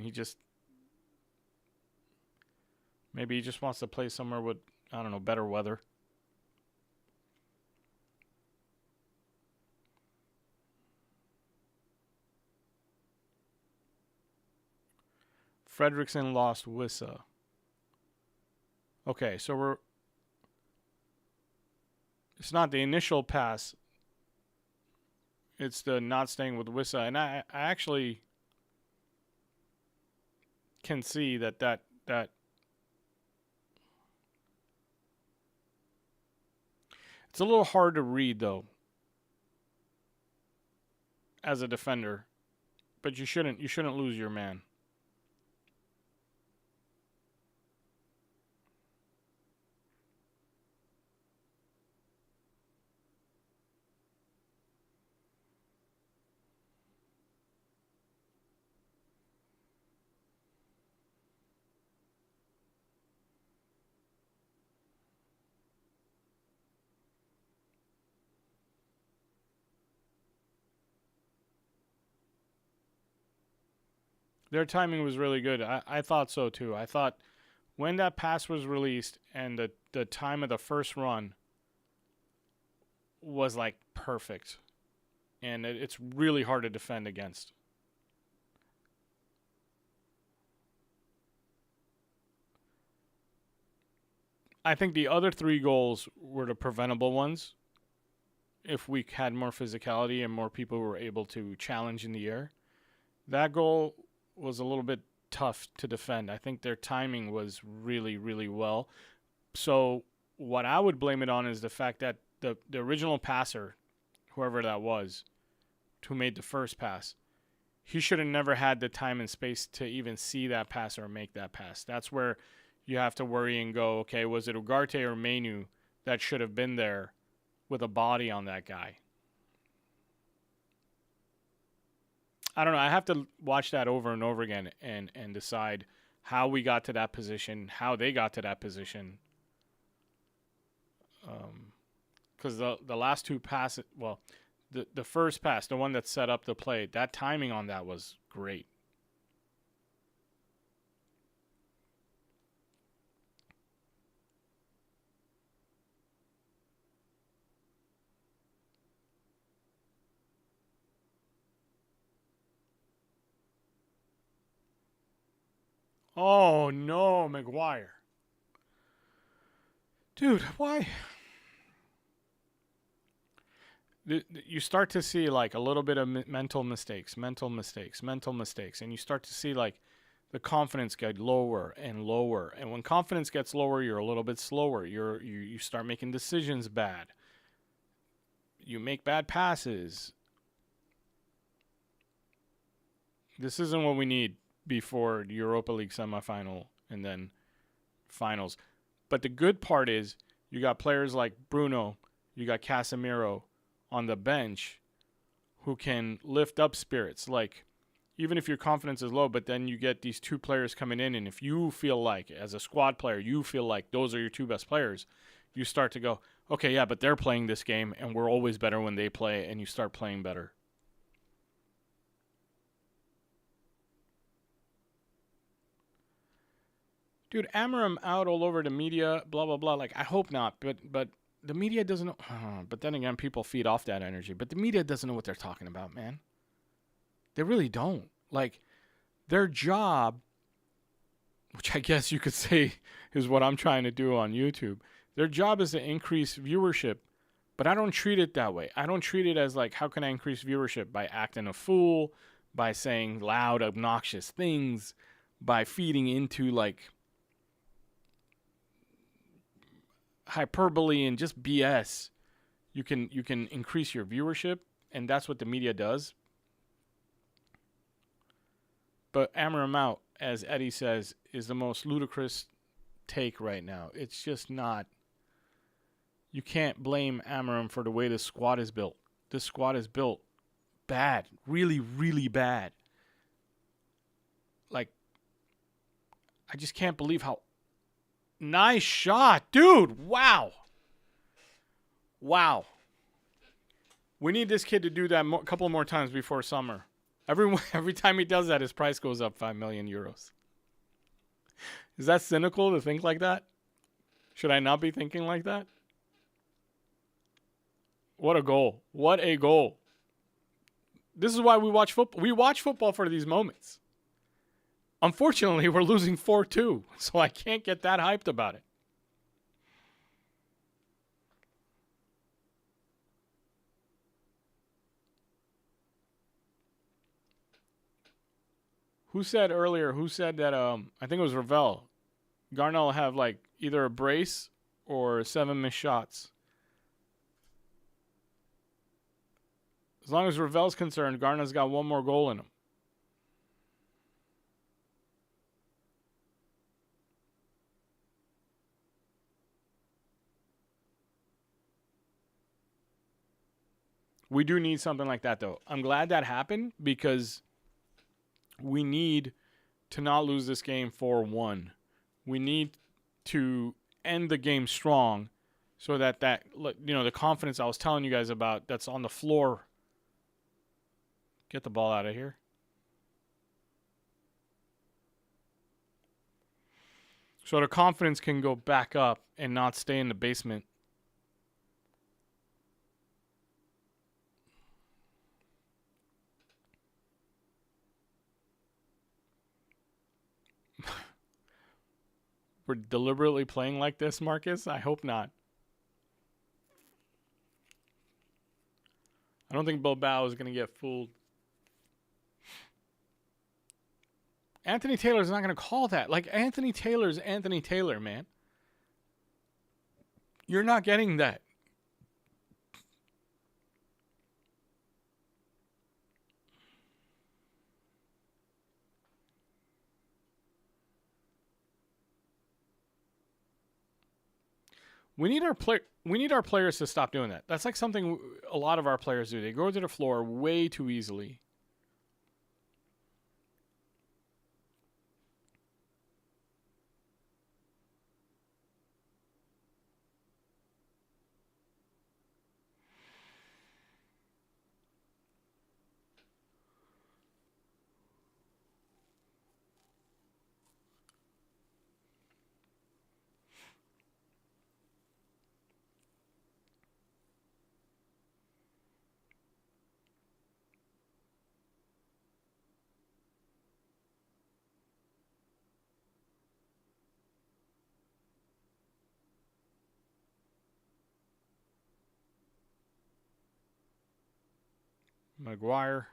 maybe he just wants to play somewhere with, I don't know, better weather. Fredrickson lost Wissa. Okay, so it's not the initial pass. It's the not staying with Wissa. And I actually can see that it's a little hard to read though as a defender, but you shouldn't lose your man. Their timing was really good. I thought so too. I thought when that pass was released and the time of the first run was like perfect. And it's really hard to defend against. I think the other 3 goals were the preventable ones. If we had more physicality and more people were able to challenge in the air, that goal was a little bit tough to defend. I think their timing was really, really well. So what I would blame it on is the fact that the original passer, whoever that was, who made the first pass, he should have never had the time and space to even see that pass or make that pass. That's where you have to worry and go, okay, was it Ugarte or Menu that should have been there with a body on that guy? I don't know. I have to watch that over and over again and decide how we got to that position, how they got to that position. Because the last 2 passes, well, the first pass, the one that set up the play, that timing on that was great. Oh, no, Maguire. Dude, why? You start to see like a little bit of mental mistakes, and you start to see like the confidence get lower and lower. And when confidence gets lower, you're a little bit slower. You start making decisions bad. You make bad passes. This isn't what we need before the Europa League semifinal and then finals. But the good part is you got players like Bruno, you got Casemiro on the bench who can lift up spirits. Like, even if your confidence is low, but then you get these 2 players coming in, and if you feel like, as a squad player, you feel like those are your 2 best players, you start to go, okay, yeah, but they're playing this game, and we're always better when they play, and you start playing better. Dude, Amarim out all over the media, blah, blah, blah. Like, I hope not, but the media doesn't know. But then again, people feed off that energy. But the media doesn't know what they're talking about, man. They really don't. Like, their job, which I guess you could say is what I'm trying to do on YouTube, their job is to increase viewership. But I don't treat it that way. I don't treat it as like, how can I increase viewership? By acting a fool, by saying loud, obnoxious things, by feeding into like hyperbole and just BS. You can increase your viewership, and that's what the media does. But Amarim out, as Eddie says, is the most ludicrous take right now. It's just not. You can't blame Amarim for the way this squad is built. This squad is built bad, really, really bad. Like, I just can't believe how nice shot, dude. Wow. We need this kid to do that a couple more times before summer. Every time he does that, his price goes up 5 million euros. Is that cynical to think like that? Should I not be thinking like that? What a goal. What a goal. This is why we watch football. We watch football for these moments. Unfortunately, we're losing 4-2, so I can't get that hyped about it. Who said that, I think it was Ravel, Garnell will have like either a brace or 7 missed shots. As long as Ravel's concerned, Garner's got 1 more goal in him. We do need something like that, though. I'm glad that happened because we need to not lose this game 4-1. We need to end the game strong so that the confidence I was telling you guys about that's on the floor. Get the ball out of here. So the confidence can go back up and not stay in the basement. we're deliberately playing like this, Marcus? I hope not. I don't think Bilbao is going to get fooled. Anthony Taylor's not going to call that. Like, Anthony Taylor's Anthony Taylor, man. You're not getting that. We need our players to stop doing that. That's like something a lot of our players do. They go to the floor way too easily. Maguire.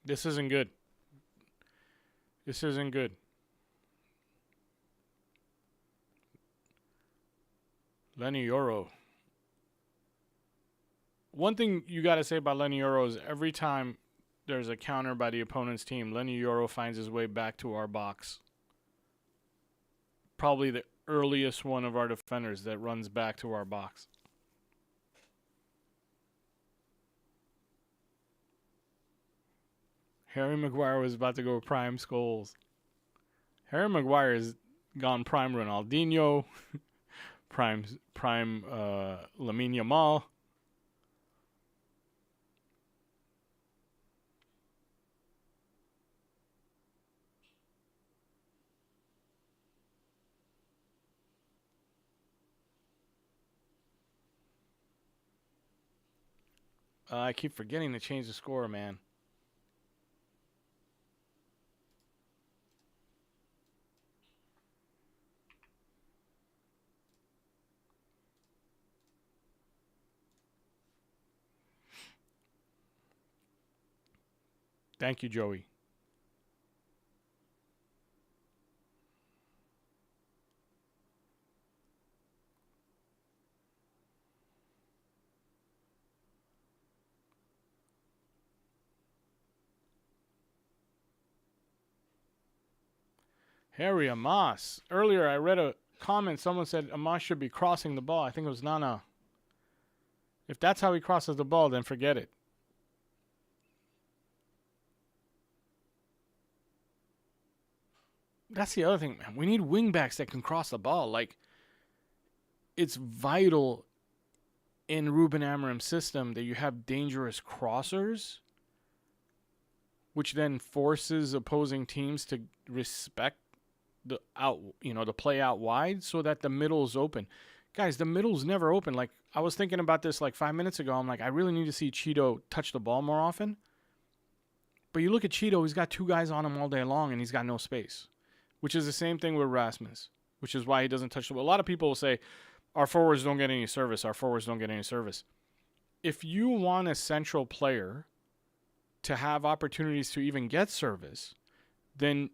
This isn't good. This isn't good. Lenny Yoro. One thing you got to say about Lenny Yoro is every time there's a counter by the opponent's team, Lenny Yoro finds his way back to our box. Probably the earliest one of our defenders that runs back to our box. Harry Maguire was about to go prime Scholes. Harry Maguire has gone prime Ronaldinho, prime Lamine Yamal. I keep forgetting to change the score, man. Thank you, Joey. Harry Amos. Earlier, I read a comment. Someone said Amos should be crossing the ball. I think it was Nana. If that's how he crosses the ball, then forget it. That's the other thing, man. We need wingbacks that can cross the ball. Like, it's vital in Ruben Amorim's system that you have dangerous crossers, which then forces opposing teams to respect the play out wide so that the middle is open. Guys, the middle's never open. Like, I was thinking about this like 5 minutes ago. I'm like, I really need to see Cheeto touch the ball more often. But you look at Cheeto, he's got two guys on him all day long, and he's got no space, which is the same thing with Rasmus, which is why he doesn't touch the ball. A lot of people will say, our forwards don't get any service. Our forwards don't get any service. If you want a central player to have opportunities to even get service, then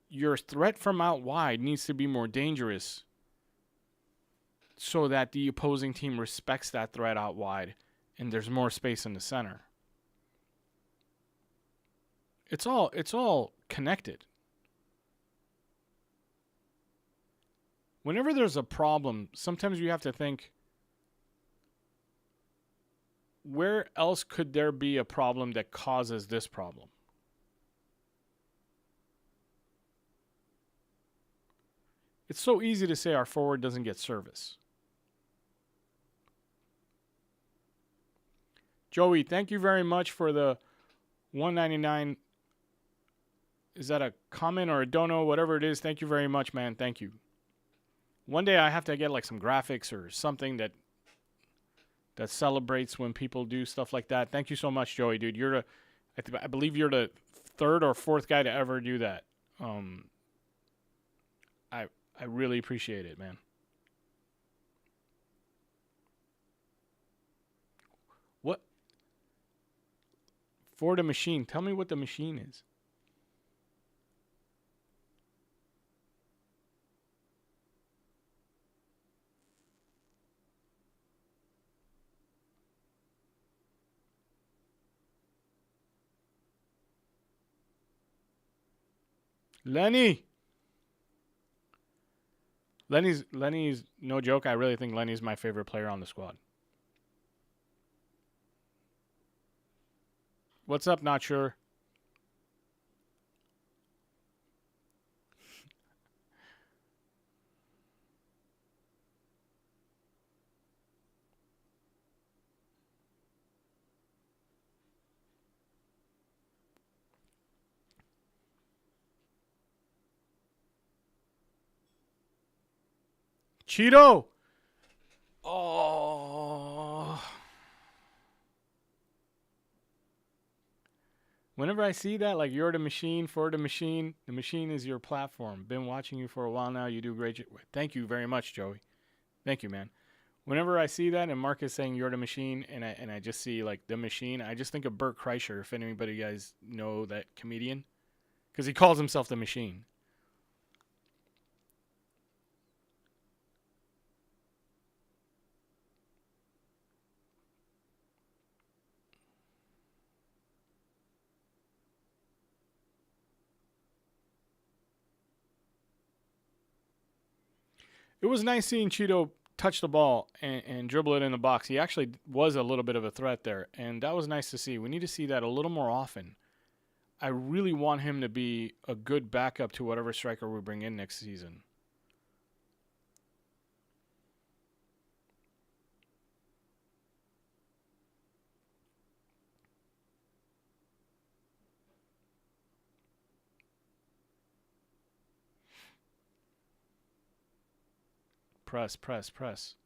your threat from out wide needs to be more dangerous so that the opposing team respects that threat out wide and there's more space in the center. It's all connected. Whenever there's a problem, sometimes you have to think, where else could there be a problem that causes this problem? It's so easy to say our forward doesn't get service. Joey, thank you very much for the 199. Is that a comment or a dono? Whatever it is, thank you very much, man. Thank you. One day I have to get like some graphics or something that celebrates when people do stuff like that. Thank you so much, Joey, dude. I believe you're the third or fourth guy to ever do that. I really appreciate it, man. What? For the machine. Tell me what the machine is. Lenny's no joke. I really think Lenny's my favorite player on the squad. What's up? Not sure. Cheeto. Oh. Whenever I see that, like, you're the machine, for the machine is your platform. Been watching you for a while now. You do great. Thank you very much, Joey. Thank you, man. Whenever I see that and Mark is saying you're the machine, and I just see, like, the machine, I just think of Bert Kreischer, if anybody you guys know that comedian. Because he calls himself the machine. It was nice seeing Cheeto touch the ball and dribble it in the box. He actually was a little bit of a threat there, and that was nice to see. We need to see that a little more often. I really want him to be a good backup to whatever striker we bring in next season. Press, press, press.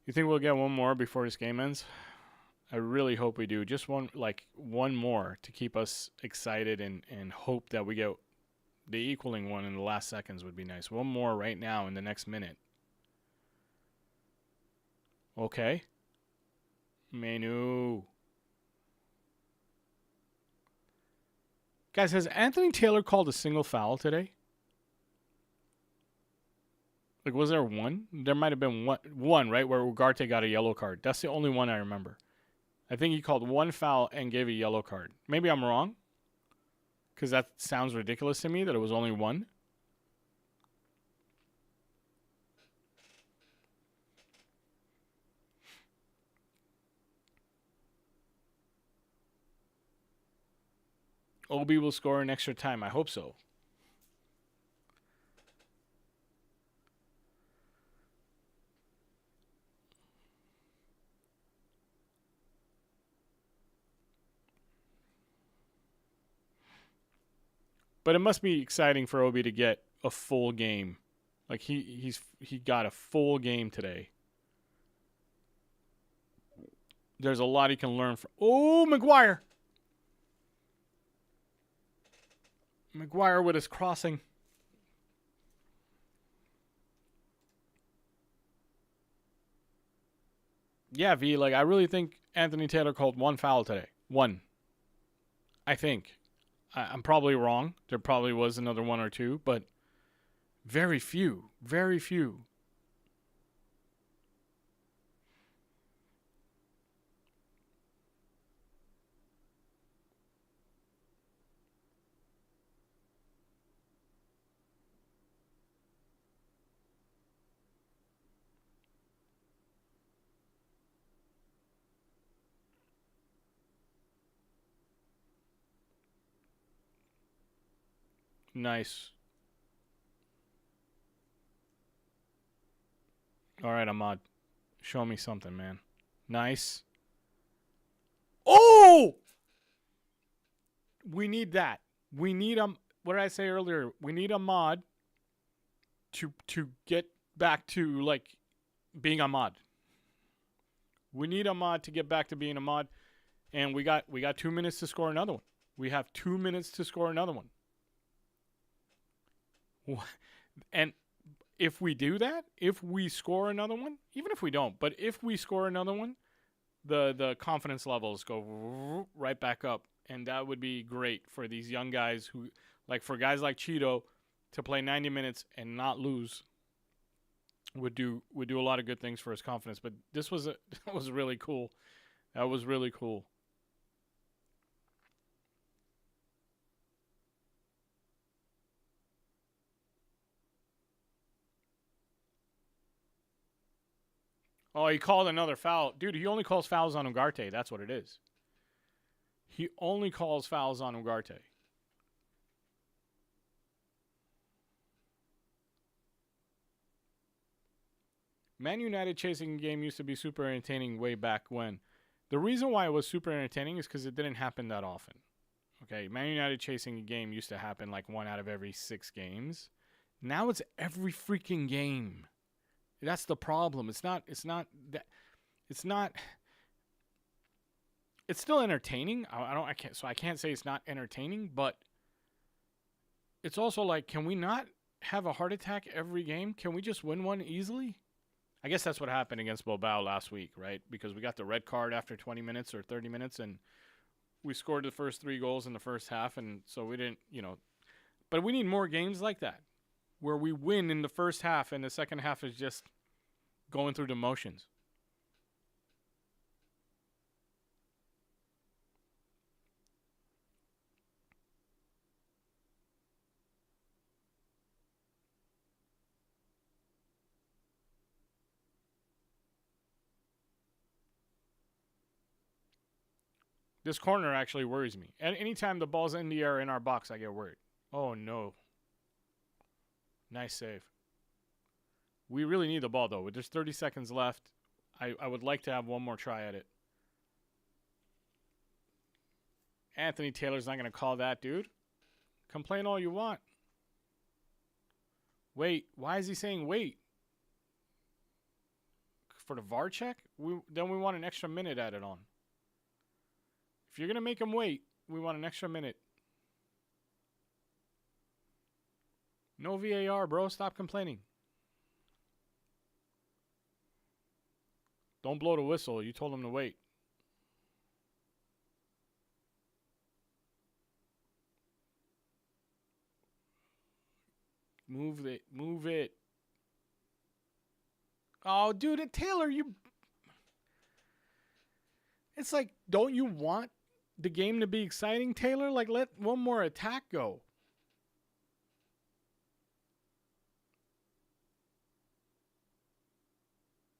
You think we'll get one more before this game ends? I really hope we do. Just one more to keep us excited and hope that we get the equaling one in the last seconds would be nice. One more right now in the next minute. Okay. Menu. Guys, has Anthony Taylor called a single foul today? Like, was there one? There might have been one, right, where Ugarte got a yellow card. That's the only one I remember. I think he called one foul and gave a yellow card. Maybe I'm wrong, because that sounds ridiculous to me that it was only one. Obi will score in extra time. I hope so. But it must be exciting for Obi to get a full game. Like, he got a full game today. There's a lot he can learn from. Oh, Maguire. Maguire with his crossing. Yeah, V, like, I really think Anthony Taylor called one foul today. One, I think. I'm probably wrong. There probably was another one or two, but very few. Very few. Nice. All right, Ahmad. Show me something, man. Nice. Oh! We need that. We need what did I say earlier? We need Ahmad to get back to like being Ahmad. We need Ahmad to get back to being Ahmad, and we got 2 minutes to score another one. We have 2 minutes to score another one. And if we do that, if we score another one, even if we don't, but if we score another one, the confidence levels go right back up, and that would be great for these young guys who, like for guys like Cheeto, to play 90 minutes and not lose would do a lot of good things for his confidence. But this was that was really cool. That was really cool. Oh, he called another foul. Dude, he only calls fouls on Ugarte. That's what it is. He only calls fouls on Ugarte. Man United chasing a game used to be super entertaining way back when. The reason why it was super entertaining is because it didn't happen that often. Okay, Man United chasing a game used to happen like 1 out of every 6 games. Now it's every freaking game. That's the problem. It's not that it's not it's still entertaining. I can't say it's not entertaining, but it's also like, can we not have a heart attack every game? Can we just win one easily? I guess that's what happened against Bilbao last week, right? Because we got the red card after 20 minutes or 30 minutes, and we scored the first 3 goals in the first half, and so we didn't, But we need more games like that, where we win in the first half and the second half is just going through the motions. This corner actually worries me. And anytime the ball's in the air in our box, I get worried. Oh, no. Nice save. We really need the ball, though. There's 30 seconds left. I would like to have one more try at it. Anthony Taylor's not going to call that, dude. Complain all you want. Wait. Why is he saying wait? For the VAR check? Then we want an extra minute added on. If you're going to make him wait, we want an extra minute. No VAR, bro. Stop complaining. Don't blow the whistle. You told him to wait. Move it. Move it. Oh, dude, Taylor, you... It's like, don't you want the game to be exciting, Taylor? Like, let one more attack go.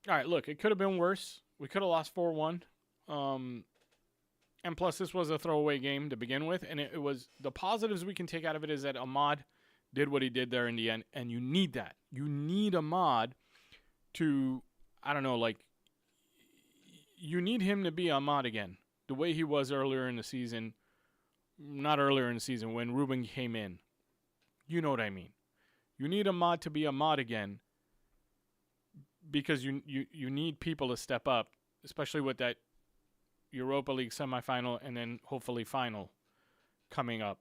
All right, look, it could have been worse. We could have lost 4-1. And plus, this was a throwaway game to begin with. And it was, the positives we can take out of it is that Ahmad did what he did there in the end. And you need that. You need Ahmad to, I don't know, like, you need him to be Ahmad again. The way he was earlier in the season. Not earlier in the season, when Ruben came in. You know what I mean. You need Ahmad to be Ahmad again. Because you need people to step up. Especially with that Europa League semifinal and then hopefully final coming up.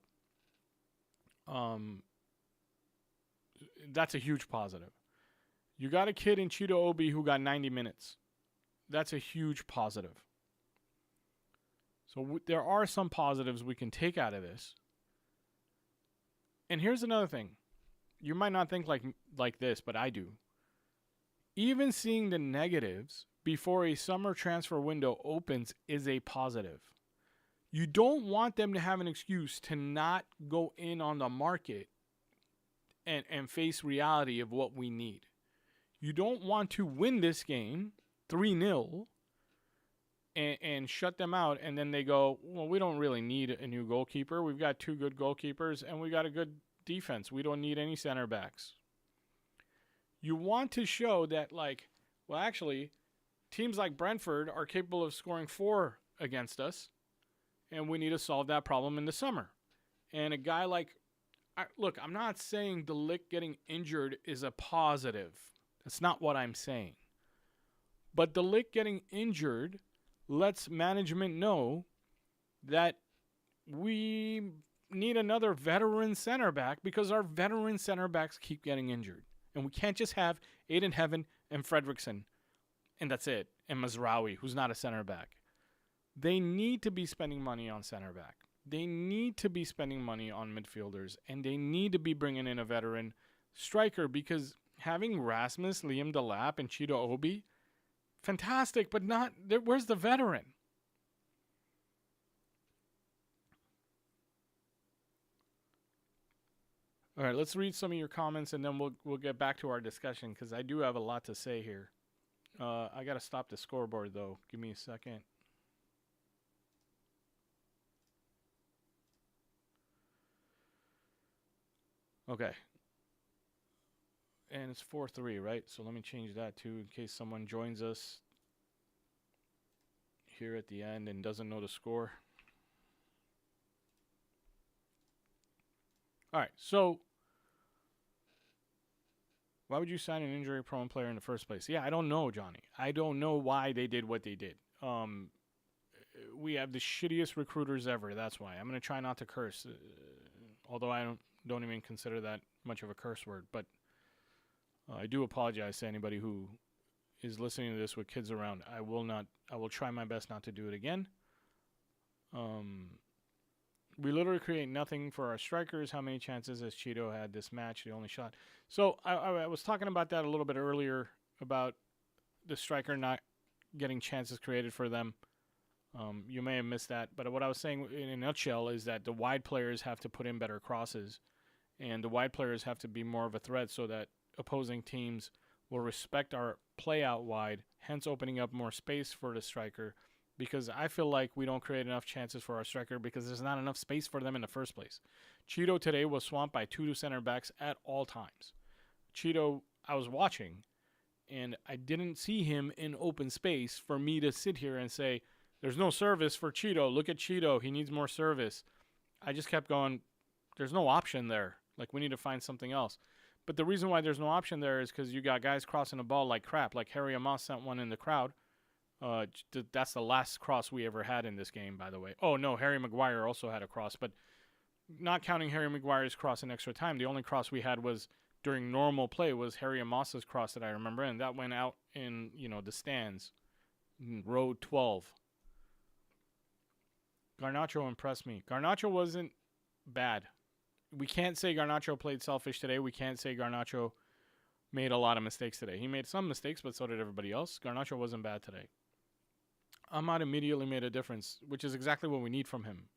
That's a huge positive. You got a kid in Cheeto Obi who got 90 minutes. That's a huge positive. So there are some positives we can take out of this. And here's another thing. You might not think like this, but I do. Even seeing the negatives before a summer transfer window opens is a positive. You don't want them to have an excuse to not go in on the market and face reality of what we need. You don't want to win this game 3-0 and shut them out, and then they go, well, we don't really need a new goalkeeper. We've got 2 good goalkeepers, and we got a good defense. We don't need any center backs. You want to show that, like, well, actually, teams like Brentford are capable of scoring 4 against us, and we need to solve that problem in the summer. And a guy like, look, I'm not saying De Ligt getting injured is a positive. That's not what I'm saying. But De Ligt getting injured lets management know that we need another veteran center back because our veteran center backs keep getting injured. And we can't just have Aiden Heaven and Fredrickson, and that's it, and Mazraoui, who's not a center back. They need to be spending money on center back. They need to be spending money on midfielders, and they need to be bringing in a veteran striker because having Rasmus, Liam Delap, and Cheeto Obi, fantastic, but not. Where's the veteran? All right, let's read some of your comments, and then we'll get back to our discussion because I do have a lot to say here. I got to stop the scoreboard, though. Give me a second. Okay. And it's 4-3, right? So let me change that too in case someone joins us here at the end and doesn't know the score. All right, so why would you sign an injury-prone player in the first place? Yeah, I don't know, Johnny. I don't know why they did what they did. We have the shittiest recruiters ever. That's why. I'm going to try not to curse, although I don't even consider that much of a curse word. But I do apologize to anybody who is listening to this with kids around. I will try my best not to do it again. We literally create nothing for our strikers. How many chances has Cheeto had this match? The only shot. So I was talking about that a little bit earlier about the striker not getting chances created for them. You may have missed that. But what I was saying in a nutshell is that the wide players have to put in better crosses. And the wide players have to be more of a threat so that opposing teams will respect our play out wide, hence opening up more space for the striker. Because I feel like we don't create enough chances for our striker because there's not enough space for them in the first place. Cheeto today was swamped by 2 center backs at all times. Cheeto, I was watching, and I didn't see him in open space for me to sit here and say, there's no service for Cheeto. Look at Cheeto. He needs more service. I just kept going, there's no option there. Like, we need to find something else. But the reason why there's no option there is because you got guys crossing the ball like crap. Like Harry Amos sent one in the crowd. That's the last cross we ever had in this game, by the way. Oh, no, Harry Maguire also had a cross. But not counting Harry Maguire's cross in extra time, the only cross we had was during normal play was Harry Amos's cross that I remember. And that went out in, the stands, in row 12. Garnacho impressed me. Garnacho wasn't bad. We can't say Garnacho played selfish today. We can't say Garnacho made a lot of mistakes today. He made some mistakes, but so did everybody else. Garnacho wasn't bad today. Ahmad immediately made a difference, which is exactly what we need from him.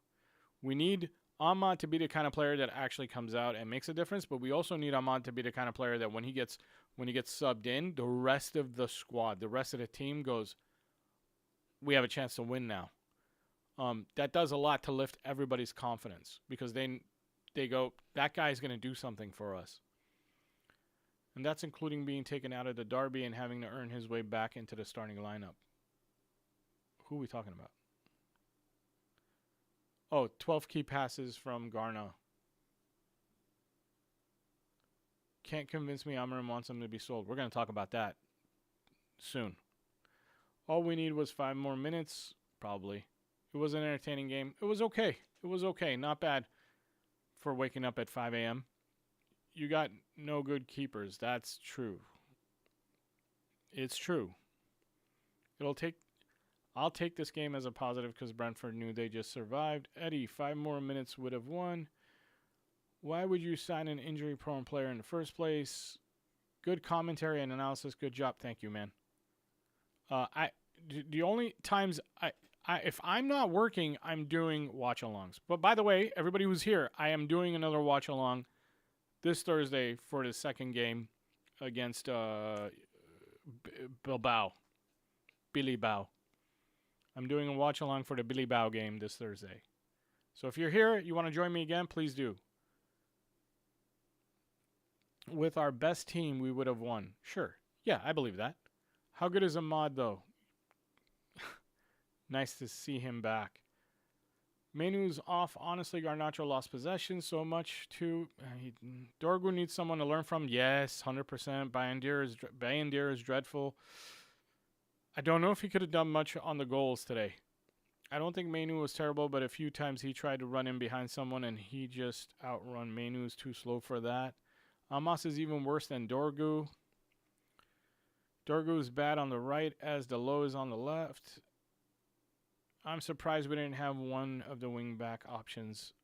We need Ahmad to be the kind of player that actually comes out and makes a difference, but we also need Ahmad to be the kind of player that when he gets subbed in, the rest of the squad, the rest of the team goes, we have a chance to win now. That does a lot to lift everybody's confidence because they go, that guy's going to do something for us. And that's including being taken out of the derby and having to earn his way back into the starting lineup. Who are we talking about? Oh, 12 key passes from Garna. Can't convince me Amarim wants him to be sold. We're going to talk about that soon. All we need was 5 more minutes, probably. It was an entertaining game. It was okay. It was okay. Not bad for waking up at 5 a.m. You got no good keepers. That's true. It's true. It'll take... I'll take this game as a positive because Brentford knew they just survived. Eddie, 5 more minutes would have won. Why would you sign an injury-prone player in the first place? Good commentary and analysis. Good job. Thank you, man. The only times if I'm not working, I'm doing watch-alongs. But by the way, everybody who's here, I am doing another watch-along this Thursday for the second game against Billy Bow. I'm doing a watch-along for the Billy Bow game this Thursday. So if you're here, you want to join me again, please do. With our best team, we would have won. Sure. Yeah, I believe that. How good is Ahmad, though? Nice to see him back. Menu's off. Honestly, Garnacho lost possession so much, too. Dorgu needs someone to learn from. Yes, 100%. Bayendir is dreadful. I don't know if he could have done much on the goals today. I don't think Menu was terrible, but a few times he tried to run in behind someone, and he just outrun. Menu is too slow for that. Amos is even worse than Dorgu. Dorgu is bad on the right as the low is on the left. I'm surprised we didn't have one of the wing-back options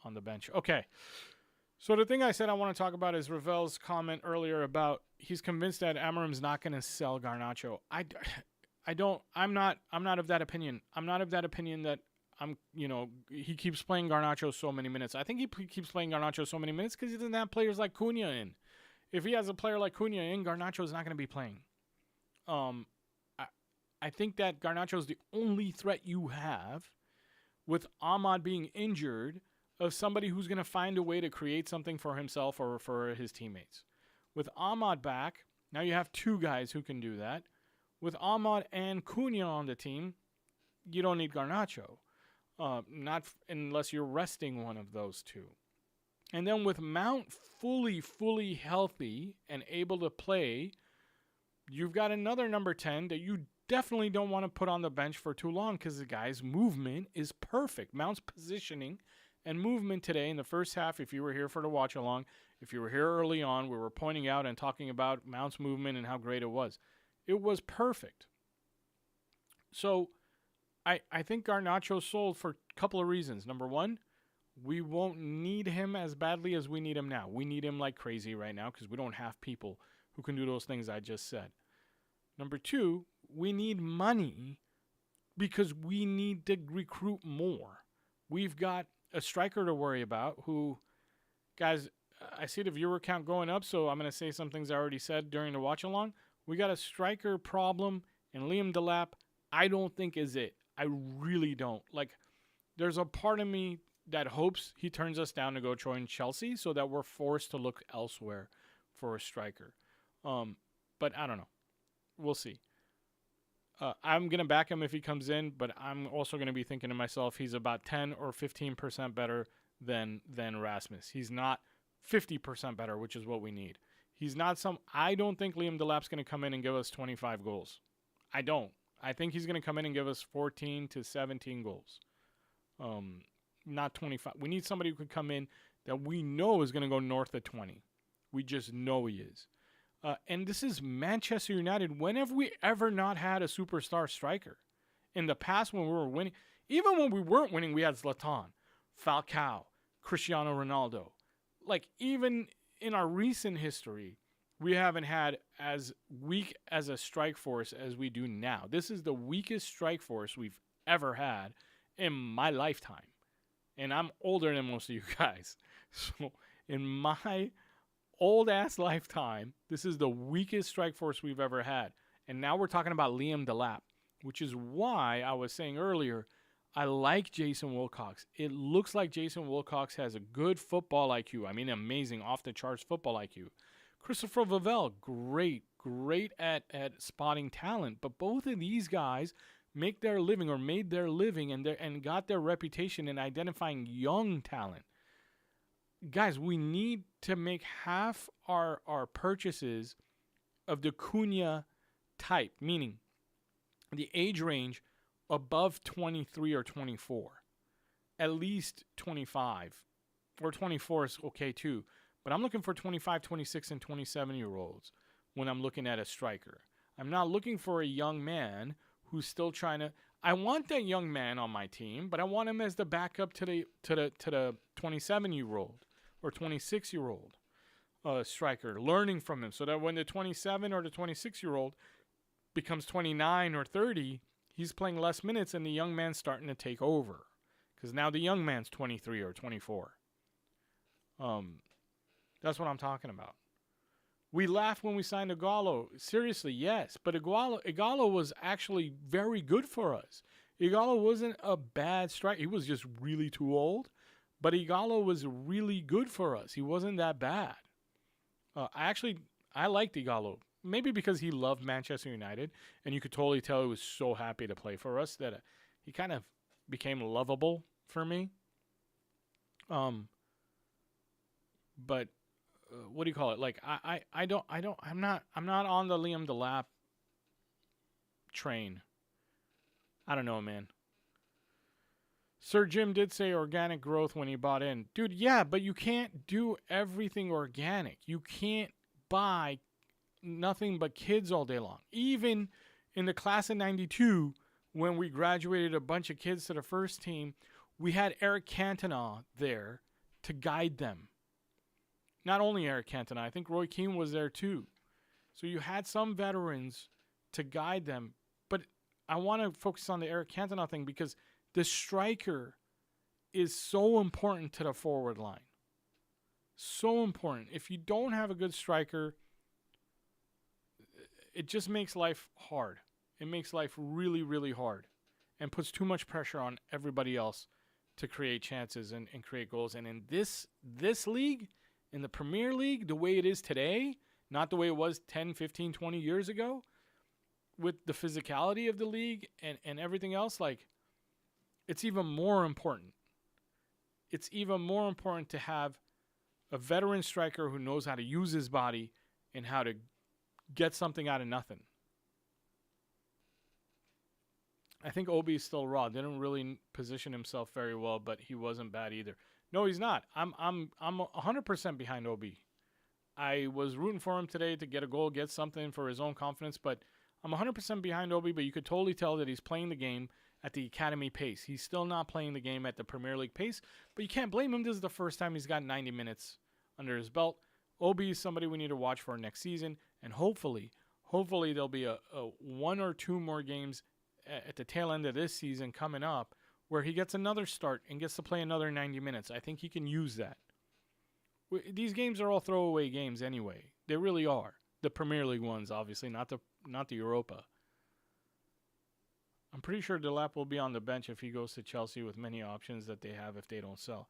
on the bench. Okay. So the thing I said I want to talk about is Ravel's comment earlier about he's convinced that Amarim's not going to sell Garnacho. I'm not of that opinion. I'm not of that opinion that he keeps playing Garnacho so many minutes. I think he keeps playing Garnacho so many minutes because he doesn't have players like Cunha in. If he has a player like Cunha in, Garnacho is not going to be playing. I think that Garnacho is the only threat you have with Ahmad being injured of somebody who's going to find a way to create something for himself or for his teammates. With Ahmad back, now you have two guys who can do that. With Ahmad and Cunha on the team, you don't need Garnacho. Not unless you're resting one of those two. And then with Mount fully healthy and able to play, you've got another number 10 that you definitely don't want to put on the bench for too long because the guy's movement is perfect. Mount's positioning and movement today in the first half, if you were here for the watch along, if you were here early on, we were pointing out and talking about Mount's movement and how great it was. It was perfect. So I think Garnacho sold for a couple of reasons. Number one, we won't need him as badly as we need him now. We need him like crazy right now because we don't have people who can do those things I just said. Number two, we need money because we need to recruit more. We've got a striker to worry about who, guys, I see the viewer count going up, so I'm going to say some things I already said during the watch along. We got a striker problem, and Liam Delap, I don't think is it. I really don't. Like, there's a part of me that hopes he turns us down to go join Chelsea so that we're forced to look elsewhere for a striker. But I don't know. We'll see. I'm going to back him if he comes in, but I'm also going to be thinking to myself he's about 10 or 15% better than Rasmus. He's not 50% better, which is what we need. He's not I don't think Liam Delap's going to come in and give us 25 goals. I don't. I think he's going to come in and give us 14 to 17 goals. Not 25. We need somebody who could come in that we know is going to go north of 20. We just know he is. And this is Manchester United. When have we ever not had a superstar striker? In the past when we were winning, even when we weren't winning, we had Zlatan, Falcao, Cristiano Ronaldo. Like, even in our recent history, we haven't had as weak as a strike force as we do now. This is the weakest strike force we've ever had in my lifetime. And I'm older than most of you guys. So in my old-ass lifetime, this is the weakest strike force we've ever had. And now we're talking about Liam Delap, which is why I was saying earlier, I like Jason Wilcox. It looks like Jason Wilcox has a good football IQ. I mean, amazing, off-the-charts football IQ. Christopher Vavell, great at spotting talent. But both of these guys made their living and got their reputation in identifying young talent. Guys, we need to make half our purchases of the Cunha type, meaning the age range above 23 or 24. At least 25. Or 24 is okay too. But I'm looking for 25, 26, and 27-year-olds when I'm looking at a striker. I'm not looking for a young man who's still trying to... I want that young man on my team, but I want him as the backup to the 27-year-old or 26-year-old striker, learning from him, so that when the 27 or the 26-year-old becomes 29 or 30, he's playing less minutes and the young man's starting to take over, because now the young man's 23 or 24. That's what I'm talking about. We laughed when we signed Igalo. Seriously, yes. But Igalo was actually very good for us. Igalo wasn't a bad striker. He was just really too old. But Igalo was really good for us. He wasn't that bad. I liked Igalo. Maybe because he loved Manchester United. And you could totally tell he was so happy to play for us that he kind of became lovable for me. But what do you call it? Like I'm not on the Liam Delap train. I don't know, man. Sir Jim did say organic growth when he bought in. Dude, yeah, but you can't do everything organic. You can't buy nothing but kids all day long. Even in the class of 92, when we graduated a bunch of kids to the first team, we had Eric Cantona there to guide them. Not only Eric Cantona, I think Roy Keane was there too. So you had some veterans to guide them. But I want to focus on the Eric Cantona thing because the striker is so important to the forward line. So important. If you don't have a good striker, it just makes life hard. It makes life really, really hard and puts too much pressure on everybody else to create chances and create goals. And in this league, in the Premier League, the way it is today, not the way it was 10, 15, 20 years ago, with the physicality of the league and everything else, like, it's even more important. It's even more important to have a veteran striker who knows how to use his body and how to get something out of nothing. I think Obi is still raw. Didn't really position himself very well, but he wasn't bad either. No, he's not. I'm 100% behind Obi. I was rooting for him today to get a goal, get something for his own confidence, but I'm 100% behind Obi, but you could totally tell that he's playing the game at the academy pace. He's still not playing the game at the Premier League pace, but you can't blame him. This is the first time he's got 90 minutes under his belt. Obi is somebody we need to watch for next season, and hopefully there'll be a one or two more games at the tail end of this season coming up where he gets another start and gets to play another 90 minutes. I think he can use that. These games are all throwaway games anyway. They really are. The Premier League ones, obviously, not the Europa. I'm pretty sure Delap will be on the bench if he goes to Chelsea with many options that they have if they don't sell.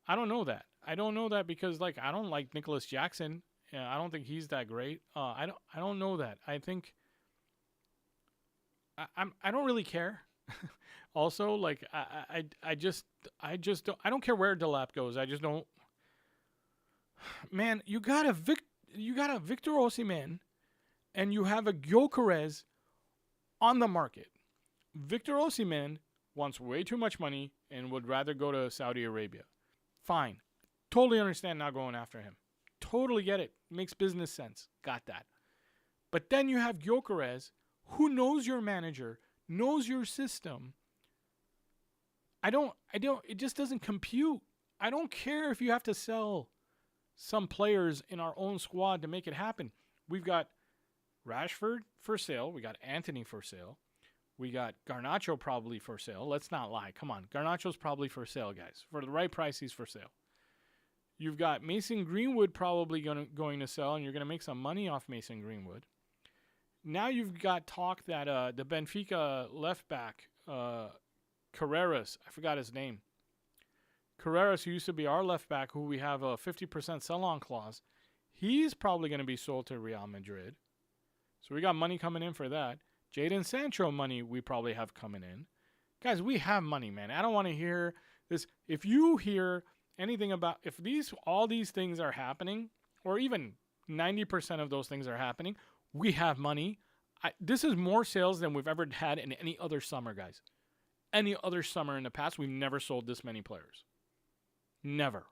I don't know that. I don't know that because, like, I don't like Nicholas Jackson. I don't think he's that great. I don't know that. I think I don't really care. Also, like, I just don't. I don't care where Delap goes. I just don't. Man, you got a Victor Osimhen, and you have a Gyökeres on the market. Victor Osimhen wants way too much money and would rather go to Saudi Arabia. Fine. Totally understand not going after him. Totally get it. Makes business sense. Got that. But then you have Gyökeres, who knows your manager, knows your system. It just doesn't compute. I don't care if you have to sell some players in our own squad to make it happen. We've got Rashford for sale. We got Anthony for sale. We got Garnacho probably for sale. Let's not lie. Come on. Garnacho's probably for sale, guys. For the right price, he's for sale. You've got Mason Greenwood probably going to sell, and you're going to make some money off Mason Greenwood. Now you've got talk that the Benfica left back, Carreras, I forgot his name. Carreras, who used to be our left back, who we have a 50% sell-on clause, he's probably going to be sold to Real Madrid. So we got money coming in for that. Jadon Sancho money we probably have coming in. Guys, we have money, man. I don't want to hear this. If you hear anything about, if all these things are happening, or even 90% of those things are happening, we have money. This is more sales than we've ever had in any other summer, guys. Any other summer in the past, we've never sold this many players. Never.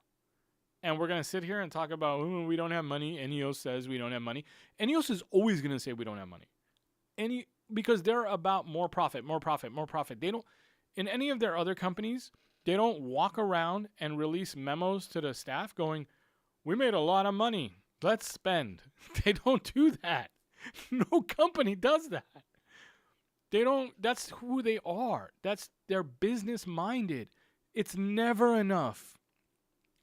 And we're going to sit here and talk about, we don't have money. Ineos says we don't have money. Ineos is always going to say we don't have money. because they're about more profit, more profit, more profit. They don't, in any of their other companies, they don't walk around and release memos to the staff going, we made a lot of money, let's spend. They don't do that. No company does that. They don't, that's who they are. They're business minded. It's never enough.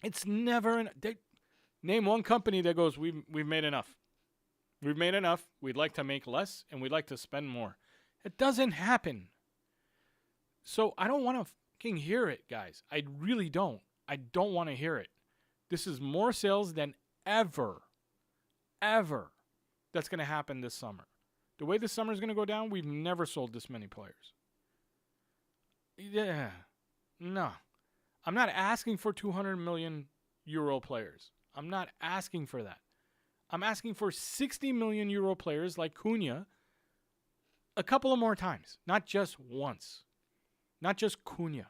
It's never enough. Name one company that goes, we've made enough. We've made enough. We'd like to make less and we'd like to spend more. It doesn't happen. So I don't want to fucking hear it, guys. I really don't. I don't want to hear it. This is more sales than ever that's going to happen this summer. The way this summer is going to go down, we've never sold this many players. Yeah. No. I'm not asking for 200 million euro players. I'm not asking for that. I'm asking for 60 million euro players like Cunha a couple of more times, not just once. Not just Cunha.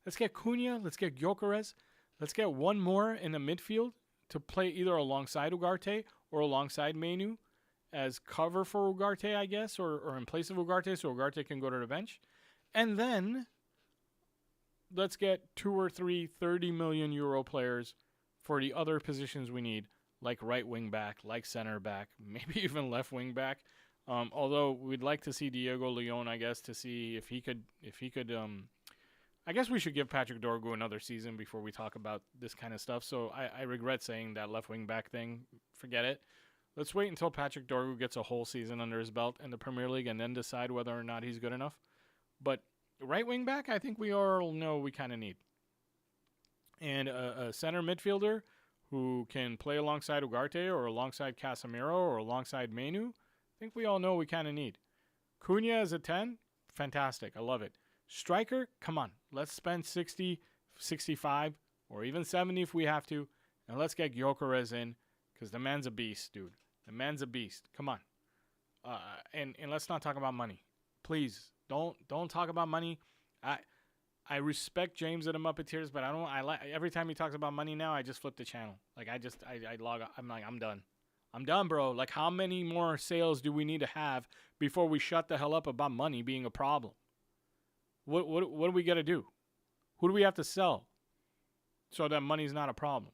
Let's get Cunha, let's get Gyökeres, let's get one more in the midfield to play either alongside Ugarte or alongside Menu as cover for Ugarte, I guess, or in place of Ugarte so Ugarte can go to the bench. And then let's get 2 or 3 30 million euro players for the other positions we need, like right wing back, like center back, maybe even left wing back. Although we'd like to see Diego Leon, I guess, to see if he could. I guess we should give Patrick Dorgu another season before we talk about this kind of stuff. So I regret saying that left wing back thing. Forget it. Let's wait until Patrick Dorgu gets a whole season under his belt in the Premier League and then decide whether or not he's good enough. But right wing back, I think we all know we kind of need. And a center midfielder who can play alongside Ugarte or alongside Casemiro or alongside Menu, I think we all know we kind of need. Cunha as a 10, fantastic. I love it. Striker, come on. Let's spend 60, 65, or even 70 if we have to. And let's get Gyökeres in because the man's a beast, dude. The man's a beast. Come on. And let's not talk about money. Please, don't talk about money. I respect James at the Muppeteers, but every time he talks about money now, I just flip the channel. Like I log out. I'm like, I'm done. I'm done, bro. Like, how many more sales do we need to have before we shut the hell up about money being a problem? What do we got to do? Who do we have to sell so that money's not a problem?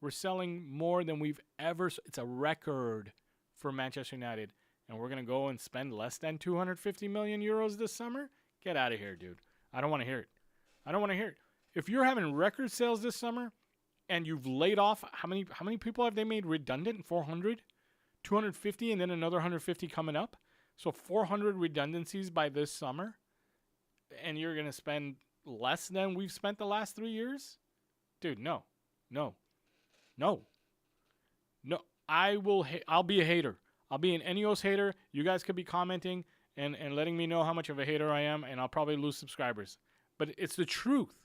We're selling more than we've ever. It's a record for Manchester United, and we're gonna go and spend less than 250 million euros this summer. Get out of here, dude. I don't want to hear it. I don't want to hear it. If you're having record sales this summer and you've laid off, how many people have they made redundant? 400? 250 and then another 150 coming up? So 400 redundancies by this summer? And you're going to spend less than we've spent the last 3 years? Dude, no. I'll be a hater. I'll be an Enios hater. You guys could be commenting and letting me know how much of a hater I am, and I'll probably lose subscribers. But it's the truth.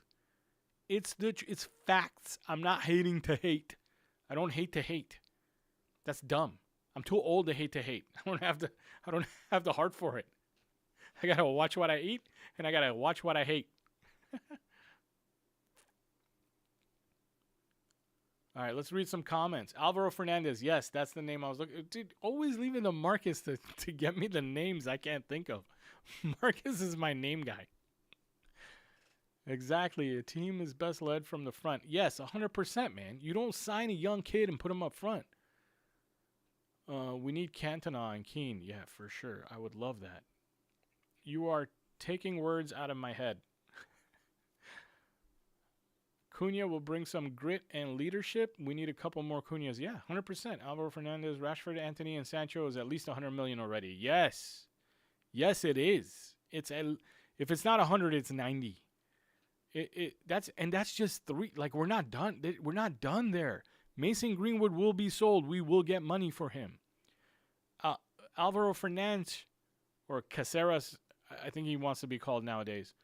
It's facts. I'm not hating to hate. I don't hate to hate. That's dumb. I'm too old to hate to hate. I don't have the heart for it. I gotta watch what I eat, and I gotta watch what I hate. All right, let's read some comments. Alvaro Fernandez, yes, that's the name I was looking. Dude, always leaving the Marcus to get me the names I can't think of. Marcus is my name guy. Exactly. A team is best led from the front. Yes, 100%, man. You don't sign a young kid and put him up front. We need Cantona and Keane. Yeah, for sure. I would love that. You are taking words out of my head. Cunha will bring some grit and leadership. We need a couple more Cunhas. Yeah, 100%. Alvaro Fernandez, Rashford, Anthony, and Sancho is at least 100 million already. Yes. Yes, it is. If it's not 100, it's 90. That's just 3. Like, we're not done. We're not done there. Mason Greenwood will be sold. We will get money for him. Alvaro Fernandez, or Caceres, I think he wants to be called nowadays.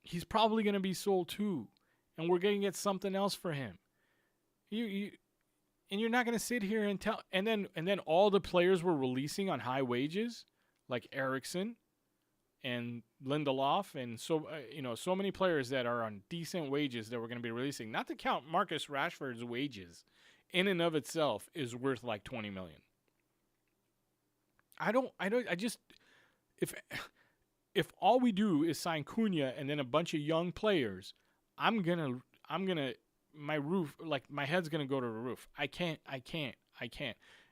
He's probably going to be sold too. And we're going to get something else for him. And you're not going to sit here and tell. And then all the players we're releasing on high wages, like Eriksen and Lindelof, and so many players that are on decent wages that we're going to be releasing. Not to count Marcus Rashford's wages, in and of itself is worth like 20 million. I just if if all we do is sign Cunha and then a bunch of young players, I'm gonna my roof, like my head's gonna go to the roof. I can't.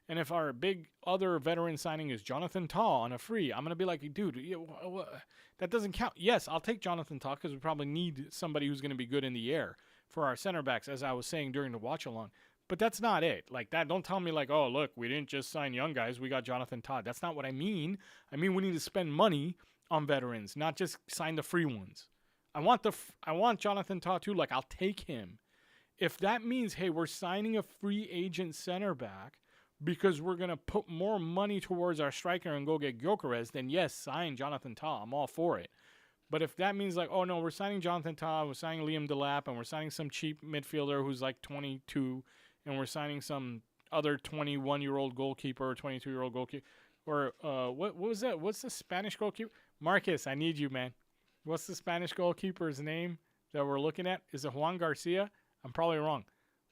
And if our big other veteran signing is Jonathan Tah on a free, I'm gonna be like, dude, that doesn't count. Yes, I'll take Jonathan Tah because we probably need somebody who's gonna be good in the air for our center backs, as I was saying during the watch along. But that's not it. Like that, don't tell me like, oh look, we didn't just sign young guys, we got Jonathan Tah. That's not what I mean. I mean we need to spend money on veterans, not just sign the free ones. I want Jonathan Tah too. Like I'll take him. If that means, hey, we're signing a free agent center back because we're going to put more money towards our striker and go get Gyökeres, then yes, sign Jonathan Tah. I'm all for it. But if that means like, oh no, we're signing Jonathan Tah, we're signing Liam Delap, and we're signing some cheap midfielder who's like 22, and we're signing some other 21-year-old goalkeeper or 22-year-old goalkeeper, or what was that? What's the Spanish goalkeeper? Marcus, I need you, man. What's the Spanish goalkeeper's name that we're looking at? Is it Juan Garcia? I'm probably wrong.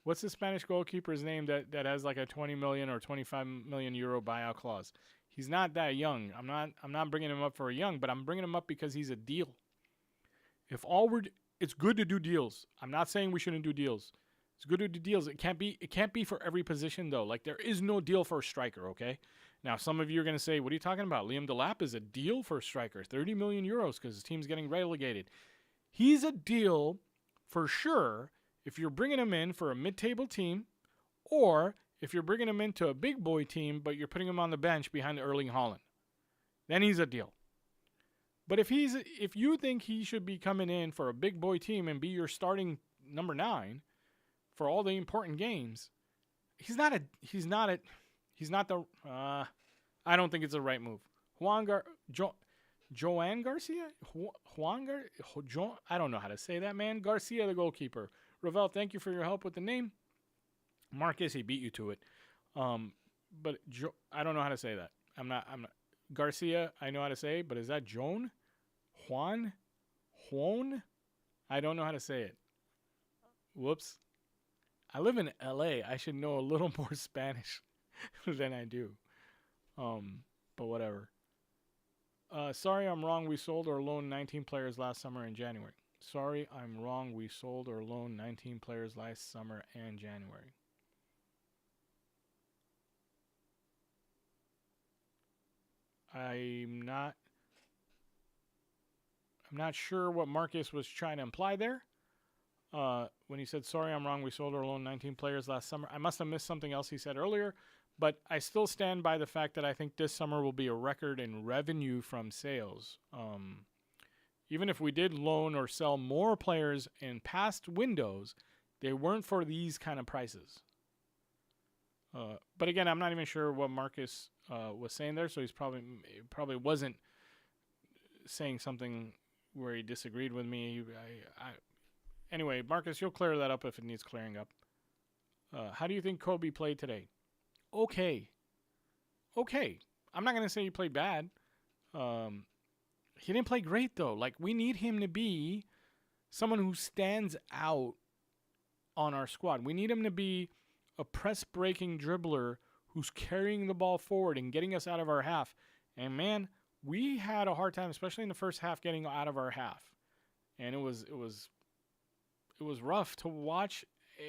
What's the Spanish goalkeeper's name that has like a 20 million or 25 million euro buyout clause? He's not that young. I'm not bringing him up for a young, but I'm bringing him up because he's a deal. It's good to do deals. I'm not saying we shouldn't do deals. It's good to do deals. It can't be for every position though. Like there is no deal for a striker, okay? Now some of you are going to say, what are you talking about? Liam Delap is a deal for a striker, 30 million euros because his team's getting relegated. He's a deal for sure if you're bringing him in for a mid-table team, or if you're bringing him into a big boy team, but you're putting him on the bench behind Erling Haaland, then he's a deal. But if you think he should be coming in for a big boy team and be your starting number 9 for all the important games, I don't think it's the right move. Joan Garcia? I don't know how to say that, man. Garcia, the goalkeeper. Ravel, thank you for your help with the name. Marcus, he beat you to it. But I don't know how to say that. I'm not. Garcia, I know how to say, but is that Joan? Juan? I don't know how to say it. Whoops. I live in LA. I should know a little more Spanish than I do. But whatever. Sorry, I'm wrong. We sold or loaned 19 players last summer in January. Sorry, I'm wrong. We sold or loaned 19 players last summer and January. I'm not sure what Marcus was trying to imply there. When he said, sorry, I'm wrong. We sold or loaned 19 players last summer. I must have missed something else he said earlier, but I still stand by the fact that I think this summer will be a record in revenue from sales. Even if we did loan or sell more players in past windows, they weren't for these kind of prices. But again, I'm not even sure what Marcus was saying there, so he probably wasn't saying something where he disagreed with me. Anyway, Marcus, you'll clear that up if it needs clearing up. How do you think Kobe played today? Okay. I'm not going to say he played bad. He didn't play great, though. Like, we need him to be someone who stands out on our squad. We need him to be a press-breaking dribbler who's carrying the ball forward and getting us out of our half. And, man, we had a hard time, especially in the first half, getting out of our half. And it was rough to watch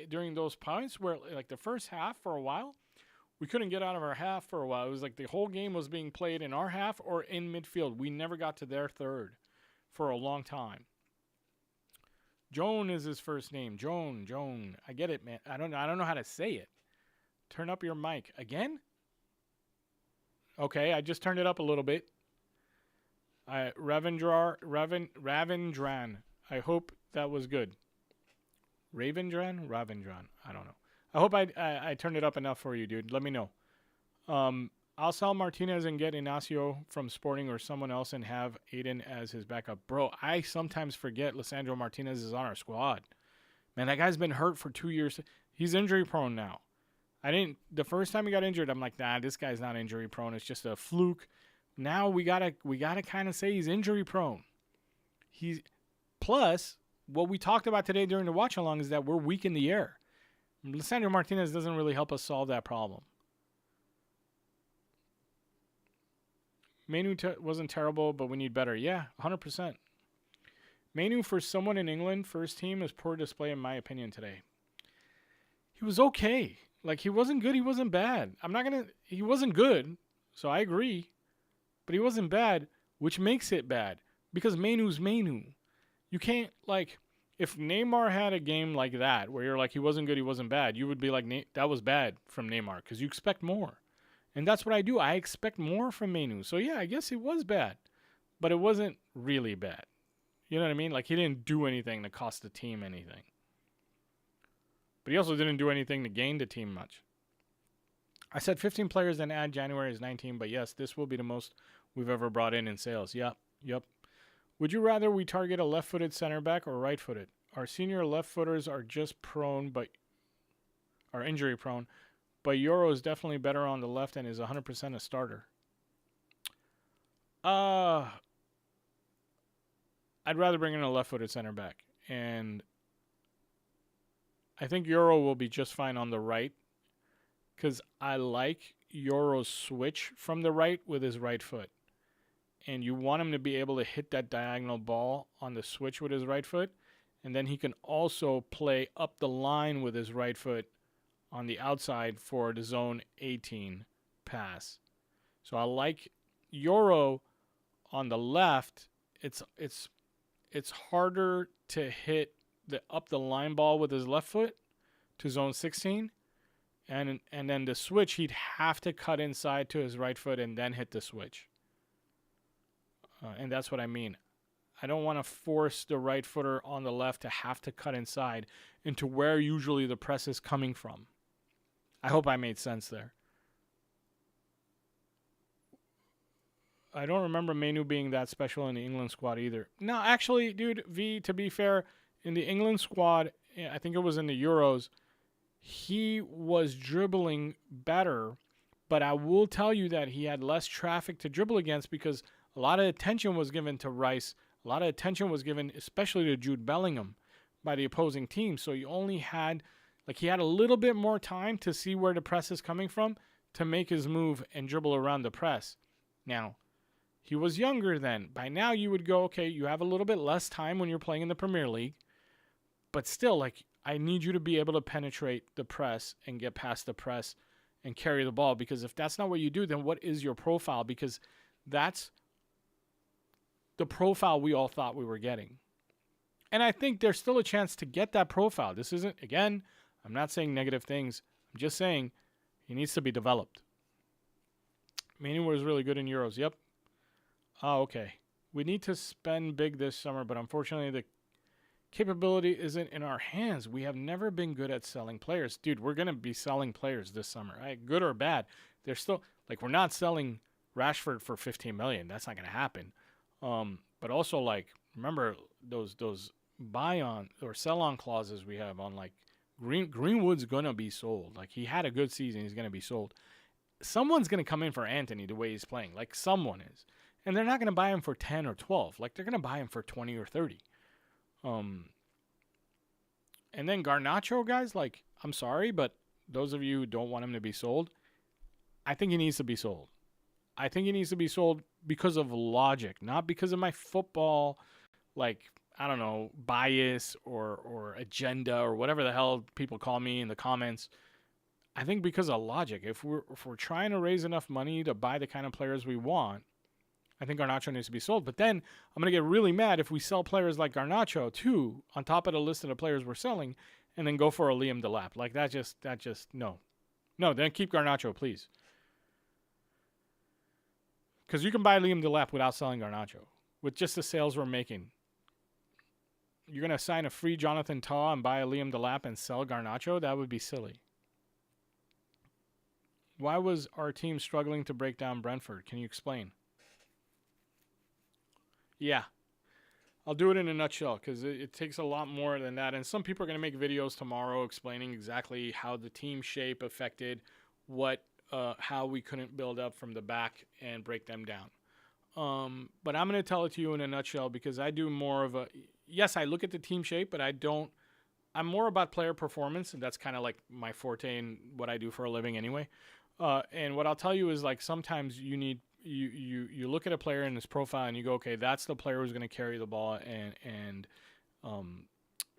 during those points where, like, the first half for a while, we couldn't get out of our half for a while. It was like the whole game was being played in our half or in midfield. We never got to their third for a long time. Joan is his first name. Joan. I get it, man. I don't know how to say it. Turn up your mic. Again? Okay, I just turned it up a little bit. Ravindran. I hope that was good. Ravindran? I don't know. I hope I turned it up enough for you, dude. Let me know. I'll sell Martinez and get Inacio from Sporting or someone else and have Aiden as his backup. Bro, I sometimes forget Lisandro Martinez is on our squad. Man, that guy's been hurt for 2 years. He's injury prone now. The first time he got injured, I'm like, nah, this guy's not injury prone. It's just a fluke. Now we gotta kind of say he's injury prone. Plus, what we talked about today during the watch along is that we're weak in the air. Lisandro Martinez doesn't really help us solve that problem. Manu wasn't terrible, but we need better. Yeah, 100%. Manu, for someone in England, first team, is poor display in my opinion today. He was okay. Like, he wasn't good, he wasn't bad. He wasn't good, so I agree. But he wasn't bad, which makes it bad. Because Manu's Manu. You can't, like, if Neymar had a game like that, where you're like, he wasn't good, he wasn't bad, you would be like, that was bad from Neymar, because you expect more. And that's what I do. I expect more from Manu. So, yeah, I guess it was bad. But it wasn't really bad. You know what I mean? Like, he didn't do anything to cost the team anything. But he also didn't do anything to gain the team much. I said 15 players, then add January is 19. But, yes, this will be the most we've ever brought in sales. Yep. Would you rather we target a left-footed center back or right-footed? Our senior left-footers are just prone, but are injury prone. But Euro is definitely better on the left and is 100% a starter. I'd rather bring in a left-footed center back. And I think Euro will be just fine on the right. Because I like Euro's switch from the right with his right foot. And you want him to be able to hit that diagonal ball on the switch with his right foot. And then he can also play up the line with his right foot on the outside for the zone 18 pass. So I like Euro on the left. It's harder to hit the up the line ball with his left foot to zone 16. And then the switch, he'd have to cut inside to his right foot and then hit the switch. And that's what I mean. I don't want to force the right footer on the left to have to cut inside into where usually the press is coming from. I hope I made sense there. I don't remember Manu being that special in the England squad either. No, actually, dude, V, to be fair, in the England squad, I think it was in the Euros, he was dribbling better, but I will tell you that he had less traffic to dribble against because a lot of attention was given to Rice. A lot of attention was given, especially to Jude Bellingham, by the opposing team. So he only had, he had a little bit more time to see where the press is coming from to make his move and dribble around the press. Now, he was younger then. By now, you would go, okay, you have a little bit less time when you're playing in the Premier League. But still, I need you to be able to penetrate the press and get past the press and carry the ball. Because if that's not what you do, then what is your profile? Because that's the profile we all thought we were getting. And I think there's still a chance to get that profile. This isn't, again, I'm not saying negative things. I'm just saying he needs to be developed. Manu was really good in Euros. Yep. Oh, okay. We need to spend big this summer, but unfortunately the capability isn't in our hands. We have never been good at selling players. Dude, we're going to be selling players this summer, right? Good or bad. They're still, we're not selling Rashford for 15 million. That's not going to happen. But also, remember those buy on or sell on clauses we have on Greenwood's gonna be sold. He had a good season, he's gonna be sold. Someone's gonna come in for Anthony the way he's playing. Someone is, and they're not gonna buy him for 10 or 12. They're gonna buy him for 20 or 30. And then Garnacho, guys. I'm sorry, but those of you who don't want him to be sold, I think he needs to be sold. I think he needs to be sold because of logic, not because of my football, I don't know, bias or agenda or whatever the hell people call me in the comments. I think because of logic. If we're trying to raise enough money to buy the kind of players we want, I think Garnacho needs to be sold. But then I'm going to get really mad if we sell players like Garnacho too on top of the list of the players we're selling and then go for a Liam Delap. That just no. No, then keep Garnacho, please. Because you can buy Liam Delap without selling Garnacho. With just the sales we're making. You're going to sign a free Jonathan Tah and buy a Liam Delap and sell Garnacho? That would be silly. Why was our team struggling to break down Brentford? Can you explain? Yeah. I'll do it in a nutshell because it takes a lot more than that. And some people are going to make videos tomorrow explaining exactly how the team shape affected how we couldn't build up from the back and break them down. But I'm going to tell it to you in a nutshell because I do more of a... Yes, I look at the team shape, but I'm more about player performance, and that's kind of my forte and what I do for a living anyway. And what I'll tell you is sometimes you need you look at a player in his profile and you go, okay, that's the player who's going to carry the ball and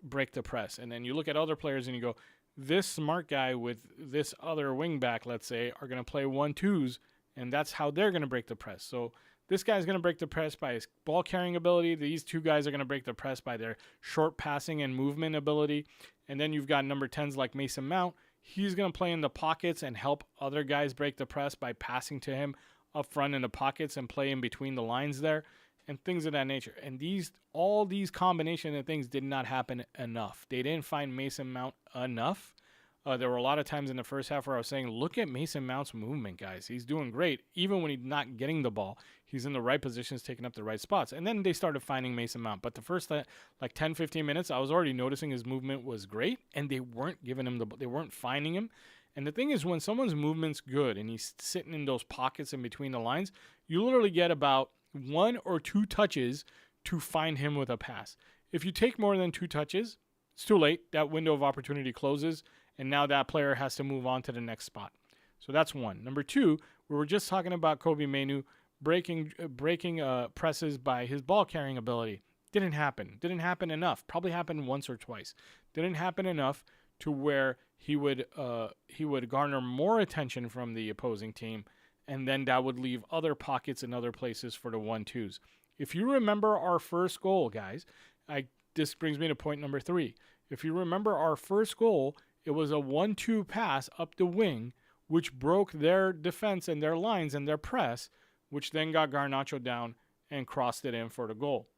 break the press. And then you look at other players and you go, this smart guy with this other wing back, let's say, are going to play 1-2s, and that's how they're going to break the press. So this guy's going to break the press by his ball carrying ability. These two guys are going to break the press by their short passing and movement ability. And then you've got number 10s like Mason Mount. He's going to play in the pockets and help other guys break the press by passing to him up front in the pockets and play in between the lines there and things of that nature. And all these combination of things did not happen enough. They didn't find Mason Mount enough. There were a lot of times in the first half where I was saying, look at Mason Mount's movement, guys. He's doing great. Even when he's not getting the ball, he's in the right positions, taking up the right spots. And then they started finding Mason Mount. But the first 10, 15 minutes, I was already noticing his movement was great, and they weren't giving him they weren't finding him. And the thing is, when someone's movement's good and he's sitting in those pockets in between the lines, you literally get about 1 or 2 touches to find him with a pass. If you take more than 2 touches, it's too late. That window of opportunity closes, and now that player has to move on to the next spot. So that's one. Number 2, we were just talking about Kobe Mainu breaking presses by his ball carrying ability. Didn't happen. Didn't happen enough. Probably happened once or twice. Didn't happen enough to where he would garner more attention from the opposing team, and then that would leave other pockets and other places for the 1-2s. If you remember our first goal, guys, this brings me to point number 3. If you remember our first goal, it was a 1-2 pass up the wing, which broke their defense and their lines and their press, which then got Garnacho down and crossed it in for the goal.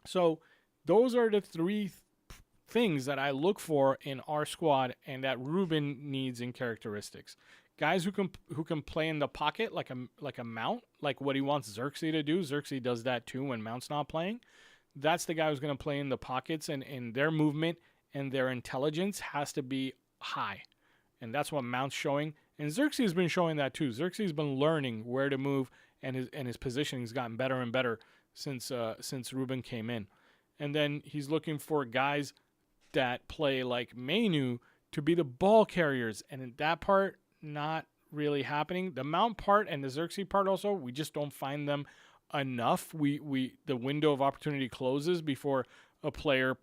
So those are the 3 things that I look for in our squad and that Ruben needs in characteristics. Guys who can play in the pocket like a Mount, like what he wants Xerxes to do. Xerxes does that too when Mount's not playing. That's the guy who's going to play in the pockets, and their movement and their intelligence has to be high. And that's what Mount's showing. And Xerxes has been showing that too. Xerxes has been learning where to move, and his positioning's gotten better and better since Ruben came in. And then he's looking for guys that play like Mainu to be the ball carriers. And in that part, not really happening. The Mount part and the Xerxes part also, we just don't find them enough. The window of opportunity closes before a player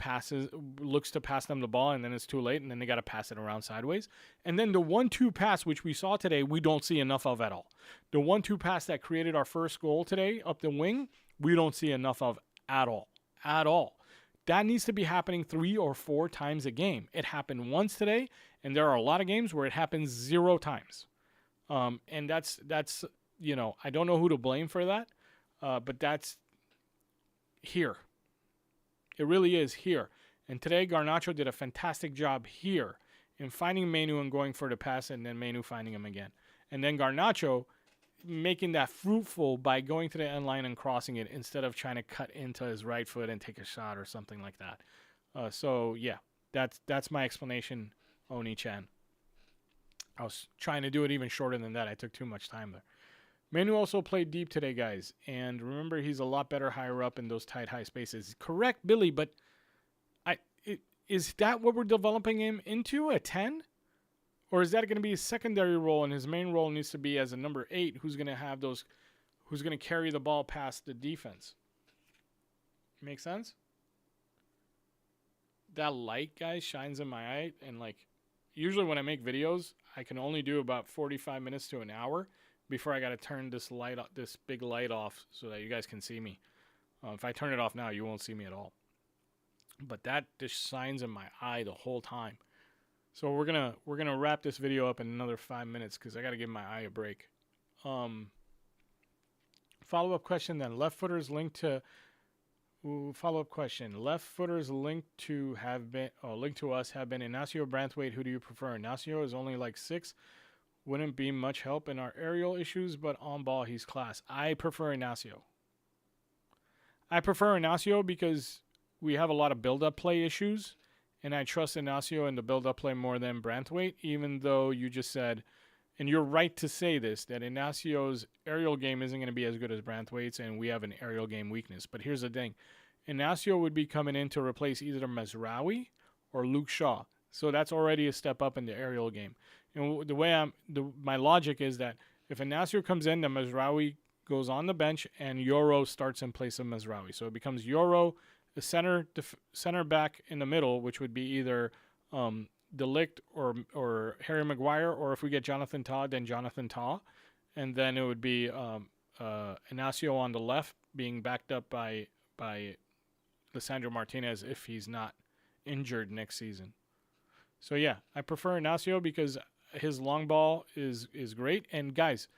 looks to pass them the ball, and then it's too late, and then they got to pass it around sideways. And then the 1-2 pass, which we saw today, we don't see enough of at all. The 1-2 pass that created our first goal today up the wing, we don't see enough of at all. At all. That needs to be happening 3 or 4 times a game. It happened once today, and there are a lot of games where it happens 0 times. And that's I don't know who to blame for that, but that's here. It really is here. And today, Garnacho did a fantastic job here in finding Mainu and going for the pass, and then Mainu finding him again. And then Garnacho making that fruitful by going to the end line and crossing it instead of trying to cut into his right foot and take a shot or something like that. So, yeah, that's my explanation, Oni-chan. I was trying to do it even shorter than that. I took too much time there. Manu also played deep today, guys. And remember, he's a lot better higher up in those tight, high spaces. Correct, Billy, but is that what we're developing him into, a 10? Or is that going to be his secondary role, and his main role needs to be as a number 8 who's going to carry the ball past the defense? Make sense? That light, guys, shines in my eye. And, usually when I make videos, I can only do about 45 minutes to an hour before I got to turn this big light off so that you guys can see me. If I turn it off now, you won't see me at all. But that just shines in my eye the whole time. So we're gonna wrap this video up in another 5 minutes because I got to give my eye a break. Follow-up question then. Left footers linked to us have been Ignacio Branthwaite. Who do you prefer? Ignacio is only 6. Wouldn't be much help in our aerial issues, but on ball he's class. I prefer Ignacio. Because we have a lot of build-up play issues, and I trust Ignacio in the build-up play more than Branthwaite, even though you just said, and you're right to say this, that Ignacio's aerial game isn't going to be as good as Branthwaite's, and we have an aerial game weakness. But here's the thing. Ignacio would be coming in to replace either Mazraoui or Luke Shaw. So that's already a step up in the aerial game. And the way my logic is that if Ignacio comes in, then Mazraoui goes on the bench, and Euro starts in place of Mazraoui. So it becomes Euro, the center back in the middle, which would be either De Ligt or Harry Maguire, or if we get Jonathan Tah, then Jonathan Tah. And then it would be Inacio on the left, being backed up by Lisandro Martinez if he's not injured next season. So yeah, I prefer Inacio because his long ball is great. And guys,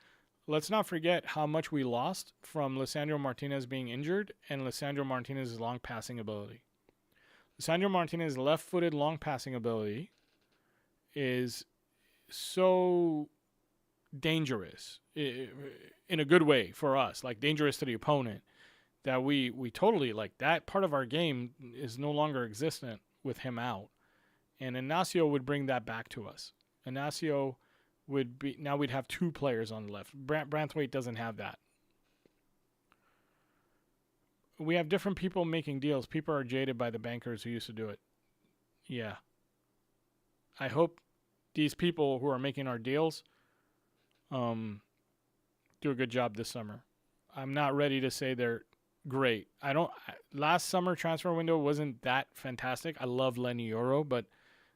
let's not forget how much we lost from Lisandro Martinez being injured and Lisandro Martinez's long passing ability. Lisandro Martinez's left-footed long passing ability is so dangerous in a good way for us, like dangerous to the opponent, that we totally, like, that part of our game is no longer existent with him out. And Inacio would bring that back to us. Inacio would be, now we'd have two players on the left. Branthwaite doesn't have that. We have different people making deals. People are jaded by the bankers who used to do it. Yeah. I hope these people who are making our deals do a good job this summer. I'm not ready to say they're great. Last summer transfer window wasn't that fantastic. I love Lenny Euro, but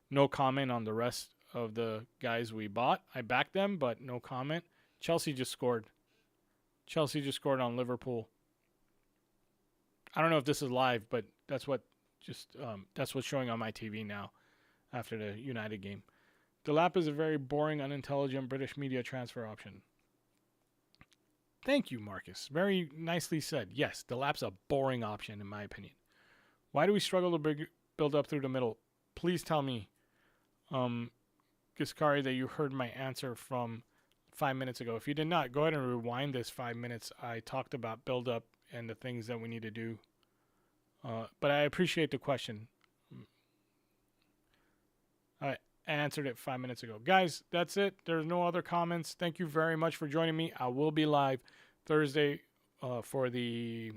no comment on the rest of the guys we bought. I backed them, but no comment. Chelsea just scored. Chelsea just scored on Liverpool. I don't know if this is live, but that's what's showing on my TV now after the United game. Delap is a very boring, unintelligent British media transfer option. Thank you, Marcus. Very nicely said. Yes, Delap's a boring option, in my opinion. Why do we struggle to build up through the middle? Please tell me, Giscari, that you heard my answer from 5 minutes ago. If you did not, go ahead and rewind this 5 minutes. I talked about build up and the things that we need to do. But I appreciate the question. I answered it 5 minutes ago. Guys, that's it. There's no other comments. Thank you very much for joining me. I will be live Thursday for the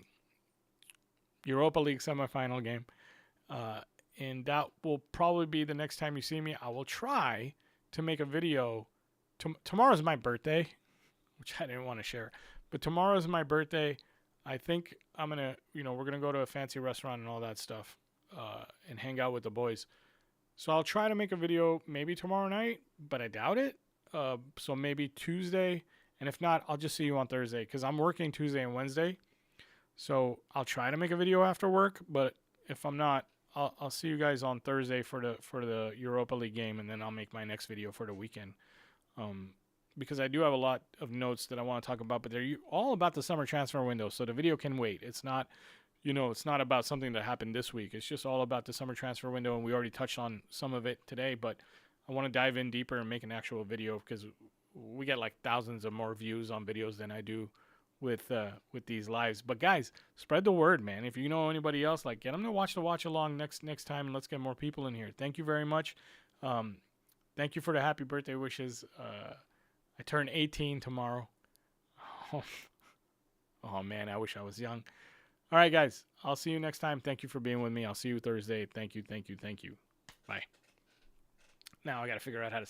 Europa League semifinal game. And that will probably be the next time you see me. I will try to make a video. Tomorrow's my birthday, which I didn't want to share. But tomorrow's my birthday. I think I'm going to, we're going to go to a fancy restaurant and all that stuff and hang out with the boys. So I'll try to make a video maybe tomorrow night, but I doubt it. So maybe Tuesday. And if not, I'll just see you on Thursday because I'm working Tuesday and Wednesday. So I'll try to make a video after work. But if I'm not, I'll see you guys on Thursday for the Europa League game. And then I'll make my next video for the weekend. Because I do have a lot of notes that I want to talk about, but they're all about the summer transfer window. So the video can wait. It's not, it's not about something that happened this week. It's just all about the summer transfer window. And we already touched on some of it today, but I want to dive in deeper and make an actual video because we get like thousands of more views on videos than I do with these lives. But guys, spread the word, man. If you know anybody else, like, get them to watch the watch along next time, and let's get more people in here. Thank you very much. Thank you for the happy birthday wishes. I turn 18 tomorrow. Oh man, I wish I was young. All right, guys. I'll see you next time. Thank you for being with me. I'll see you Thursday. Thank you. Bye. Now I got to figure out how to